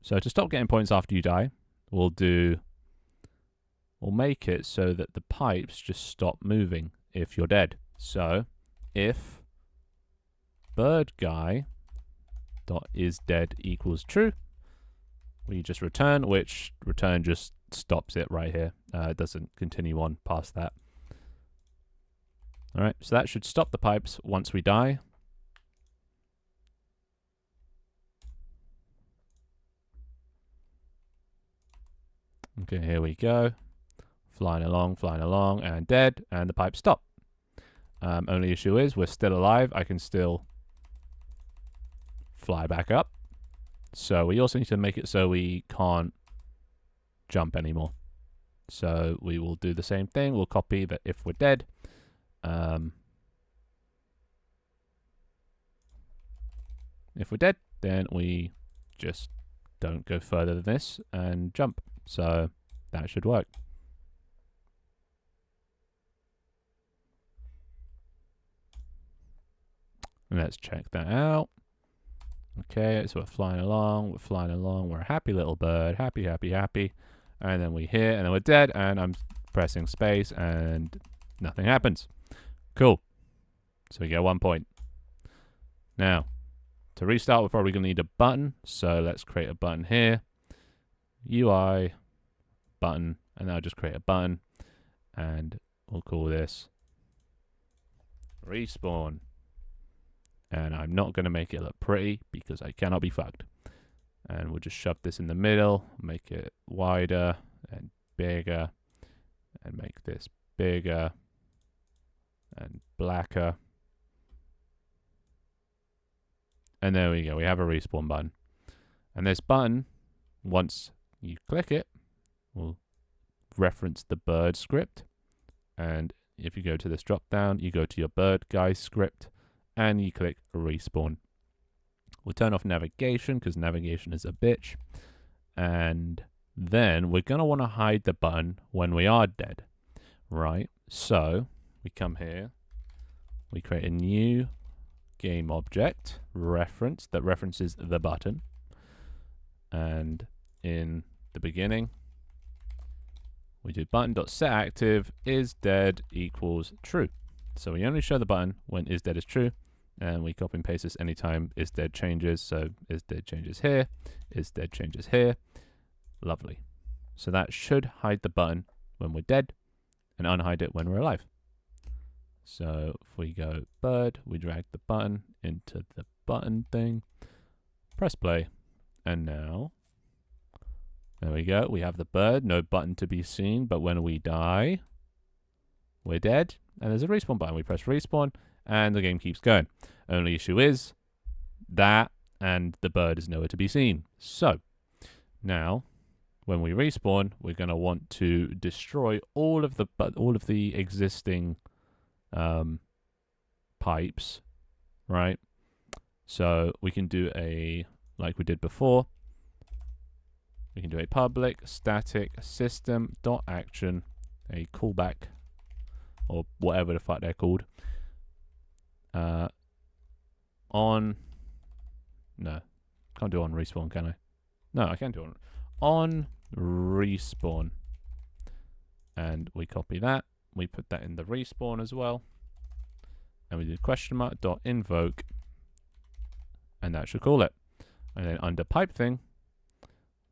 So to stop getting points after you die, we'll make it so that the pipes just stop moving if you're dead. So if bird guy dot is dead equals true, we just return, which return just stops it right here. It doesn't continue on past that. All right, so that should stop the pipes once we die. Okay, here we go. Flying along, and dead, and the pipes stop. Only issue is we're still alive. I can still fly back up. So we also need to make it so we can't jump anymore. So we will do the same thing. We'll copy that if we're dead. If we're dead, then we just don't go further than this and jump. So that should work. And let's check that out. Okay, so we're flying along, we're a happy little bird, happy, happy, happy. And then we hit, and then we're dead, and I'm pressing space, and nothing happens. Cool. So we get 1 point. Now, to restart, we're probably going to need a button, so let's create a button here. UI, button, and I'll just create a button, and we'll call this respawn. And I'm not going to make it look pretty because I cannot be fucked. And we'll just shove this in the middle, make it wider and bigger, and make this bigger and blacker. And there we go, we have a respawn button. And this button, once you click it, will reference the bird script. And if you go to this drop down, you go to your bird guy script, and you click respawn. We'll turn off navigation because navigation is a bitch. And then we're going to want to hide the button when we are dead, right? So we come here, we create a new game object reference that references the button. And in the beginning, we do button.setActive is dead equals true. So we only show the button when is dead is true. And we copy and paste this anytime is dead changes. So is dead changes here, is dead changes here. Lovely. So that should hide the button when we're dead and unhide it when we're alive. So if we go bird, we drag the button into the button thing, press play, and now, there we go. We have the bird, no button to be seen, but when we die, we're dead, and there's a respawn button. We press respawn, and the game keeps going. Only issue is that, and the bird is nowhere to be seen. So now, when we respawn, we're going to want to destroy all of the existing pipes, right? So we can do like we did before. We can do a public static system.action, a callback, or whatever the fuck they're called. No, can't do on respawn, can I? No, I can do on respawn. And we copy that. We put that in the respawn as well. And we do question mark dot invoke. And that should call it. And then under pipe thing,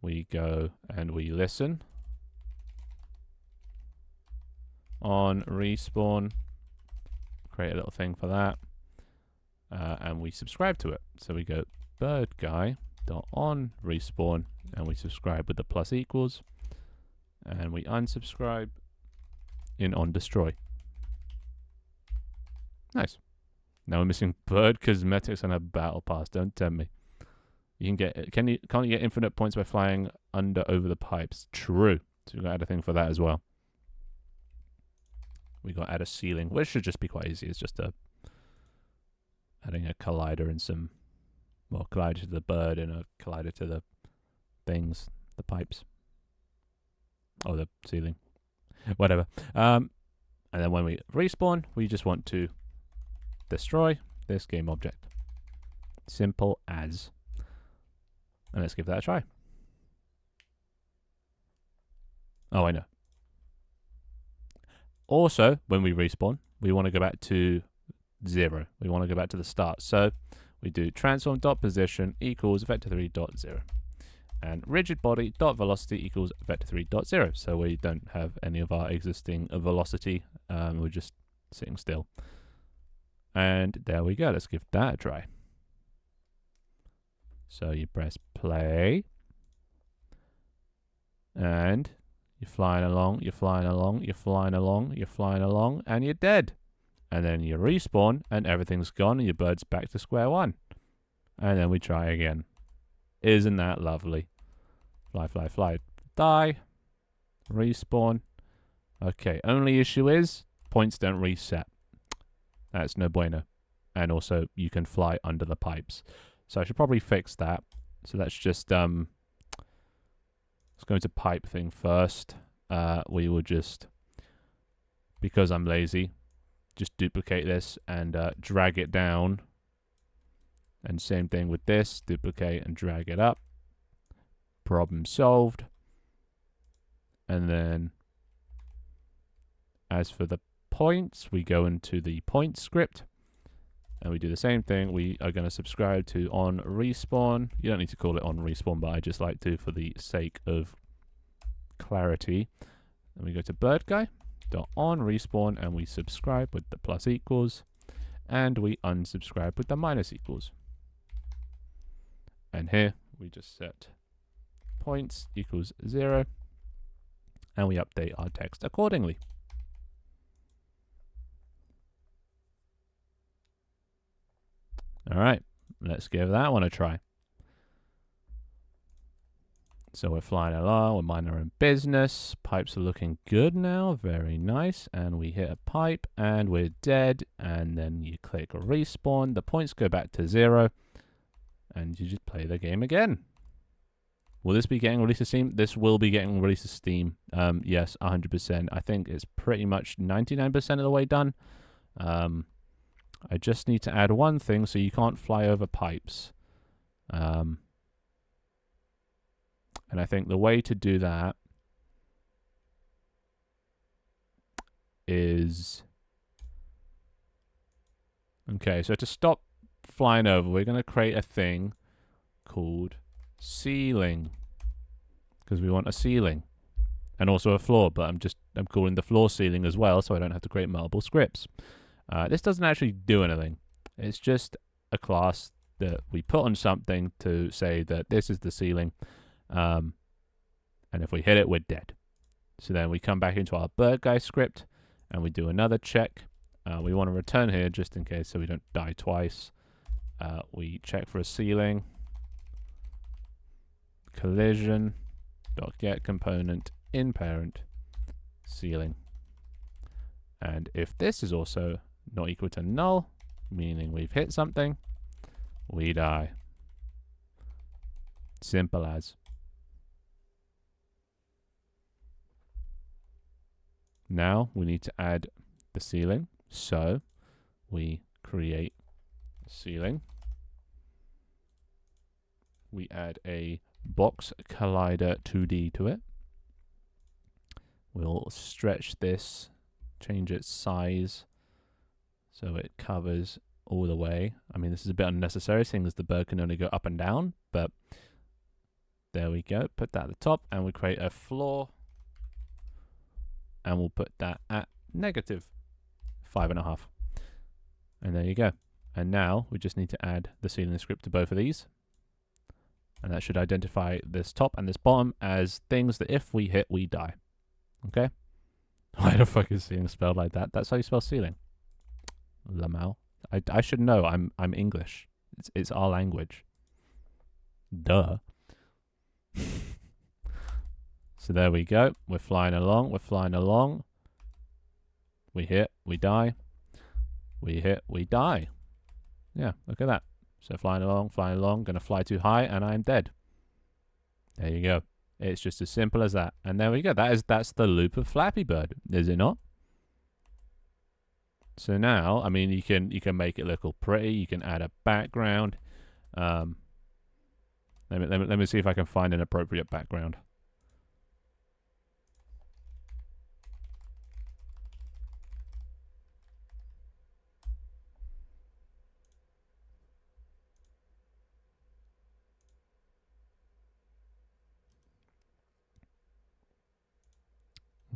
we go and we listen. On respawn. Create a little thing for that. And we subscribe to it. So we go bird guy dot on respawn, and we subscribe with the plus equals, and we unsubscribe in on destroy. Nice. Now we're missing bird cosmetics and a battle pass. Don't tempt me. You can get can't you get infinite points by flying under over the pipes? True. So we've got to add a thing for that as well. We got to add a ceiling, which should just be quite easy. It's just adding a collider and some, well, collider to the bird and a collider to the things, the pipes. Oh, the ceiling. Whatever. And then when we respawn, we just want to destroy this game object. Simple as. And let's give that a try. Oh, I know. Also, when we respawn, we want to go back to 0. We want to go back to the start. So we do transform.position equals vector3.0. And rigid body dot velocity equals vector3.0. So we don't have any of our existing velocity. We're just sitting still. And there we go. Let's give that a try. So you press play. And you're flying along, you're flying along, you're flying along, you're flying along, and you're dead. And then you respawn, and everything's gone, and your bird's back to square one. And then we try again. Isn't that lovely? Fly, fly, fly. Die. Respawn. Okay, only issue is points don't reset. That's no bueno. And also, you can fly under the pipes. So I should probably fix that. So let's just, let's go into pipe thing first. We will just, because I'm lazy, just duplicate this and drag it down. And same thing with this, duplicate and drag it up. Problem solved. And then, as for the points, we go into the point script. And we do the same thing. We are going to subscribe to on respawn. You don't need to call it on respawn, but I just like to for the sake of clarity. And we go to bird guy dot on respawn and we subscribe with the plus equals and we unsubscribe with the minus equals. And here we just set points equals 0 and we update our text accordingly. All right, let's give that one a try. So we're flying along, we're minding our own business. Pipes are looking good now, very nice. And we hit a pipe and we're dead. And then you click respawn, the points go back to 0. And you just play the game again. Will this be getting released to Steam? This will be getting released to Steam. Yes, 100%. I think it's pretty much 99% of the way done. I just need to add one thing so you can't fly over pipes. And I think the way to do that is... Okay, so to stop flying over, we're going to create a thing called ceiling. Because we want a ceiling. And also a floor, but I'm calling the floor ceiling as well, so I don't have to create multiple scripts. This doesn't actually do anything. It's just a class that we put on something to say that this is the ceiling. And if we hit it, we're dead. So then we come back into our bird guy script and we do another check. We want to return here just in case so we don't die twice. We check for a ceiling. Collision. .get component in parent ceiling. And if this is also not equal to null, meaning we've hit something, we die. Simple as. Now we need to add the ceiling. So we create a ceiling. We add a box collider 2D to it. We'll stretch this, change its size so it covers all the way. I mean, this is a bit unnecessary seeing as the bird can only go up and down, but there we go. Put that at the top and we create a floor and we'll put that at -5.5. And there you go. And now we just need to add the ceiling script to both of these. And that should identify this top and this bottom as things that if we hit, we die. Okay? Why the fuck is ceiling spelled like that? That's how you spell ceiling. Lamau. I should know. I'm English. It's our language. Duh. So there we go. We're flying along. We're flying along. We hit. We die. We hit. We die. Yeah, look at that. So flying along, gonna fly too high, and I'm dead. There you go. It's just as simple as that. And there we go. That's the loop of Flappy Bird, is it not? So now, I mean, you can make it look all pretty. You can add a background. Let me see if I can find an appropriate background.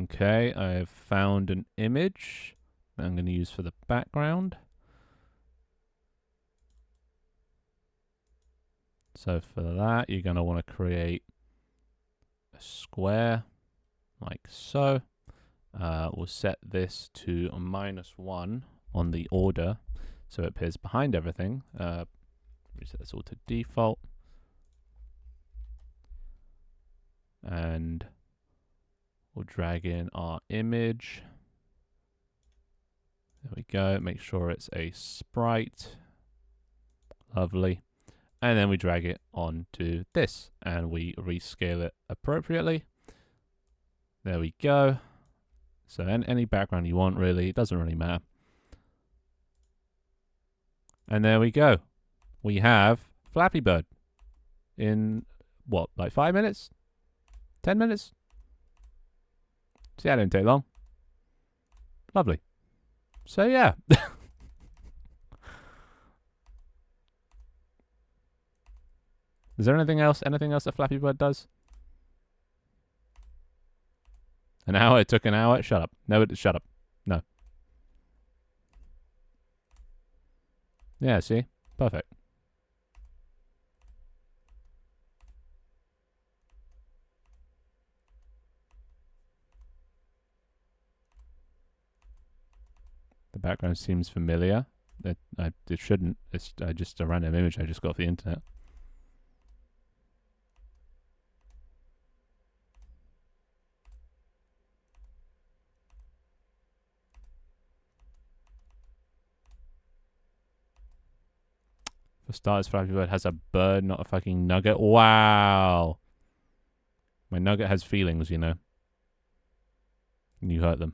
Okay, I've found an image that I'm going to use for the background. So for that, you're going to want to create a square like so. We'll set this to -1 on the order so it appears behind everything. Reset this all to default. And we'll drag in our image. There we go. Make sure it's a sprite. Lovely. And then we drag it onto this and we rescale it appropriately. There we go. So any background you want, really. It doesn't really matter. And there we go. We have Flappy Bird in, what, like 5 minutes? 10 minutes? See, that didn't take long. Lovely. So, yeah. Is there anything else that Flappy Bird does? An hour? It took an hour? Shut up. No, shut up. No. Yeah, see? Perfect. The background seems familiar. It shouldn't. It's just a random image I just got off the internet. For starters, Flappy Bird has a bird, not a fucking nugget. Wow. My nugget has feelings, you know. And you hurt them.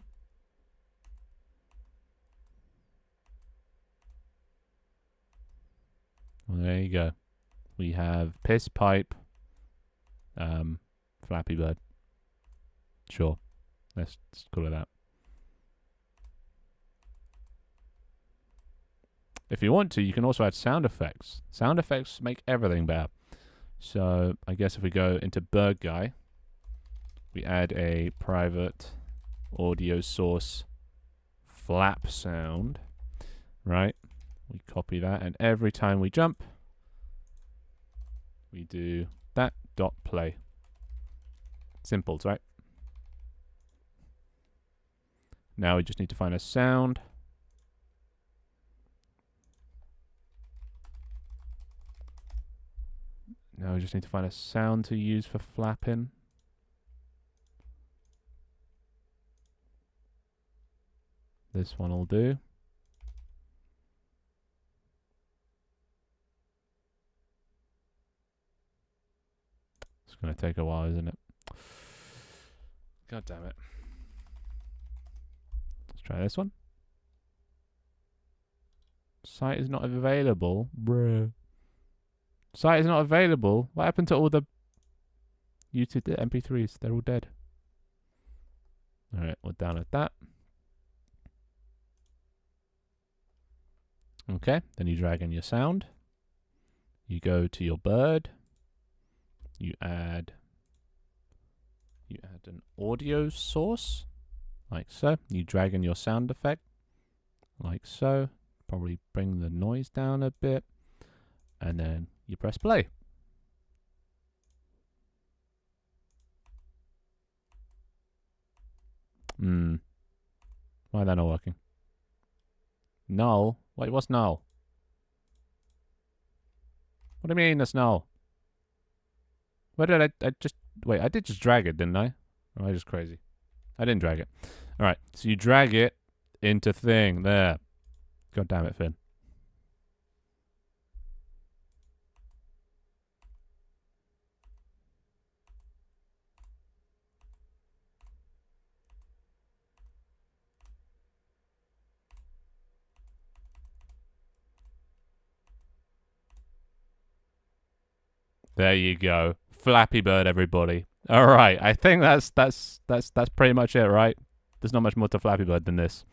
Well, there you go. We have piss pipe, Flappy Bird. Sure. Let's call it that. If you want to, you can also add sound effects. Sound effects make everything better. So I guess if we go into Bird Guy, we add a private audio source flap sound, right? We copy that, and every time we jump, we do that dot play. Simples, right? Now we just need to find a sound. Now we just need to find a sound to use for flapping. This one will do. It's going to take a while, isn't it? God damn it. Let's try this one. Site is not available. Bruh. Site is not available. What happened to all the YouTube MP3s? They're all dead. Alright, we'll download that. Okay, then you drag in your sound. You go to your bird. You add an audio source, like so. You drag in your sound effect, like so. Probably bring the noise down a bit. And then you press play. Why are that not working? Null? Wait, what's null? What do you mean that's null? Where did I just... Wait, I did just drag it, didn't I? Or am I just crazy? I didn't drag it. Alright, so you drag it into thing. There. God damn it, Finn. There you go. Flappy Bird, everybody. All right, I think that's pretty much it, right? There's not much more to Flappy Bird than this.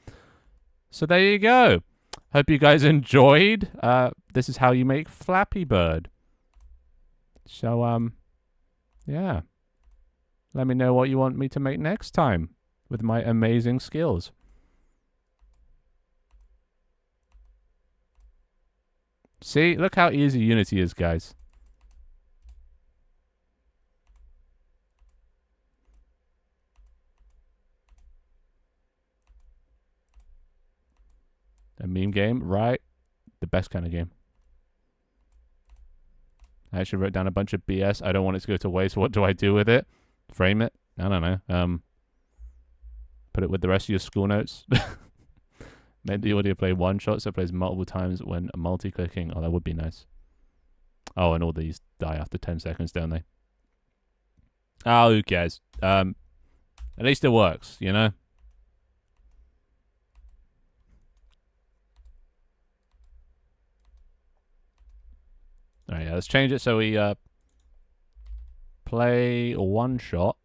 So there you go. Hope you guys enjoyed. This is how you make Flappy Bird. So yeah. Let me know what you want me to make next time with my amazing skills. See, look how easy Unity is, guys. A meme game, right? The best kind of game. I actually wrote down a bunch of BS. I don't want it to go to waste. What do I do with it? Frame it. I don't know. Put it with the rest of your school notes. Make the audio play one shot so it plays multiple times when multi-clicking. Oh, that would be nice. Oh, and all these die after 10 seconds, don't they? Oh, who cares? At least it works, you know? Alright, yeah, let's change it so we play one shot.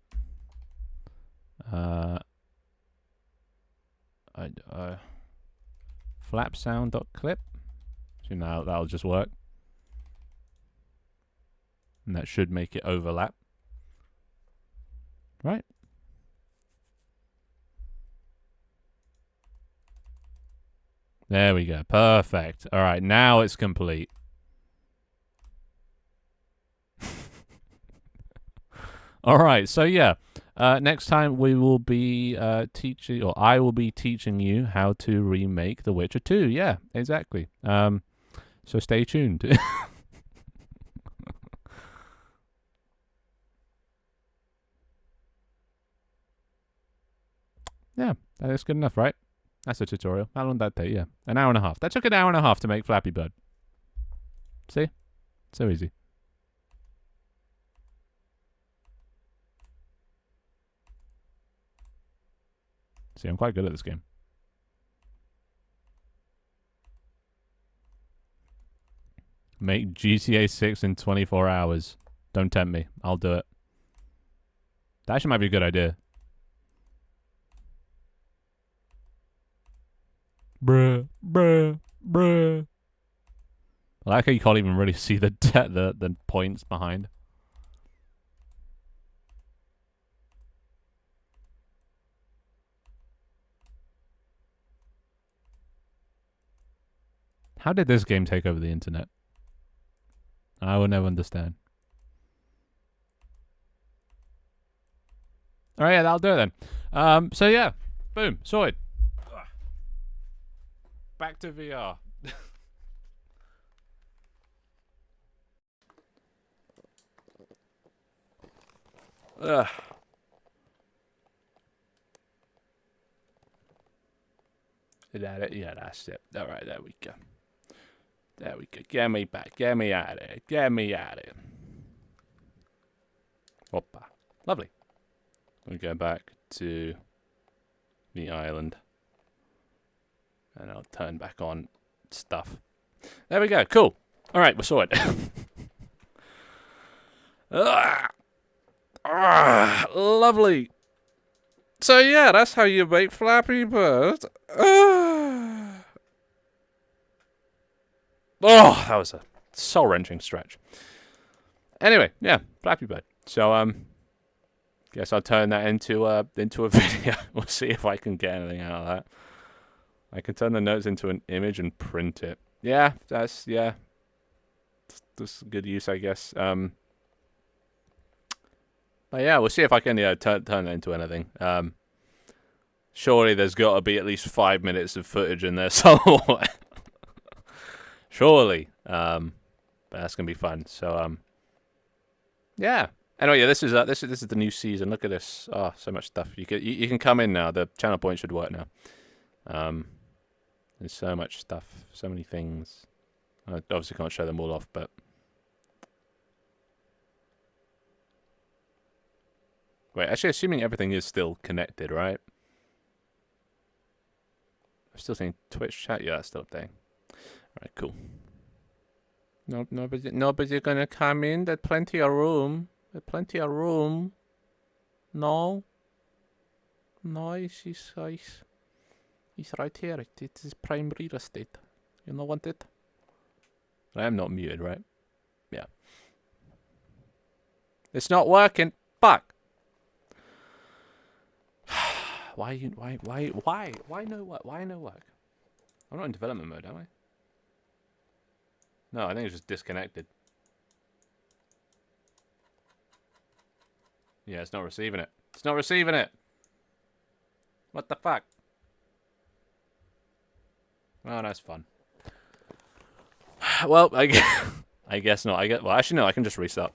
Flap sound.clip. So now that'll just work. And that should make it overlap. Right. There we go. Perfect. All right, now it's complete. All right, so yeah. Next time we will be teaching, or I will be teaching you how to remake The Witcher 2. Yeah, exactly. So stay tuned. Yeah, that is good enough, right? That's a tutorial. How long did that take? Yeah, an hour and a half. That took an hour and a half to make Flappy Bird. See? So easy. See, I'm quite good at this game. Make GTA 6 in 24 hours. Don't tempt me. I'll do it. That actually might be a good idea. Bruh. I like how you can't even really see the points behind. How did this game take over the internet? I will never understand. All right, yeah, that'll do it then. So yeah, boom, sorted. Back to VR. Ugh. Is that it? Yeah, that's it. All right, there we go. There we go. Get me back. Get me out of here. Get me out of here. Hoppa. Lovely. We'll go back to the island. And I'll turn back on stuff. There we go. Cool. All right, we saw it. Lovely. So yeah, that's how you make Flappy Bird. Oh, that was a soul-wrenching stretch. Anyway, yeah, Flappy Bird. So guess I'll turn that into a video. We'll see if I can get anything out of that. I can turn the notes into an image and print it. Yeah, that's good use, I guess. But yeah, we'll see if I can turn that into anything. Surely there's got to be at least 5 minutes of footage in there somewhere. Surely. But that's gonna be fun. So yeah. Anyway, yeah, this is the new season. Look at this. Oh, so much stuff. You can come in now. The channel point should work now. There's so much stuff, so many things. I obviously can't show them all off, but wait, actually, assuming everything is still connected, right? I'm still seeing Twitch chat. Yeah, that's still up there. All right, cool. Nobody's gonna come in. There's plenty of room. No, he's right here. It is prime real estate. You know want it? I am not muted, right? Yeah. It's not working. Fuck. Why no work? Why no work? I'm not in development mode, am I? No, I think it's just disconnected. Yeah, it's not receiving it. It's not receiving it. What the fuck? Oh, that's fun. Well, I guess not. Well, actually, no. I can just restart.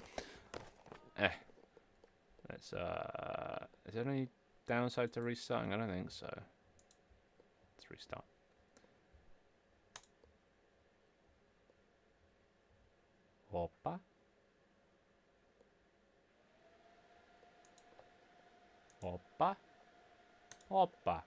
Is there any downside to restarting? I don't think so. Let's restart. Opa. Opa. Opa.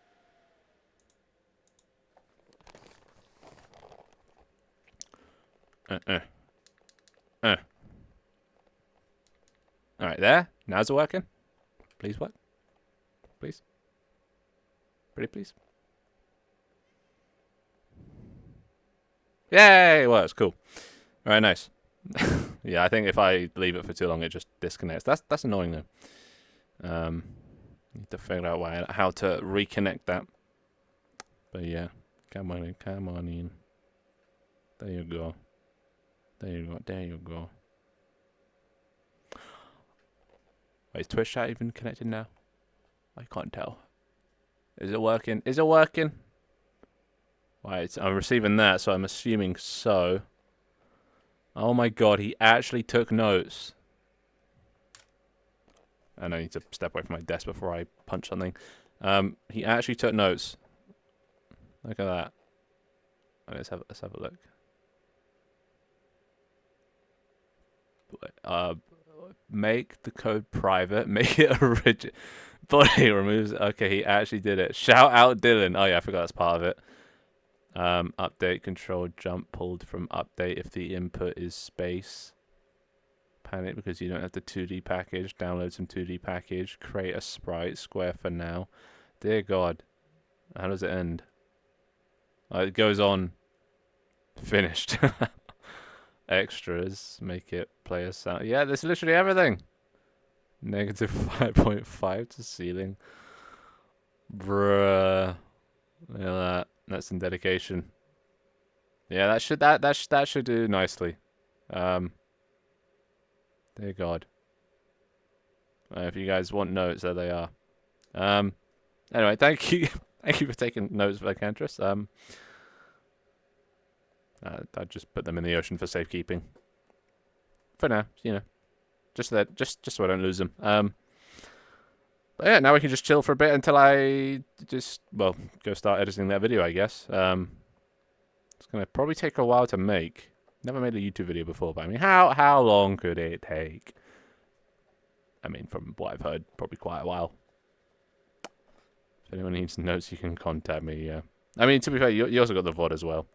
Alright, there. Now's it working? Please work. Please. Pretty please. Yay! Well, it's cool. Alright, nice. Yeah, I think if I leave it for too long, it just disconnects. That's annoying though. Need to figure out how to reconnect that. But yeah, come on in. There you go. There you go. Wait, is Twitch chat even connected now? I can't tell. Is it working? Is it working? Right, I'm receiving that, so I'm assuming so. Oh my god, he actually took notes. And I need to step away from my desk before I punch something. He actually took notes. Look at that. Let's have a look. Make the code private. Make it original. Body removes. Okay, he actually did it. Shout out Dylan. Oh yeah, I forgot that's part of it. Update control jump pulled from update if the input is space. Panic because you don't have the 2D package. Download some 2D package. Create a sprite. Square for now. Dear God. How does it end? It goes on. Finished. Extras. Make it play a sound. Yeah, there's literally everything. Negative 5.5 to ceiling. Bruh. Look at that. That's some dedication. Yeah, that should do nicely. Dear God. If you guys want notes, there they are. Anyway, thank you for taking notes, Vacantress. I'd just put them in the ocean for safekeeping. For now, you know. Just so I don't lose them. But yeah, now we can just chill for a bit until I go start editing that video, I guess. It's gonna probably take a while to make. Never made a YouTube video before, but I mean, how long could it take? I mean, from what I've heard, probably quite a while. If anyone needs notes, you can contact me, yeah. I mean, to be fair, you also got the VOD as well.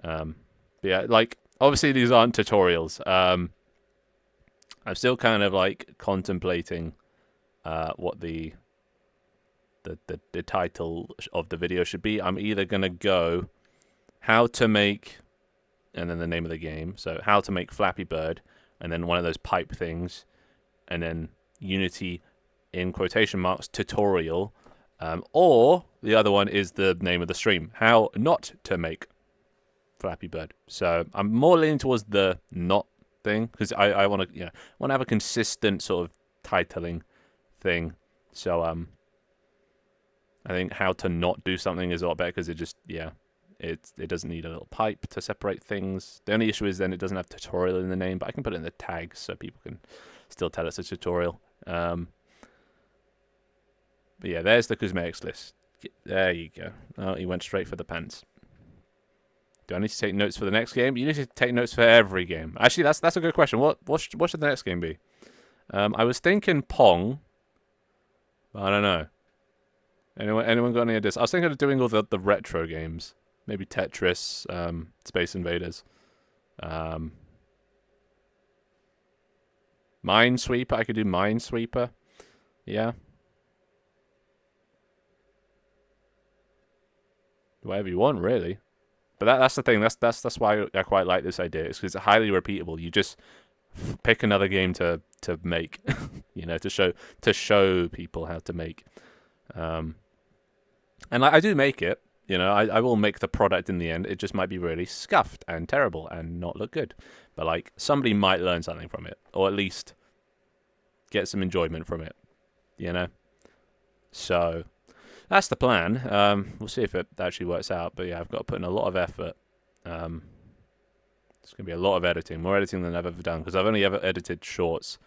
But yeah, like, obviously these aren't tutorials. I'm still kind of, like, contemplating what the title of the video should be. I'm either going to go how to make, and then the name of the game. So how to make Flappy Bird, and then one of those pipe things, and then Unity in quotation marks tutorial. Or the other one is the name of the stream, how not to make Flappy Bird. So I'm more leaning towards the not thing, because I want to have a consistent sort of titling thing. So I think how to not do something is a lot better, because it just it doesn't need a little pipe to separate things. The only issue is then it doesn't have tutorial in the name, but I can put it in the tags so people can still tell it's a tutorial. But yeah, there's the cosmetics list. There you go. Oh, he went straight for the pants. Do I need to take notes for the next game? You need to take notes for every game. Actually, that's a good question. What should the next game be? I was thinking Pong. But I don't know. Anyone got any ideas? I was thinking of doing all the retro games. Maybe Tetris, Space Invaders. Minesweeper. I could do Minesweeper. Yeah. Whatever you want, really. But that's the thing. That's why I quite like this idea. It's because it's highly repeatable. You just pick another game to make, to show people how to make. And I do make it. I will make the product in the end. It just might be really scuffed and terrible and not look good. But like somebody might learn something from it, or at least get some enjoyment from it. So that's the plan. We'll see if it actually works out. But yeah, I've got to put in a lot of effort. It's going to be a lot of editing, more editing than I've ever done, because I've only ever edited shorts.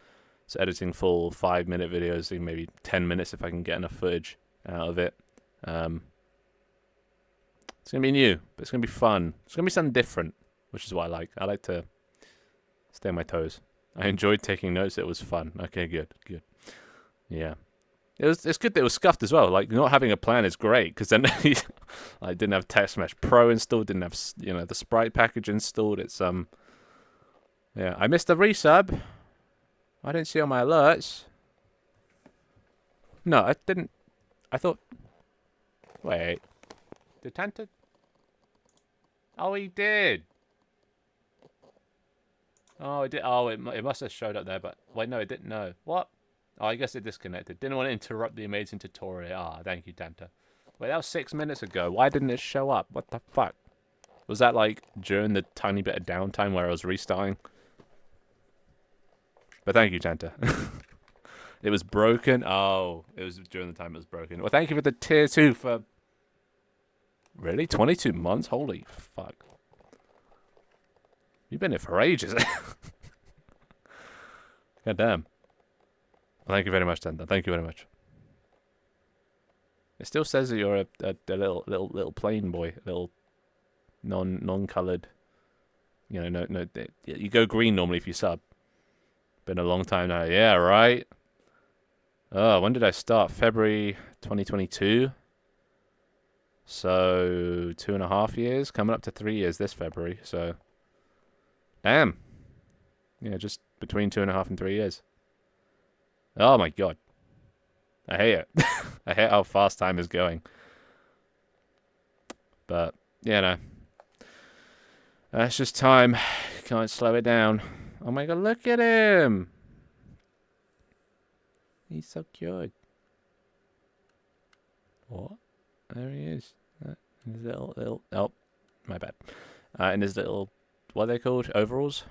So editing full 5-minute videos in maybe 10 minutes if I can get enough footage out of it. It's going to be new, but it's going to be fun. It's going to be something different, which is what I like. I like to stay on my toes. I enjoyed taking notes. It was fun. Okay, good. Yeah. It's good that it was scuffed as well. Like, not having a plan is great, because then I didn't have Text Mesh Pro installed, didn't have, the Sprite package installed. It's, yeah. I missed a resub. I didn't see on my alerts. No, I didn't. I thought, wait. Did Tanta? Oh, he did. Oh, it did. Oh, it must have showed up there, but wait, no, it didn't. No. What? Oh, I guess it disconnected. Didn't want to interrupt the amazing tutorial. Ah, thank you, Tanta. Wait, that was 6 minutes ago. Why didn't it show up? What the fuck? Was that like during the tiny bit of downtime where I was restarting? But thank you, Tanta. It was broken. Oh, it was during the time it was broken. Well, thank you for the tier 2 for... Really? 22 months? Holy fuck. You've been here for ages. God damn. Well, thank you very much, Tanta. Thank you very much. It still says that you're a little plain boy, a little non-colored. No. You go green normally if you sub. Been a long time now. Yeah, right. Oh, when did I start? February 2022. So 2.5 years, coming up to 3 years this February. So, damn. Yeah, just between 2.5 and 3 years. Oh my god. I hate it. I hate how fast time is going. But, no. That's just time. Can't slow it down. Oh my god, look at him. He's so cute. What? There he is. In his little... Oh, my bad. In his little... What are they called? Overalls?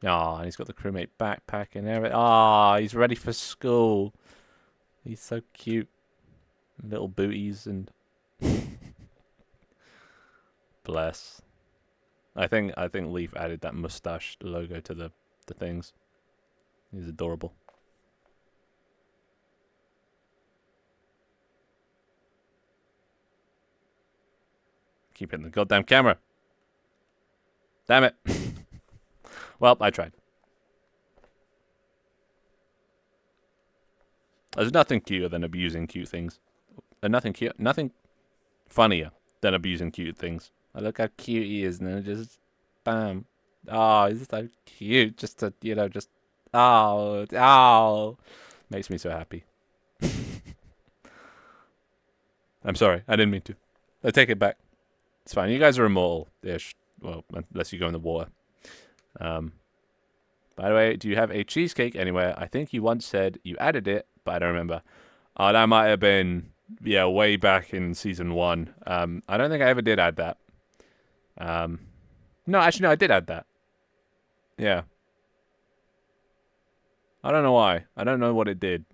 Ah, and he's got the crewmate backpack and everything. Ah, he's ready for school. He's so cute. Little booties and... Bless. I think Leaf added that mustache logo to the things. He's adorable. Keep hitting the goddamn camera. Damn it. Well, I tried. There's nothing cuter than abusing cute things. Nothing funnier than abusing cute things. I look how cute he is, and then just bam. Oh, he's so cute. Just to, just oh, makes me so happy. I'm sorry, I didn't mean to. I take it back. It's fine. You guys are immortal-ish. Well, unless you go in the water. By the way, do you have a cheesecake anywhere? I think you once said you added it, but I don't remember. Oh, that might have been, way back in season 1. I don't think I ever did add that. No, actually, no, I did add that. Yeah. I don't know why. I don't know what it did.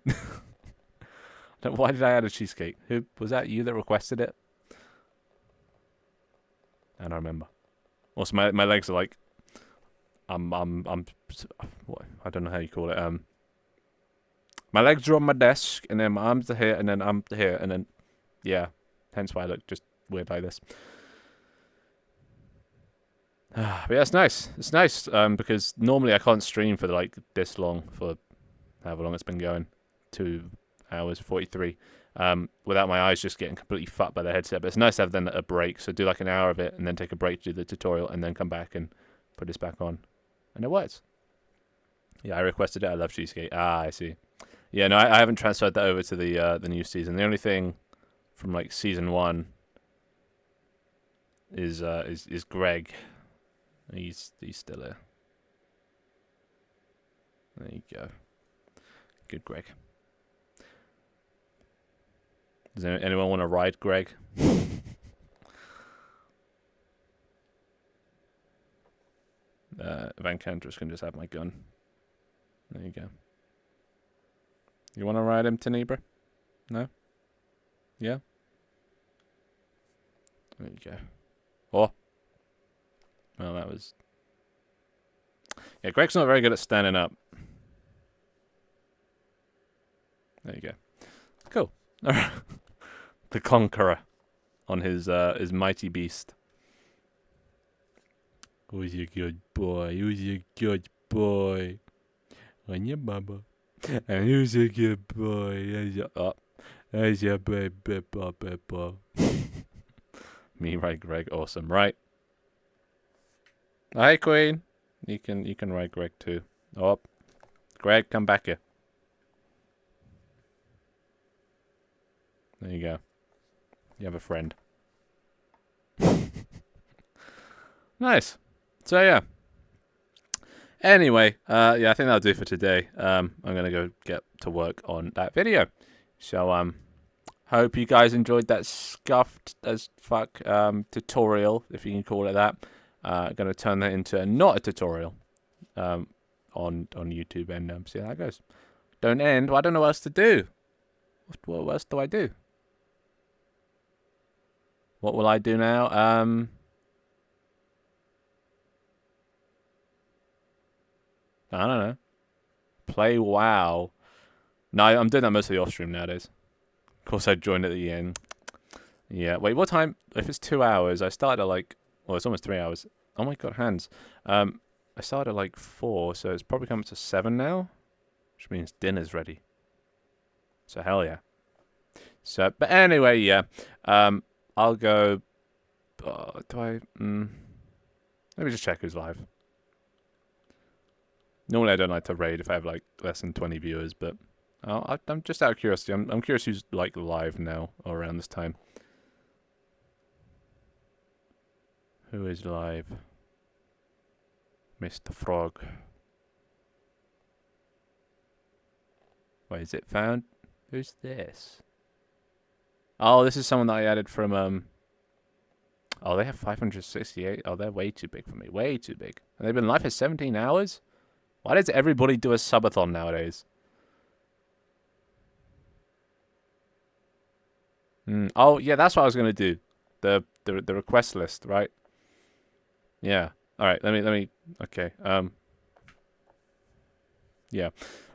Why did I add a cheesecake? Who was that? You that requested it? I don't remember. Also, my legs are like, what? I don't know how you call it. My legs are on my desk, and then my arms are here, and then I'm here, and then, yeah. Hence why I look just weird like this. But yeah, it's nice. It's nice, because normally I can't stream for like this long, for however long it's been going. 2 hours 43. Without my eyes just getting completely fucked by the headset. But it's nice to have then a break. So do like an hour of it, and then take a break to do the tutorial, and then come back and put this back on. And it works. Yeah, I requested it. I love cheesecake. Ah, I see. Yeah, no, I haven't transferred that over to the new season. The only thing from like season 1 is Greg. He's still here. There you go. Good, Greg. Does anyone want to ride Greg? Van Cantress can just have my gun. There you go. You want to ride him, Tenebra? No? Yeah? There you go. Oh. Well, that was... Yeah, Greg's not very good at standing up. There you go. Cool. The Conqueror on his mighty beast. Who's a good boy? Who's a good boy? On your mama. And who's a good boy? There's your baby. Me, right, Greg. Awesome. Right. Hi, Queen. You can write Greg too. Oh, Greg, come back here. There you go. You have a friend. Nice. So yeah. Anyway, yeah, I think that'll do for today. I'm gonna go get to work on that video. So hope you guys enjoyed that scuffed as fuck tutorial, if you can call it that. Gonna turn that into not a tutorial on YouTube and see how that goes. Don't end. Well, I don't know what else to do. What else do I do? What will I do now? I don't know. Play WoW. No, I'm doing that mostly off stream nowadays. Of course, I joined at the end. Yeah. Wait, what time? If it's 2 hours, I started at like. Well, it's almost 3 hours. Oh my god, hands. I started at like 4, so it's probably coming to 7 now, which means dinner's ready. So hell yeah. So, but anyway, yeah. I'll go. Do I? Let me just check who's live. Normally, I don't like to raid if I have like less than 20 viewers, but I'm just out of curiosity. I'm curious who's like live now or around this time. Who is live? Mr. Frog. Wait, is it found? Who's this? Oh, this is someone that I added from Oh, they have 568. Oh, they're way too big for me. Way too big. And they've been live for 17 hours? Why does everybody do a subathon nowadays? Oh, yeah, that's what I was gonna do. The request list, right? Yeah. All right. Let me. Okay. Yeah.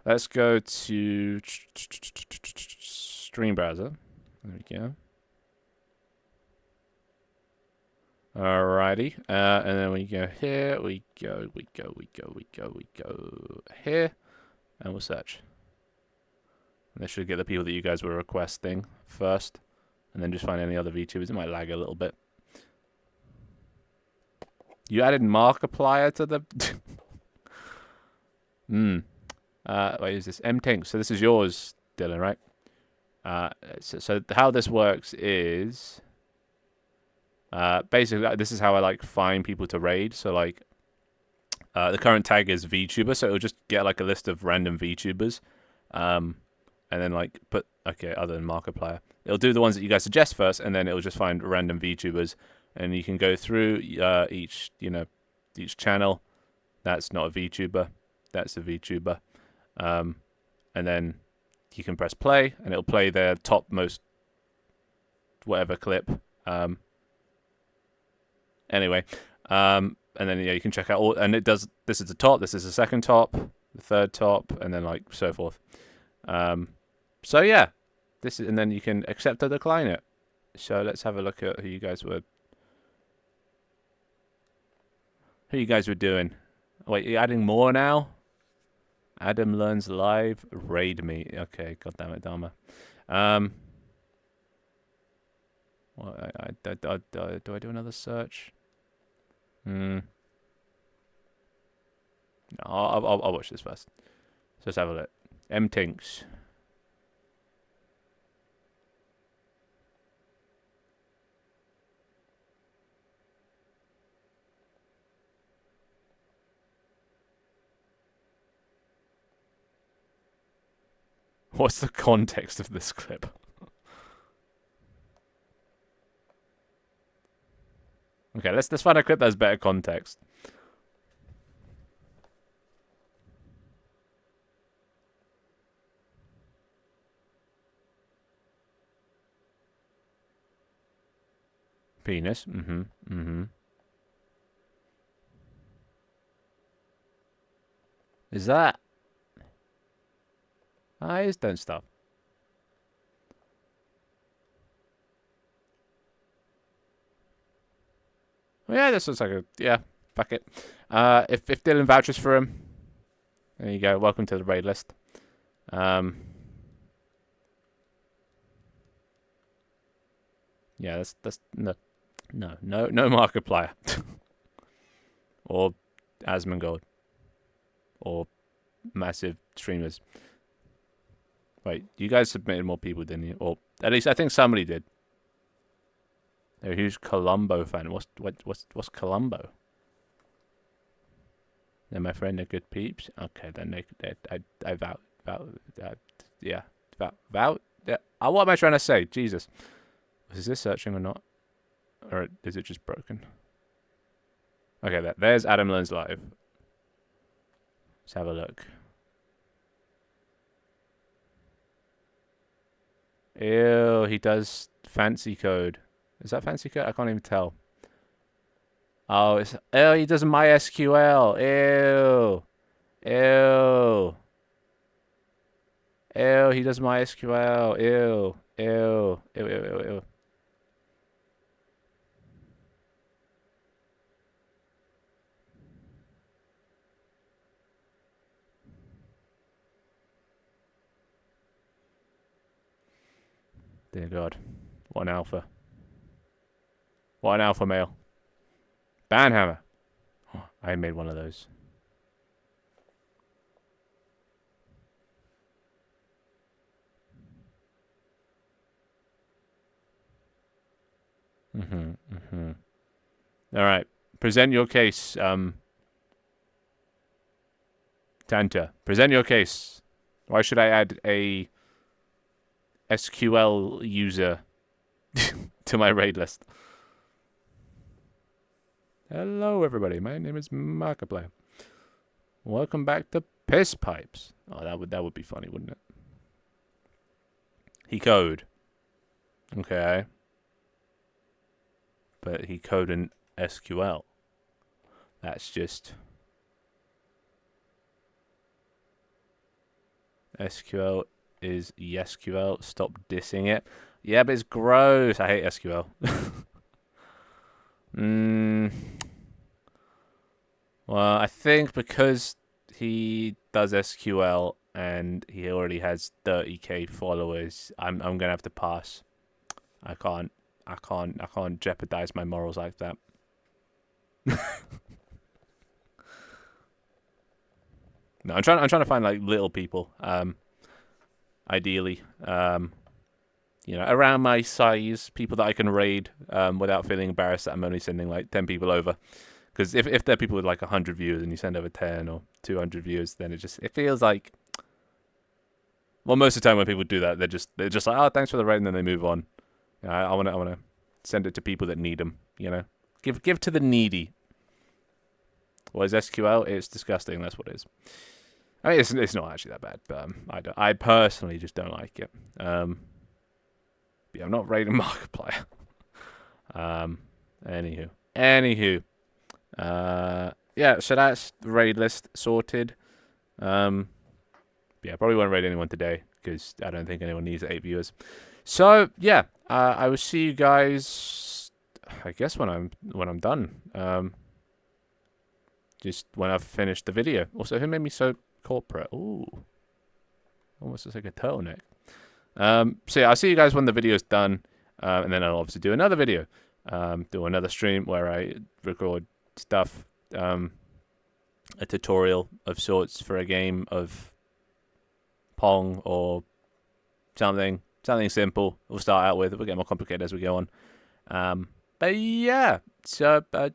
Let's go to stream browser. There we go. Alrighty. And then we go here. We go here, and we'll search. And this should get the people that you guys were requesting first, and then just find any other VTubers. It might lag a little bit. You added Markiplier to the. Wait, is this M-Tink? So this is yours, Dylan, right? So how this works is, basically this is how I like find people to raid. So like, the current tag is VTuber, so it'll just get like a list of random VTubers, and then like put other than Markiplier, it'll do the ones that you guys suggest first, and then it'll just find random VTubers, and you can go through each channel. That's not a VTuber. That's a VTuber. And then you can press play, and it'll play their topmost whatever clip. Anyway, and then yeah, you can check out all, and it does. This is the top. This is the second top, the third top, and then like so forth. So yeah, this is, and then you can accept or decline it. So let's have a look at who you guys were doing. Wait, you're adding more now? Adam learns live. Raid me. Okay, god damn it, Dharma. Do I do another search? No, I'll watch this first. So let's have a look. M-Tinks. What's the context of this clip? Okay, let's find a clip that has better context. Penis. Is that? Eyes don't stop. Yeah, this looks like a yeah. Fuck it. If Dylan vouches for him, there you go. Welcome to the raid list. Yeah, that's no Markiplier or Asmongold or massive streamers. Wait, you guys submitted more people, didn't you? Or at least I think somebody did. They're a huge Columbo fan. What's Columbo? They're my friend. They're good peeps. Okay, then I vow yeah. What am I trying to say? Jesus, is this searching or not, or is it just broken? Okay, there's Adam Learns Live. Let's have a look. Ew, he does fancy code. Is that fancy code? I can't even tell. Oh, he does MySQL. Ew. Ew, he does MySQL. Ew. Dear God. What an alpha. What an alpha male. Banhammer. I made one of those. All right. Present your case, Tanta. Present your case. Why should I add a SQL user to my raid list? Hello, everybody. My name is Markiplier. Welcome back to Piss Pipes. Oh, that would be funny, wouldn't it? He code. Okay. But he code in SQL. That's just SQL is YesQL. Stop dissing it. Yeah, but it's gross. I hate SQL. Well, I think because he does SQL and he already has 30k followers, I'm gonna have to pass. I can't jeopardize my morals like that. No, I'm trying to find like little people. Ideally, around my size, people that I can raid without feeling embarrassed that I'm only sending like 10 people over. Because if they're people with like 100 viewers and you send over 10 or 200 viewers, then it feels like, well, most of the time when people do that, they're just like, oh, thanks for the raid, and then they move on. I wanna send it to people that need them. Give to the needy. What is SQL? It's disgusting. That's what it is. I mean, it's not actually that bad, but I personally just don't like it. Yeah, I'm not rating Markiplier. Anywho. Yeah, so that's the raid list sorted. Yeah, probably won't raid anyone today because I don't think anyone needs 8 viewers. So yeah, I will see you guys, I guess when I'm done. Just when I've finished the video. Also, who made me so corporate? Ooh, almost looks like a turtleneck. So yeah, I'll see you guys when the video's done, and then I'll obviously do another video, do another stream where I record stuff, a tutorial of sorts for a game of Pong or something simple. We'll start out with. We'll get more complicated as we go on. But yeah, so there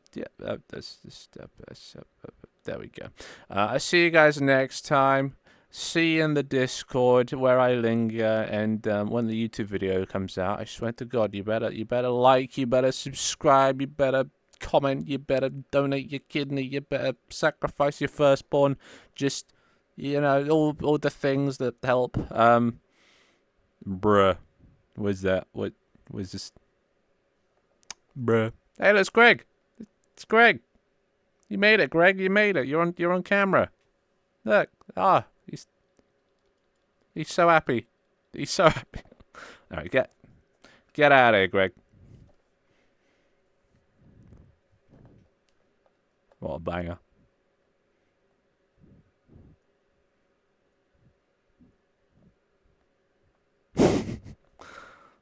we go. I'll see you guys next time. See you in the Discord where I linger, and when the YouTube video comes out, I swear to God, you better like, you better subscribe, you better comment, you better donate your kidney, you better sacrifice your firstborn. Just all the things that help. Bruh, what's that? What was this? Bruh. Hey, look, it's Greg. It's Greg. You made it, Greg. You made it. You're on camera. Look. He's so happy. He's so happy. All right, get out of here, Greg. What a banger.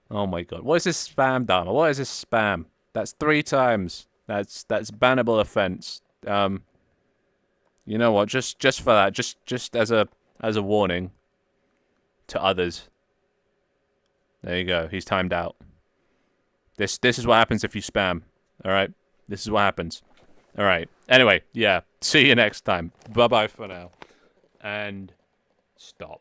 Oh my god. What is this spam, Dharma? What is this spam? That's 3 times. That's bannable offense. You know what? Just for that, just as a warning to others. There you go. He's timed out. This is what happens if you spam. All right? This is what happens. All right. Anyway, yeah. See you next time. Bye-bye for now. And stop.